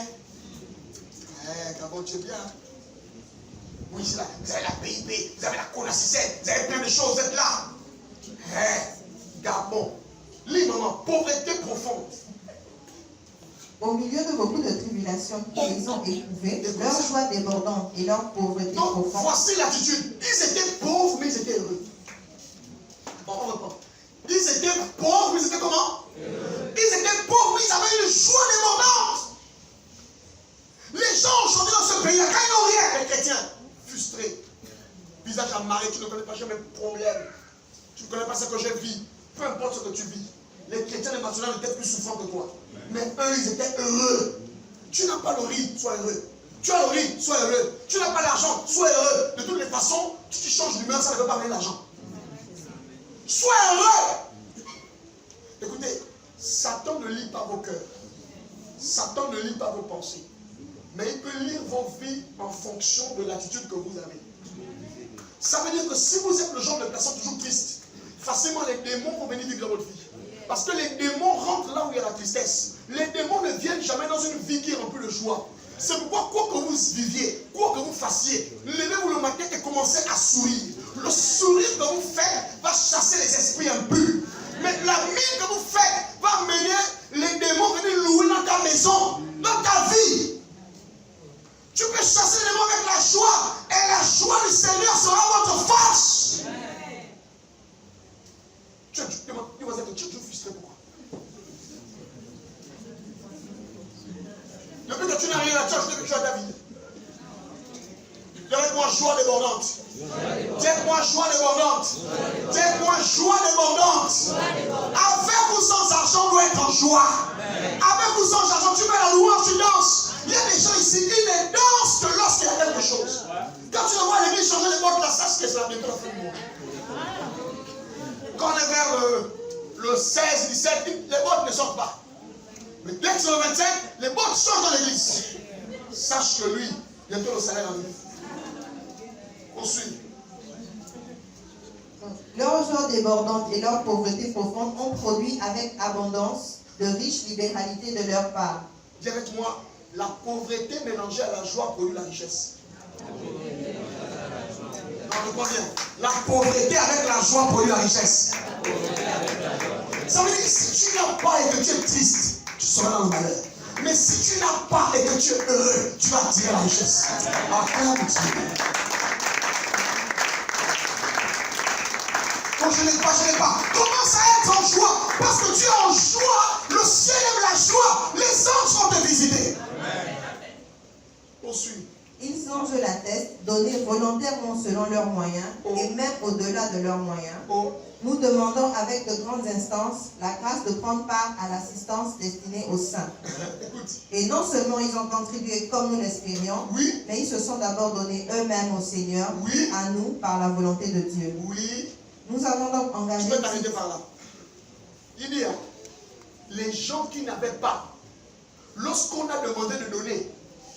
A: Gabon, tu es bien. Oui, c'est là. Vous avez la PIB, vous avez la CONACICET, vous avez plein de choses, vous êtes là. Gabon, librement, pauvreté profonde.
C: Au milieu de beaucoup de tribulations qu'ils ont éprouvées, leur joie débordante et leur pauvreté
A: profonde.
C: profonde.
A: Voici l'attitude. Ils étaient pauvres, mais ils étaient heureux. Bon, on reprend. Ils étaient pauvres, mais ils étaient comment? Ils étaient pauvres, mais ils avaient une joie débordante. Les gens aujourd'hui dans ce pays, quand ils n'ont rien, les chrétiens, frustrés, visage amarré, tu ne ne connais pas, j'ai mes problèmes. Tu ne connais pas ce que je vis. Peu importe ce que tu vis. Les chrétiens de Macédoine étaient plus souffrants que toi. Mais eux, ils étaient heureux. Tu n'as pas le riz, sois heureux. Tu as le riz, sois heureux. Tu n'as pas l'argent, sois heureux. De toutes les façons, si tu changes d'humeur, ça ne veut pas venir l'argent. Sois heureux. Écoutez, Satan ne lit pas vos cœurs. Satan ne lit pas vos pensées. Mais il peut lire vos vies en fonction de l'attitude que vous avez. Ça veut dire que si vous êtes le genre de personne toujours triste, facilement les démons vont venir vivre dans votre vie. Parce que les démons rentrent là où il y a la tristesse. Les démons ne viennent jamais dans une vie qui est remplie de joie. C'est pourquoi, quoi que vous viviez, quoi que vous fassiez, levez-vous le matin et commencez à sourire. Le sourire que vous faites va chasser les esprits impurs. Mais la mine que vous faites va amener les démons venir louer dans ta maison, dans ta vie. Tu peux chasser les démons avec la joie. Et la joie du Seigneur sera votre force. Tu es frustré, pourquoi? Depuis que tu n'as rien à dire, je te dis que tu as ta vie. Dites-moi joie débordante. Dites-moi joie débordante. Dites-moi joie débordante. Avec ou sans argent, on doit être en joie. Avec ou sans argent, tu mets la louange, tu danses. Il y a des gens ici, ils ne dansent que lorsqu'il y a quelque chose. Quand tu vois l'église changer les bottes, là, sache que c'est la bientôt la fin du monde. Quand on est vers le 16, 17, les bottes ne sortent pas. Mais dès que c'est le 25, les bottes sortent dans l'église. Sache que lui, bientôt le salaire arrive. On suit.
C: Leur joie débordante et leur pauvreté profonde ont produit avec abondance de riches libéralités de leur part.
A: Dis avec moi, la pauvreté mélangée à la joie produit la richesse. Non, je crois bien. La pauvreté avec la joie produit la richesse. Ça veut dire que si tu n'as pas et que tu es triste, tu seras dans le malheur. Mais si tu n'as pas et que tu es heureux, tu vas attirer la richesse. Oh, je n'ai pas. Commence à être en joie. Parce que tu es en joie. Le ciel aime la joie. Les anges vont te visiter. Poursuis.
C: Ils anges l'attestent, donnés volontairement selon leurs moyens, et même au-delà de leurs moyens. Nous demandons avec de grandes instances la grâce de prendre part à l'assistance destinée aux saints. Et non seulement ils ont contribué comme nous l'espérions, mais ils se sont d'abord donnés eux-mêmes au Seigneur, à nous, par la volonté de Dieu. Nous avons donc engagé...
A: Je peux t'arrêter par là. Il dit, les gens qui n'avaient pas, lorsqu'on a demandé de donner,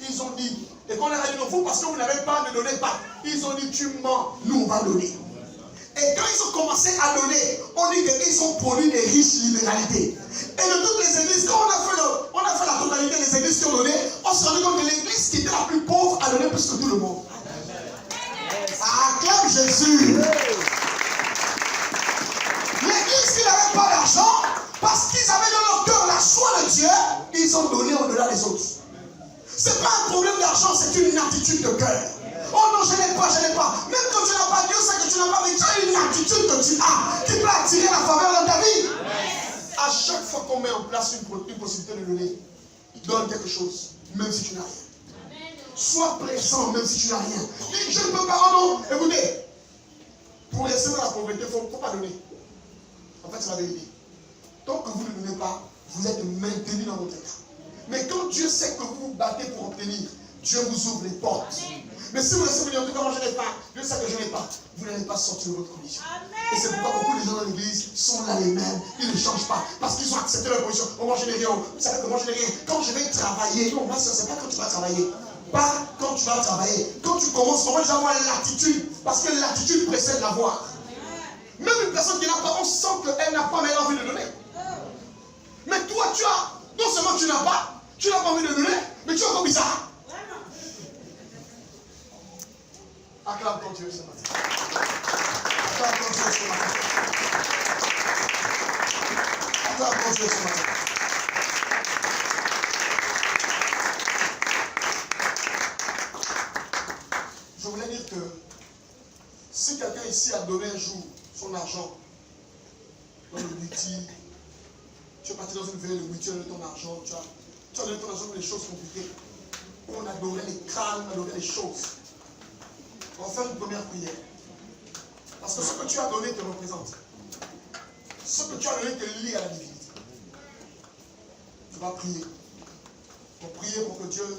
A: ils ont dit, et qu'on a dit non, vous parce que vous n'avez pas, ne donnez pas. Ils ont dit, tu mens, nous on va donner. Et quand ils ont commencé à donner, on dit qu'ils ont produit des riches libéralités. Et de toutes les églises, quand on a fait la totalité des églises qui ont donné, on se rendait compte que l'église qui était la plus pauvre a donné plus que tout le monde. Acclame Jésus. L'église qui n'avait pas d'argent, parce qu'ils avaient dans leur cœur la joie de Dieu, ils ont donné au-delà des autres. Ce n'est pas un problème d'argent, c'est une attitude de cœur. Oh non, je n'ai pas. Même quand tu n'as pas, Dieu sait que tu n'as pas, mais tu as une attitude que tu as qui peut attirer la faveur dans ta vie. À chaque fois qu'on met en place une possibilité de donner, donne quelque chose, même si tu n'as rien. Sois présent, même si tu n'as rien. Dis, je ne peux pas, oh non, écoutez. Pour rester dans la pauvreté, il ne faut pas donner. En fait, c'est la vérité. Tant que vous ne donnez pas, vous êtes maintenu dans votre état. Mais quand Dieu sait que vous vous battez pour obtenir, Dieu vous ouvre les portes. Mais si vous restez venir, en tout cas, moi je n'ai pas, Dieu sait que je n'ai pas, vous n'allez pas sortir de votre condition. Et c'est pourquoi beaucoup de gens dans l'église sont là les mêmes, ils ne changent pas, parce qu'ils ont accepté leur position. Oh, moi je n'ai rien, vous savez que moi je n'ai rien. Quand je vais travailler, non, moi c'est pas quand tu vas travailler. Pas quand tu vas travailler. Quand tu commences, on va déjà avoir l'attitude, parce que l'attitude précède l'avoir. Même une personne qui n'a pas, on sent qu'elle n'a pas, mais elle a envie de donner. Mais toi, tu as, non seulement tu n'as pas envie de donner, mais tu es encore bizarre. Acclame ton Dieu ce matin. Acclame ton Dieu ce matin. Acclame ton Dieu ce matin. Je voulais dire que si quelqu'un ici a donné un jour son argent dans le multi, tu es parti dans une veille de multi, tu as donné ton argent, tu as donné ton argent pour les choses compliquées. On adorait les crânes, on adorait les choses. On va faire une première prière. Parce que ce que tu as donné te représente. Ce que tu as donné te lie à la divinité. Tu vas prier. Pour prier pour que Dieu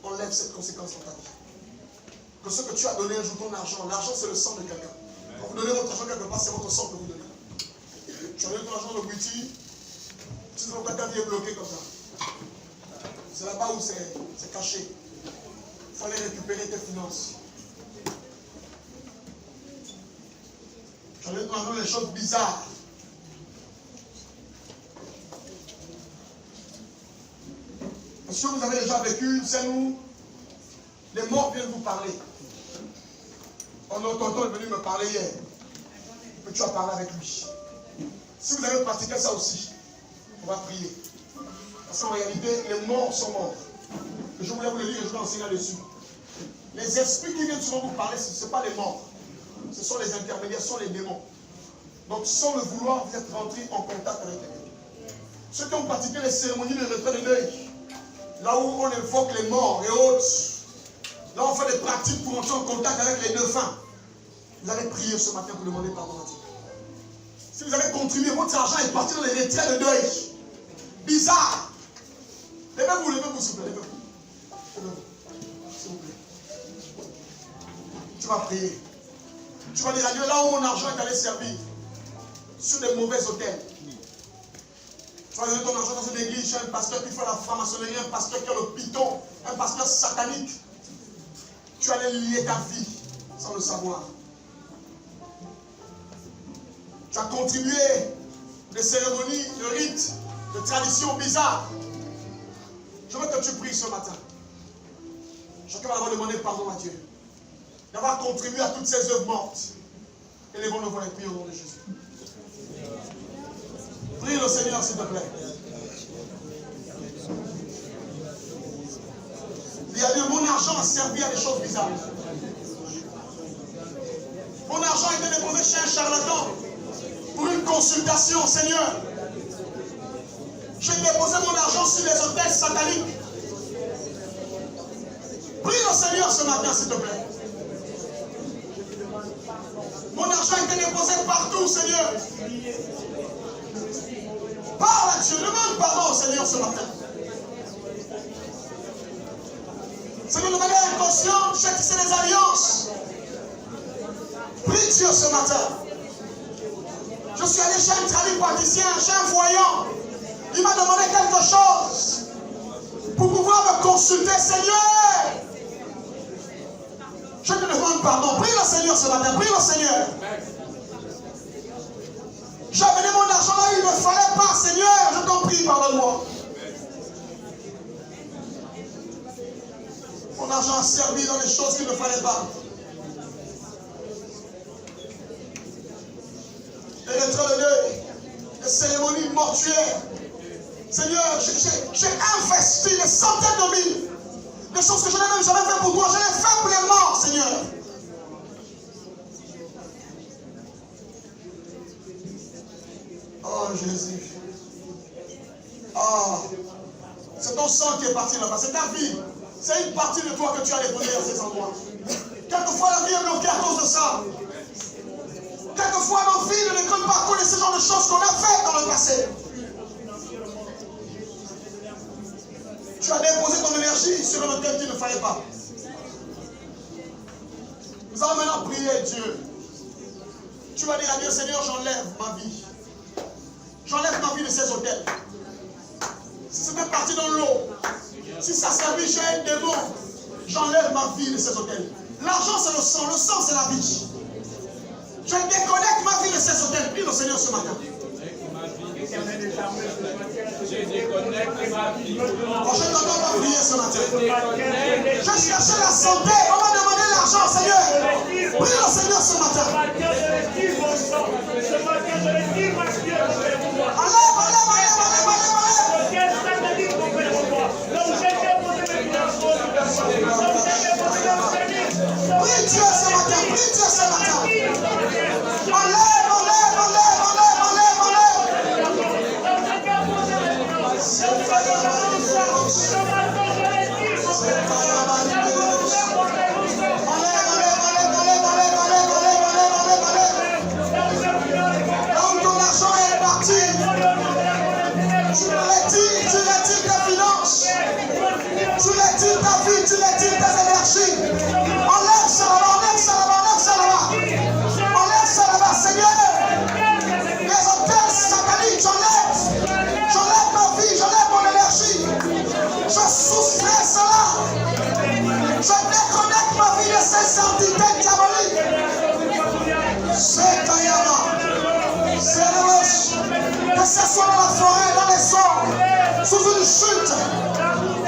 A: enlève cette conséquence dans ta vie. Que ce que tu as donné un jour, ton argent, l'argent c'est le sang de quelqu'un. Quand vous donnez votre argent quelque part, c'est votre sang que vous donnez. Tu as donné ton argent de Guiti, tu sais que ta vie est bloquée comme ça. C'est là-bas où c'est caché. Il faut aller récupérer tes finances. Tu as donné ton argent des choses bizarres. Si vous avez déjà vécu, c'est nous, les morts viennent vous parler. Notre tonton est venu me parler hier. Et tu as parlé avec lui. Si vous avez pratiqué ça aussi, on va prier. Parce qu'en réalité, les morts sont morts. Et je voulais vous le dire et je vais enseigner là-dessus. Les esprits qui viennent souvent vous parler, ce ne sont pas les morts. Ce sont les intermédiaires, ce sont les démons. Donc sans le vouloir, vous êtes rentrés en contact avec les. Ceux qui ont pratiqué les cérémonies de retrait de l'œil, là où on évoque les morts et autres, là on fait des pratiques pour entrer en contact avec les défunts. Vous allez prier ce matin pour demander pardon à Dieu. Si vous avez contribué, votre argent est parti dans les retraits de deuil. Bizarre. Levez-vous, s'il vous plaît, levez-vous. S'il vous plaît. Tu vas prier. Tu vas dire à Dieu, là où mon argent est allé servir, sur des mauvais hôtels. Tu vas donner ton argent dans une église, chez un pasteur qui fait la franc-maçonnerie, un pasteur qui a le piton, un pasteur satanique. Tu allais lier ta vie sans le savoir. Tu as contribué des cérémonies, de rites, de traditions bizarres. Je veux que tu pries ce matin. Chacun va avoir demandé pardon à Dieu. D'avoir contribué à toutes ces œuvres mortes. Élevons nos voix et prions au nom de Jésus. Prie le Seigneur, s'il te plaît. Il y a de mon argent a servi à des choses bizarres. Mon argent a été déposé chez un charlatan pour une consultation, Seigneur. J'ai déposé mon argent sur les hôtels sataniques. Prie le Seigneur ce matin, s'il te plaît. Mon argent a été déposé partout, Seigneur. Parle à Dieu, demande pardon au Seigneur ce matin. Seigneur, de manière inconsciente, j'ai tissé des alliances. Prie Dieu ce matin. Je suis allé chez un tradipraticien, chez un voyant. Il m'a demandé quelque chose pour pouvoir me consulter, Seigneur. Je te demande pardon. Prie le Seigneur ce matin. Prie le Seigneur. J'ai amené mon argent là où il ne fallait pas, Seigneur. Je t'en prie, pardonne-moi. Mon argent a servi dans les choses qu'il ne fallait pas. Les retraits de deuil, les cérémonies mortuaires. Seigneur, j'ai investi des centaines de mille. Des choses que je n'ai même jamais fait pour toi. Je l'ai fait pour les morts, Seigneur. Oh Jésus. Oh. C'est ton sang qui est parti là-bas. C'est ta vie. C'est une partie de toi que tu as déposée à ces endroits. Quelquefois la vie est bloquée à cause de ça. Quelquefois nos vies ne déconnent pas à cause de ce genre de choses qu'on a faites dans le passé. Tu as déposé ton énergie sur un hôtel qu'il ne fallait pas. Nous allons maintenant prier Dieu. Tu vas dire à Dieu, Seigneur, j'enlève ma vie. J'enlève ma vie de ces hôtels. Si c'était parti dans l'eau, si ça servait chez un démon, j'enlève ma vie de ces hôtels. L'argent c'est le sang c'est la vie. Je déconnecte ma vie de ces hôtels. Prie le Seigneur ce matin.
D: Je déconnecte ma vie.
A: Je t'entends pas prier ce matin. Je cherchais la santé. On m'a demandé l'argent, Seigneur. Prie le Seigneur ce matin. Prie Dieu ce matin. Prie Dieu ce matin. Enlève. retires tes finances. Tu retires ta vie, tu retires tes énergies. Enlève ça là-bas, enlève ça là-bas, enlève ça là-bas. Enlève ça là-bas, Seigneur. Les hôtels sataniques, j'enlève ma vie, j'enlève mon énergie. Je soustrais cela. Je déconnecte ma vie de ces entités diaboliques. C'est Kayama. C'est le que ce soit dans la forêt, dans les eaux, sous une chute.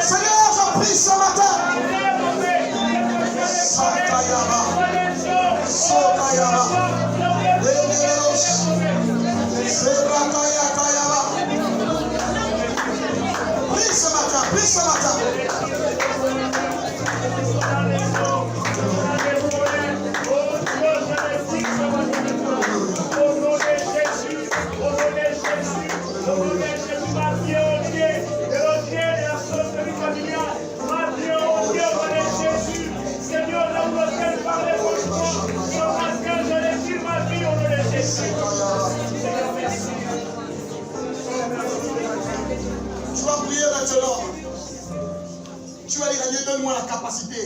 A: Seigneur, je prie ce matin. Sakayama. Sokayama. Lemelos. Sebrakaya Kayama. Prie ce matin, prie ce matin. Tu vas prier maintenant. Tu vas dire, Dieu, donne-moi la capacité.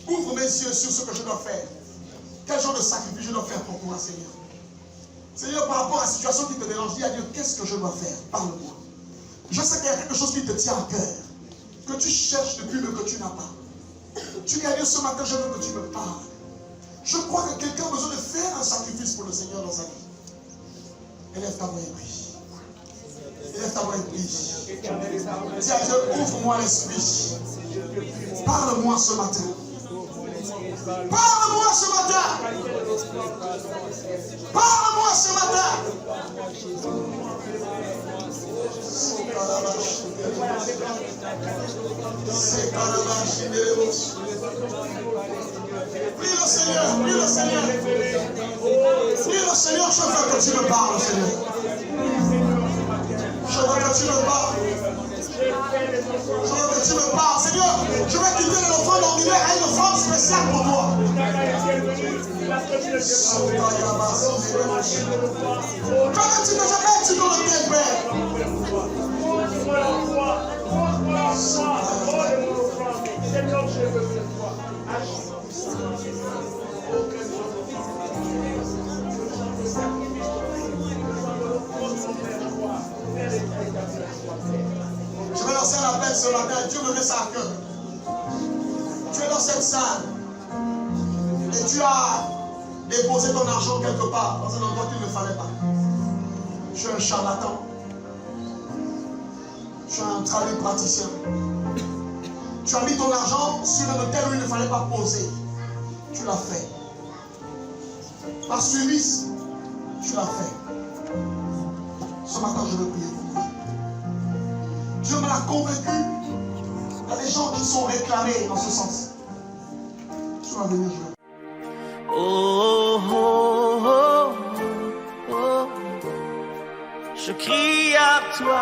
A: Ouvre mes yeux sur ce que je dois faire. Quel genre de sacrifice je dois faire pour toi, Seigneur. Seigneur, par rapport à la situation qui te dérange, dis à Dieu, qu'est-ce que je dois faire? Parle-moi. Je sais qu'il y a quelque chose qui te tient à cœur, que tu cherches depuis mais que tu n'as pas. Tu dis à Dieu, ce matin, je veux que tu me parles. Je crois que quelqu'un a besoin de faire un sacrifice pour le Seigneur dans sa vie. Élève ta voix et prie. Élève ta voix et prie. Dis à Dieu, ouvre-moi l'esprit. Parle-moi ce matin. Parle-moi ce matin. Parle-moi ce matin. C'est prie le Seigneur, prie le Seigneur. Prie le Seigneur, je veux que tu me parles, Seigneur. Je veux que tu me parles. Je veux que tu me parles, Seigneur. Je vais quitter l'offrande ordinaire à une offrande spéciale pour toi. Quand tu me jamais, tu dois le bien, Père.
D: Seigneur, je veux que toi agis.
A: Je vais lancer un appel ce matin. Dieu me met ça à cœur. Tu es dans cette salle et tu as déposé ton argent quelque part dans un endroit qu'il ne fallait pas. Je suis un charlatan. Je suis un traduit praticien. Tu as mis ton argent sur un hôtel où il ne fallait pas poser. Tu l'as fait. Par suivi, tu l'as fait. Ce matin, je veux prier pour toi. Dieu me l'a convaincu. Il y a des gens qui sont réclamés dans ce sens. Tu vas venir jouer.
E: Oh, oh, oh, oh. Je crie à toi.